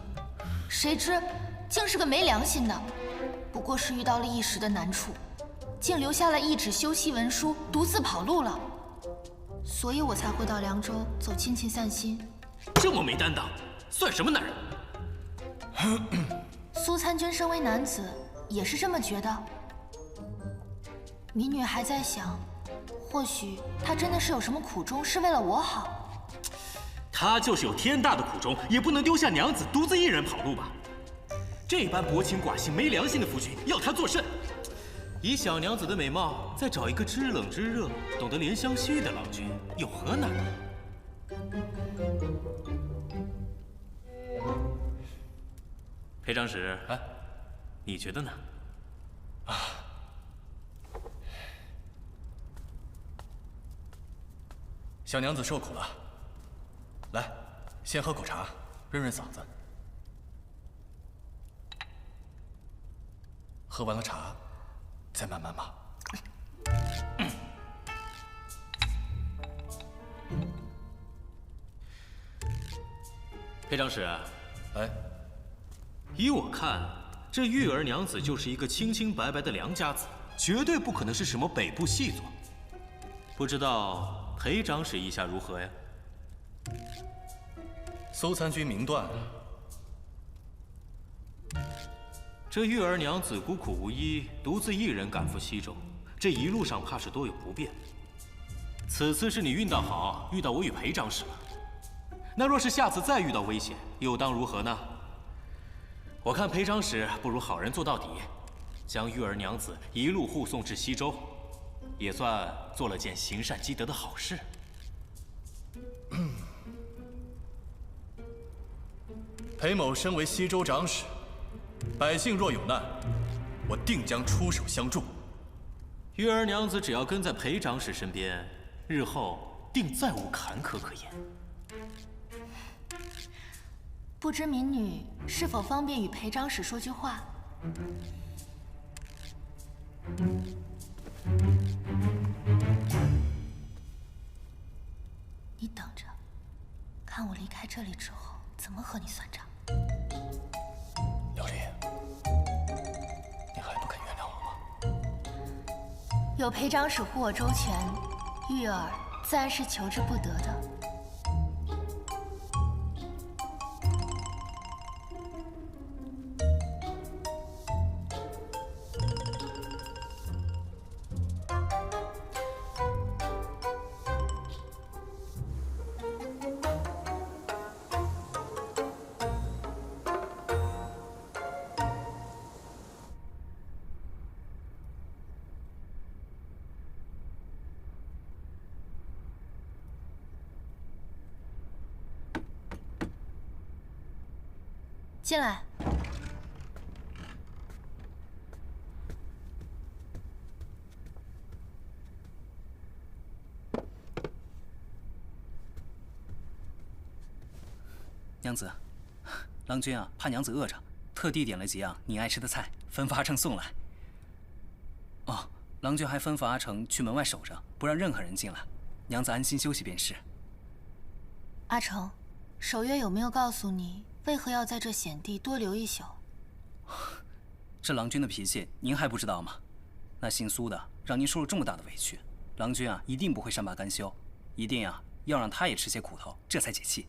Speaker 1: 谁知竟是个没良心的。不过是遇到了一时的难处，竟留下了一纸休息文书，独自跑路了。所以我才会到凉州走亲戚散心。
Speaker 11: 这么没担当，算什么男人？
Speaker 1: 苏参军身为男子，也是这么觉得。民女还在想，或许他真的是有什么苦衷，是为了我好。
Speaker 11: 他就是有天大的苦衷，也不能丢下娘子独自一人跑路吧？这般薄情寡性、没良心的夫君，要他作甚？以小娘子的美貌，再找一个知冷知热、懂得怜香惜玉的郎君，有何难呢？裴长史，你觉得呢？
Speaker 15: 小娘子受苦了，来，先喝口茶，润润嗓子。喝完了茶，再慢慢骂。
Speaker 11: 裴长史，依我看，这玉儿娘子就是一个清清白白的良家子，绝对不可能是什么北部细作。不知道裴长史意下如何呀？
Speaker 15: 苏参军明断。
Speaker 11: 这玉儿娘子孤苦无依，独自一人赶赴西周，这一路上怕是多有不便。此次是你运道好，遇到我与裴长史了。那若是下次再遇到危险，又当如何呢？我看裴长史不如好人做到底，将玉儿娘子一路护送至西周，也算做了件行善积德的好事。
Speaker 15: 裴某身为西周长史，百姓若有难，我定将出手相助。
Speaker 11: 玉儿娘子只要跟在裴长史身边，日后定再无坎坷可言。
Speaker 1: 不知民女是否方便与裴长史说句话？你等着，看我离开这里之后怎么和你算账。
Speaker 15: 琉璃，你还不肯原谅我吗？
Speaker 1: 有裴长史护我周全，玉儿自然是求之不得的。进来。
Speaker 2: 娘子，郎君啊，怕娘子饿着，特地点了几样你爱吃的菜，吩咐阿成送来。哦，郎君还吩咐阿成去门外守着，不让任何人进来，娘子安心休息便是。
Speaker 1: 阿成，守约有没有告诉你？为何要在这险地多留一宿？
Speaker 2: 这郎君的脾气，您还不知道吗？那姓苏的让您受了这么大的委屈，郎君啊一定不会善罢甘休，一定啊要让他也吃些苦头，这才解气。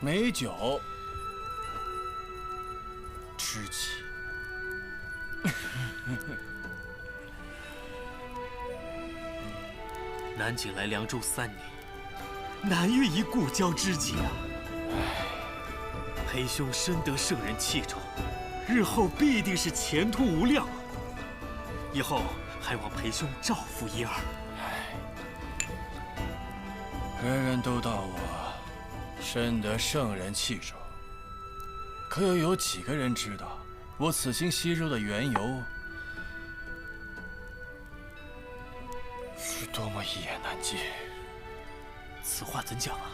Speaker 15: 美酒，知己。
Speaker 18: 南景来凉州3年，难遇一故交知己啊！裴兄深得圣人器重，日后必定是前途无量啊！以后还望裴兄照拂一二。
Speaker 15: 人人都道我深得圣人器重，可又有几个人知道我此行西周的缘由是多么一言难尽？
Speaker 18: 此话怎讲啊？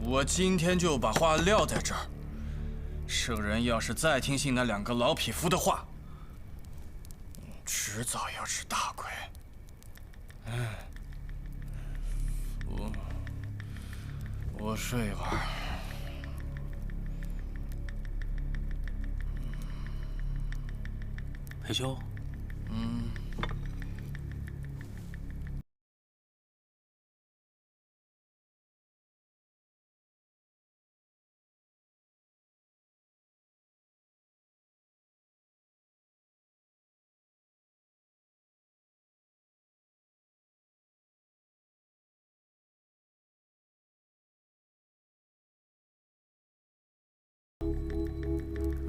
Speaker 15: 我今天就把话撂在这儿。圣人要是再听信那2个老匹夫的话，迟早要吃大亏。我睡一会儿。
Speaker 18: 裴兄，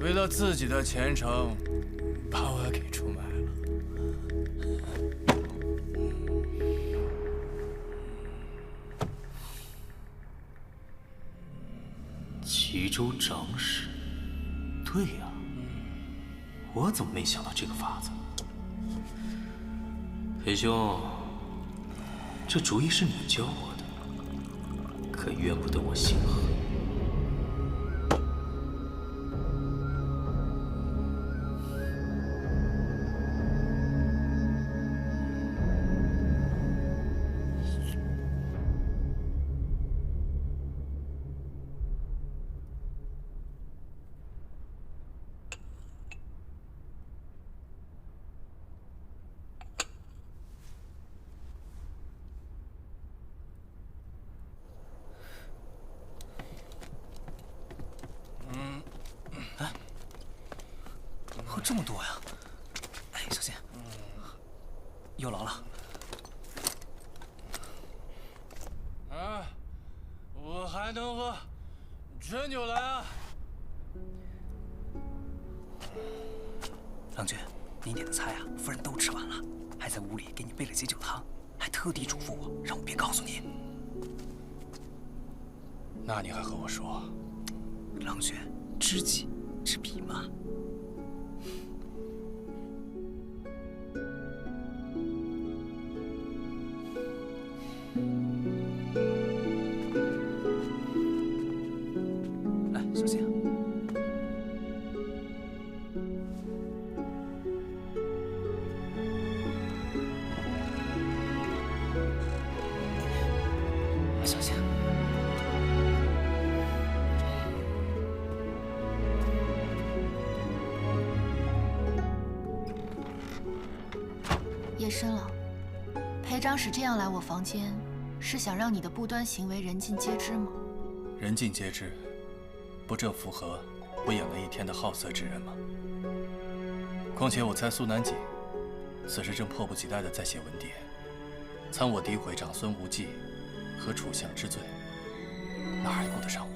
Speaker 15: 为了自己的前程，把我给出卖了。
Speaker 18: 齐州长史，对呀，我怎么没想到这个法子？裴兄，这主意是你教我的，可怨不得我心狠。
Speaker 2: 这么多呀！哎，小心，有劳了。
Speaker 15: 我还能喝真酒来啊！
Speaker 2: 郎君，您点的菜啊，夫人都吃完了，还在屋里给你备了些酒汤，还特地嘱咐我让我别告诉你。
Speaker 15: 那你还和我说？
Speaker 2: 郎君，知己知彼嘛。来，小心。小心。
Speaker 1: 夜深了，裴长史这样来我房间，是想让你的不端行为人尽皆知吗？
Speaker 15: 人尽皆知，不正符合我养了一天的好色之人吗？况且我猜苏南锦此时正迫不及待地在写文牒，参我诋毁长孙无忌和楚相之罪，哪还顾得上我？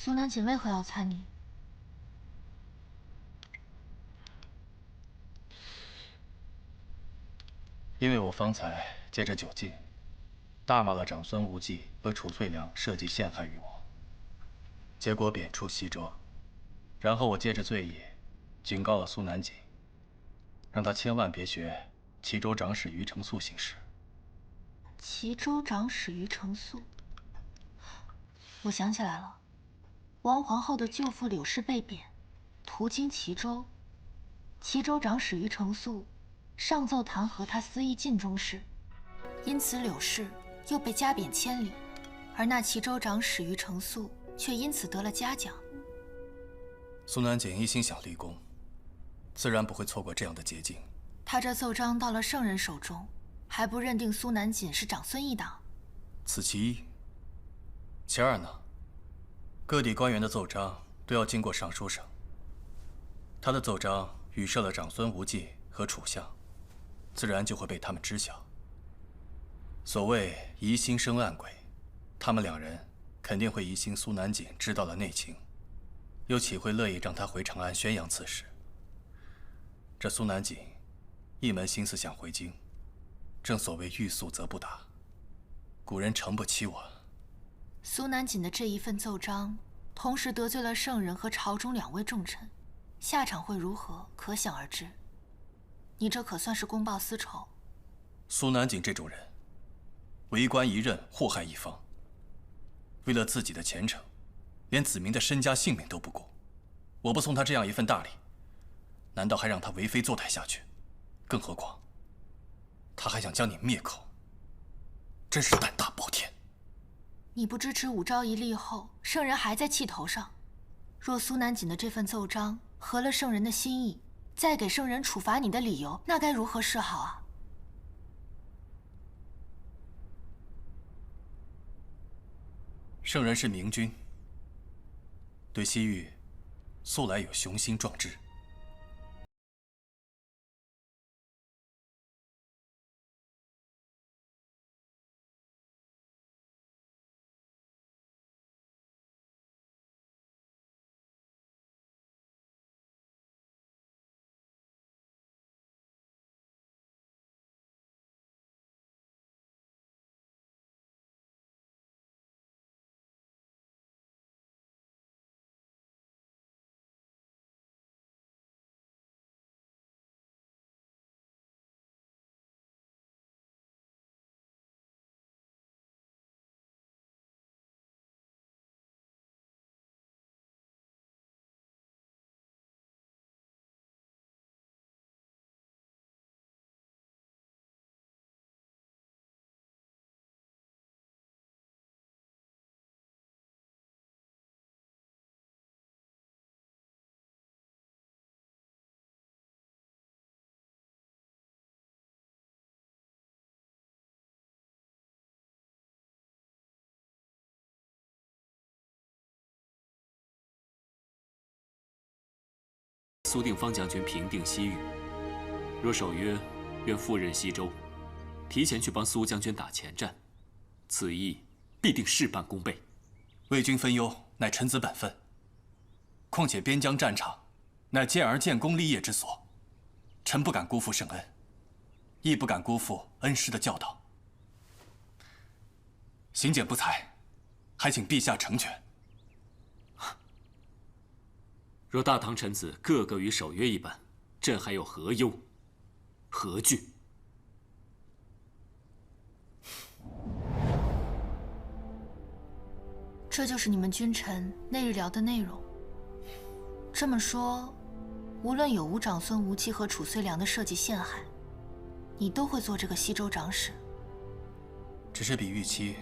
Speaker 1: 苏南锦为何要参你？
Speaker 5: 因为我方才借着酒劲，大骂了长孙无忌和褚遂良设计陷害于我，结果贬出西州。然后我借着醉意，警告了苏南锦，让他千万别学齐州长史于承素行事。
Speaker 1: 齐州长史于承素，我想起来了，王皇后的舅父柳氏被贬，途经齐州，齐州长史于承素上奏弹劾他私议晋中事，因此柳氏又被加贬千里，而那齐州长史于承素却因此得了嘉奖。
Speaker 5: 苏南锦一心想立功，自然不会错过这样的捷径。
Speaker 1: 他这奏章到了圣人手中，还不认定苏南锦是长孙一党？
Speaker 5: 此其一。其二呢？各地官员的奏章都要经过尚书省，他的奏章语涉了长孙无忌和楚相，自然就会被他们知晓。所谓疑心生暗鬼，他们两人肯定会疑心苏南锦知道了内情，又岂会乐意让他回长安宣扬此事？这苏南锦一门心思想回京，正所谓欲速则不达，古人诚不欺我。
Speaker 1: 苏南锦的这一份奏章，同时得罪了圣人和朝中2位重臣，下场会如何，可想而知。你这可算是公报私仇。
Speaker 5: 苏南锦这种人，为官一任，祸害一方，为了自己的前程，连子民的身家性命都不顾。我不送他这样一份大礼，难道还让他为非作歹下去？更何况，他还想将你灭口，真是胆大包天。
Speaker 1: 你不支持武昭仪立后，圣人还在气头上。若苏南锦的这份奏章合了圣人的心意，再给圣人处罚你的理由，那该如何是好啊？
Speaker 5: 圣人是明君，对西域素来有雄心壮志。
Speaker 12: 苏定方将军平定西域，若守约愿赴任西州，提前去帮苏将军打前战，此役必定事半功倍。
Speaker 5: 为君分忧，乃臣子本分。况且边疆战场，乃健儿建功立业之所，臣不敢辜负圣恩，亦不敢辜负恩师的教导。行简不才，还请陛下成全。
Speaker 12: 若大唐臣子个个与守约一般，朕还有何忧、何惧？
Speaker 1: 这就是你们君臣那日聊的内容。这么说，无论有无长孙无忌和褚遂良的设计陷害，你都会做这个西州长史。
Speaker 5: 只是比预期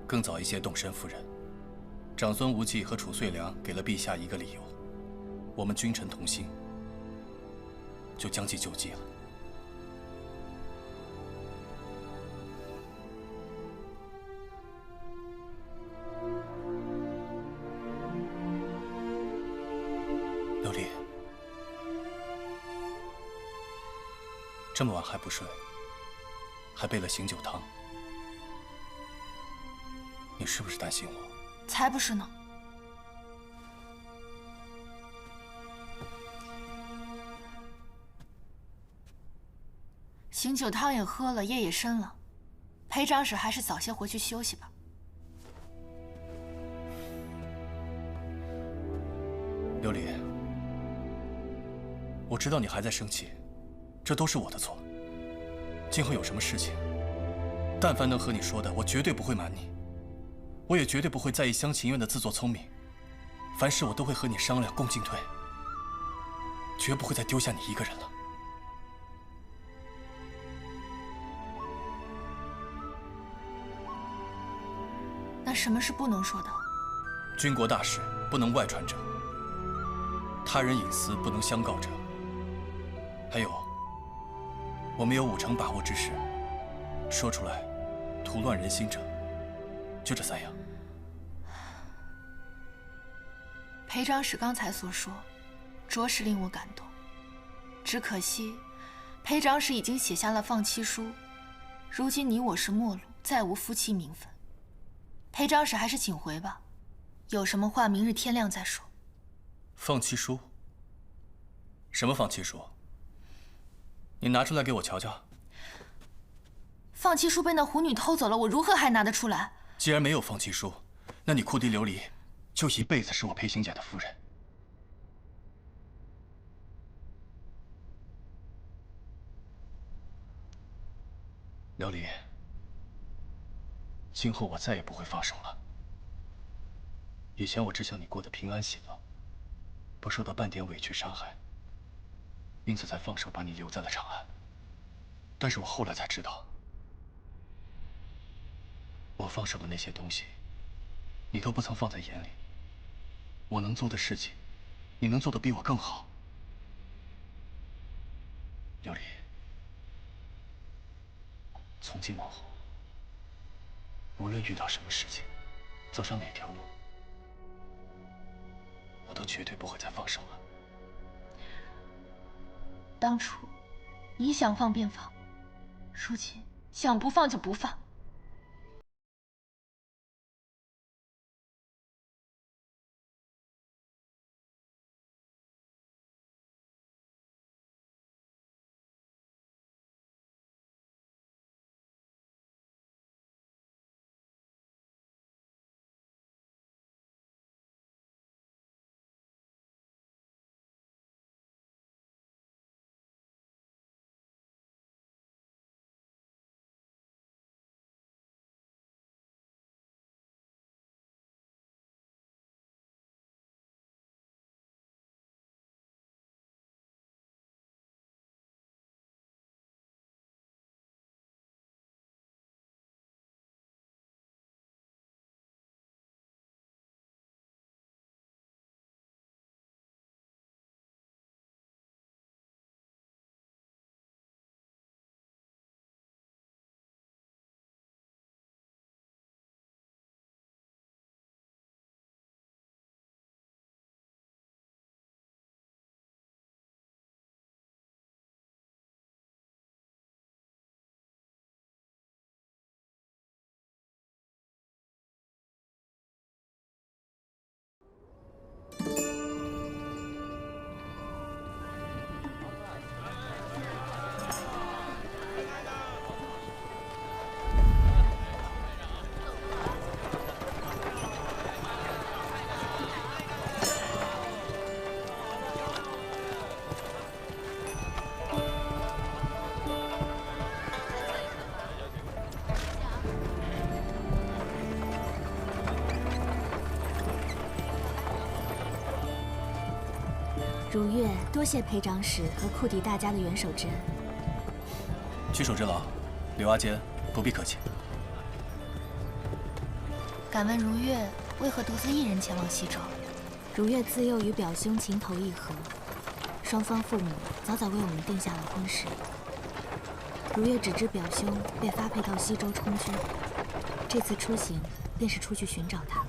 Speaker 5: 更早一些动身赴任。长孙无忌和褚遂良给了陛下一个理由，我们君臣同心，就将计就计了。琉璃，这么晚还不睡，还备了醒酒汤，你是不是担心我？
Speaker 1: 才不是呢！醒酒汤也喝了，夜也深了，裴长史还是早些回去休息吧。
Speaker 15: 琉璃，我知道你还在生气，这都是我的错。今后有什么事情，但凡能和你说的，我绝对不会瞒你。我也绝对不会再一厢情愿的自作聪明，凡事我都会和你商量，共进退，绝不会再丢下你一个人了。
Speaker 1: 那什么是不能说的？
Speaker 15: 军国大事不能外传者，他人隐私不能相告者，还有，我们有50%把握之事，说出来图乱人心者，就这3样。
Speaker 1: 裴长史刚才所说，着实令我感动。只可惜，裴长史已经写下了放弃书，如今你我是陌路，再无夫妻名分。裴长史还是请回吧，有什么话明日天亮再说。
Speaker 15: 放弃书？什么放弃书？你拿出来给我瞧瞧。
Speaker 1: 放弃书被那狐女偷走了，我如何还拿得出来？
Speaker 15: 既然没有放弃书，那你库迪琉璃就一辈子是我裴行俭的夫人。琉璃，今后我再也不会放手了。以前我只想你过得平安喜乐，不受到半点委屈伤害，因此才放手把你留在了长安。但是我后来才知道，我放手的那些东西，你都不曾放在眼里。我能做的事情，你能做得比我更好。琉璃，从今往后，无论遇到什么事情，走上哪条路，我都绝对不会再放手了。
Speaker 1: 当初你想放便放，如今想不放就不放。
Speaker 10: 如月多谢裴长史和库迪大家的援手之恩。
Speaker 15: 举手之劳，刘阿坚不必客气。
Speaker 1: 敢问如月为何独自一人前往西周？
Speaker 10: 如月自幼与表兄情投意合，双方父母早早为我们定下了婚事。如月只知表兄被发配到西周充军，这次出行便是出去寻找他。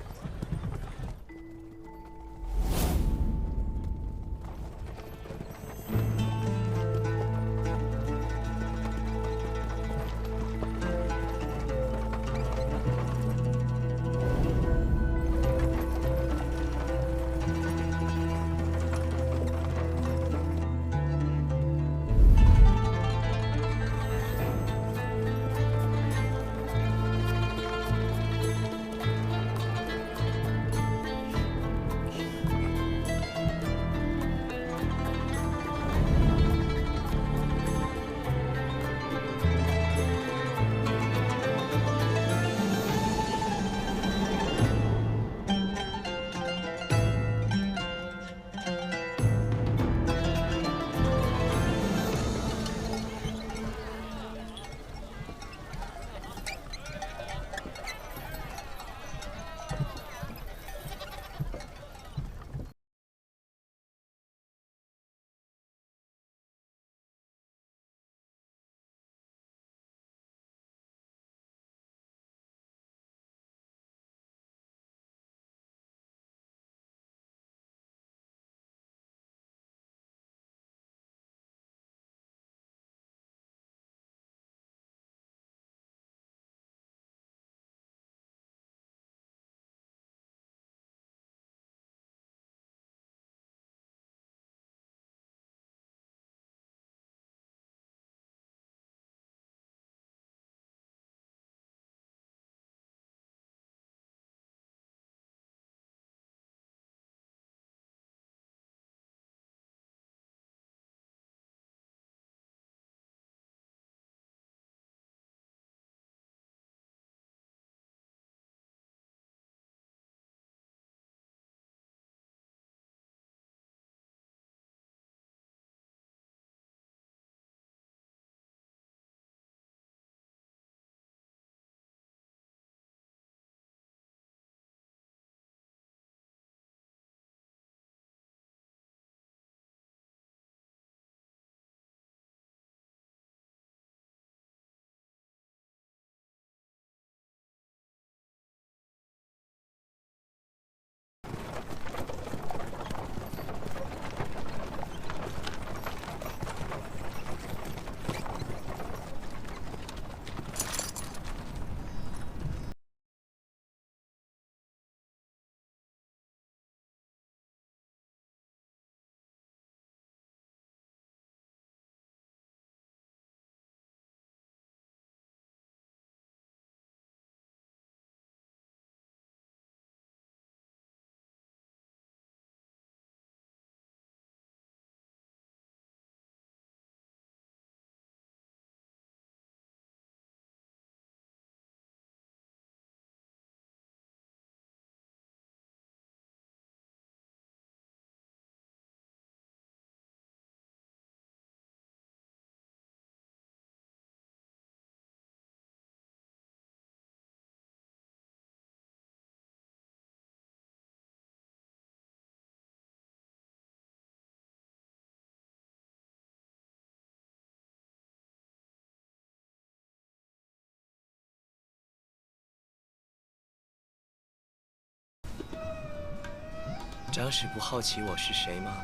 Speaker 3: 长史不好奇我是谁吗？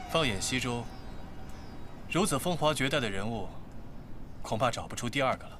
Speaker 15: 放眼西周，如此风华绝代的人物，恐怕找不出第二个了。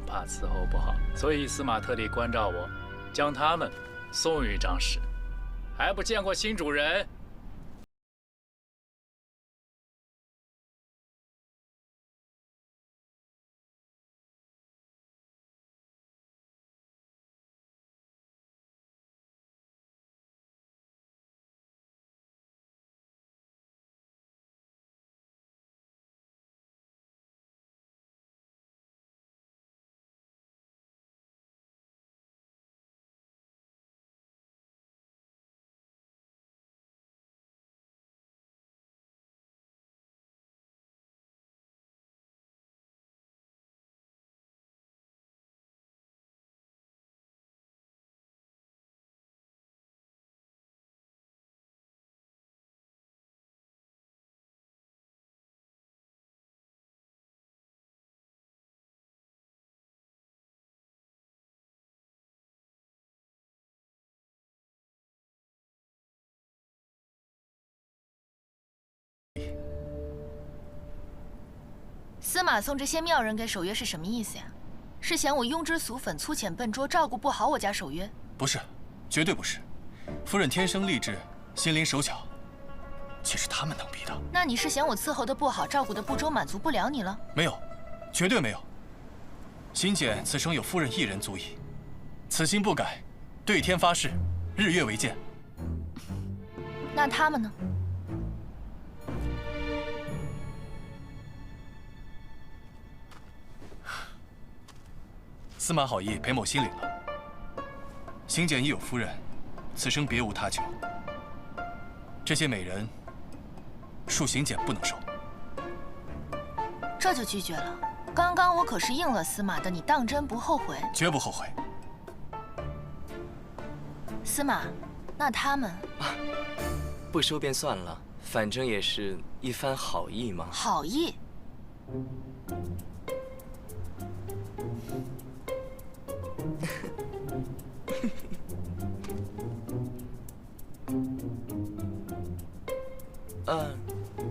Speaker 19: 怕伺候不好，所以司马特地关照我，将他们送与长史。还不见过新主人？
Speaker 1: 司马送这些妙人给守约是什么意思呀？是嫌我庸脂俗粉、粗浅笨拙，照顾不好我家守约？
Speaker 15: 不是，绝对不是。夫人天生丽质，心灵手巧，岂是他们能比的？
Speaker 1: 那你是嫌我伺候的不好，照顾的不周，满足不了你了？
Speaker 15: 没有，绝对没有。新见此生有夫人一人足矣，此心不改，对天发誓，日月为鉴。
Speaker 1: 那他们呢？
Speaker 15: 司马好意，裴某心领了。新见已有夫人，此生别无他求。这些美人，恕行简不能收。
Speaker 1: 这就拒绝了？刚刚我可是应了司马的，你当真不后悔？
Speaker 15: 绝不后悔。
Speaker 1: 司马，那他们
Speaker 3: 不收便算了，反正也是一番好意嘛。
Speaker 1: 好意？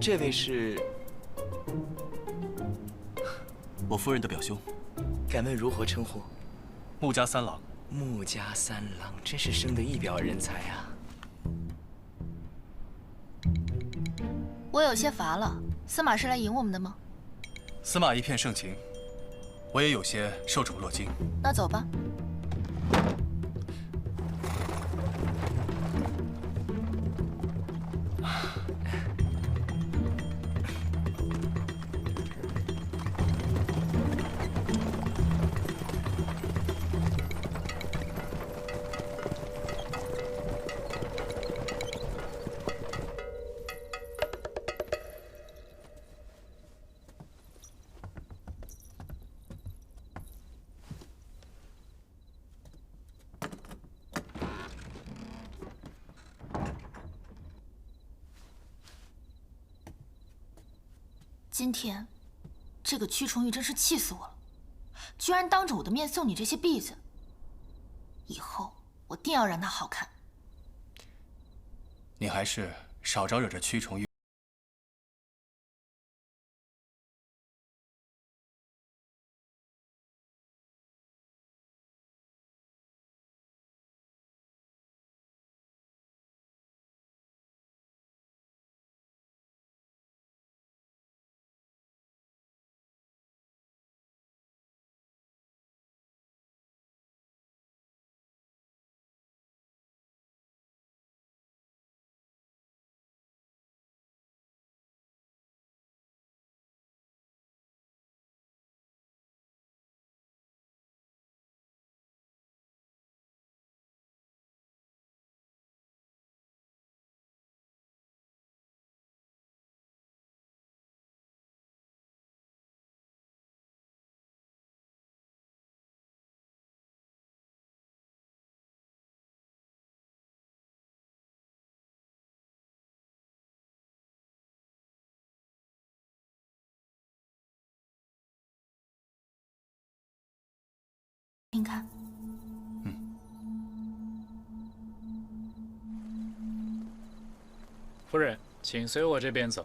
Speaker 3: 这位是
Speaker 15: 我夫人的表兄。
Speaker 3: 敢问如何称呼？
Speaker 15: 穆家三郎。
Speaker 3: 穆家三郎真是生得一表人才啊！
Speaker 1: 我有些乏了，司马是来迎我们的吗？
Speaker 15: 司马一片盛情，我也有些受宠若惊。
Speaker 1: 那走吧。
Speaker 6: 今天，这个屈重玉真是气死我了，居然当着我的面送你这些篦子。以后我定要让他好看。
Speaker 15: 你还是少招惹这屈重玉。
Speaker 6: 您看，
Speaker 19: 夫人，请随我这边走。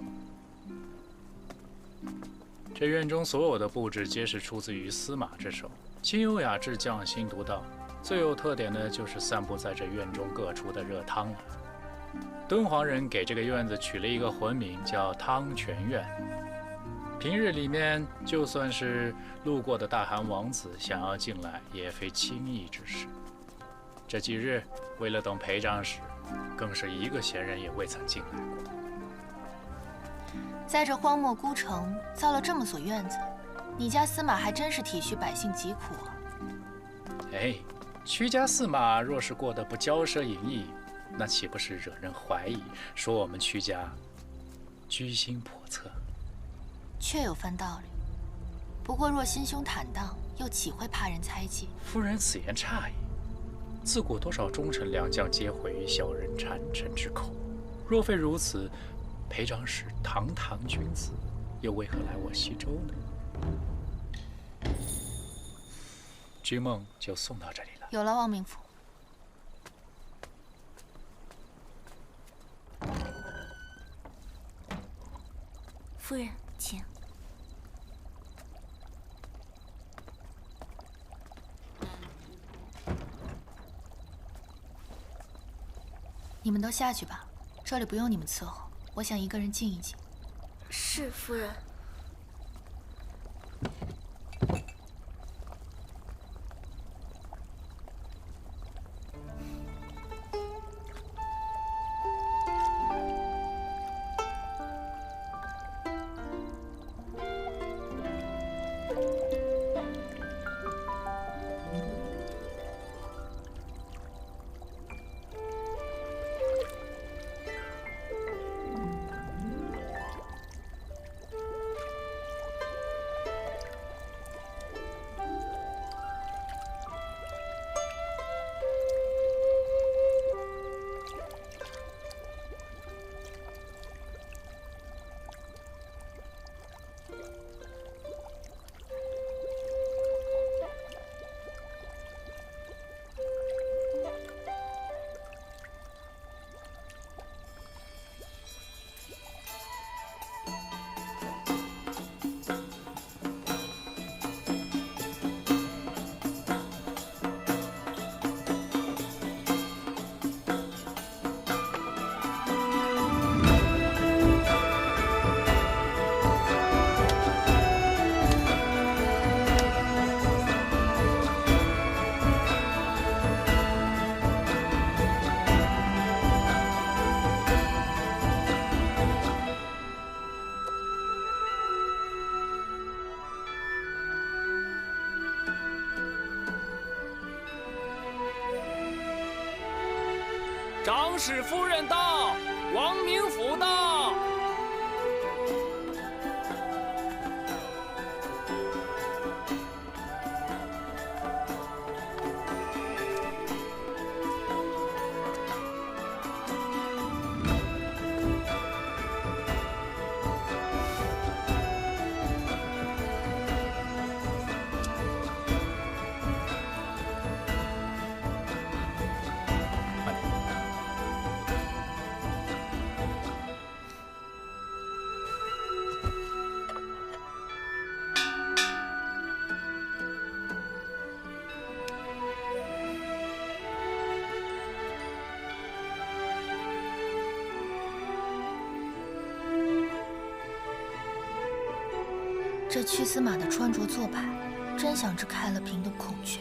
Speaker 19: 这院中所有的布置皆是出自于司马之手，清幽雅致，匠心独到。最有特点的就是散布在这院中各处的热汤了。敦煌人给这个院子取了一个魂名，叫汤泉院。平日里面，就算是路过的大汗王子想要进来，也非轻易之事。这几日，为了等裴长史，更是一个闲人也未曾进来过。
Speaker 6: 在这荒漠孤城造了这么所院子，你家司马还真是体恤百姓疾苦啊。
Speaker 19: 哎，屈家司马若是过得不骄奢淫逸，那岂不是惹人怀疑，说我们屈家居心叵测？
Speaker 6: 确有番道理，不过若心胸坦荡，又岂会怕人猜忌？
Speaker 19: 夫人此言差矣。自古多少忠臣良将皆毁于小人谗臣之口，若非如此，裴长史堂堂君子，又为何来我西周呢？君梦就送到这里了。
Speaker 6: 有了，望明府。
Speaker 10: 夫人，请。
Speaker 6: 你们都下去吧，这里不用你们伺候，我想一个人静一静。
Speaker 10: 是，夫人。
Speaker 4: 长史夫人到，王明府到。
Speaker 6: 这屈司马的穿着做派，真像只开了屏的孔雀。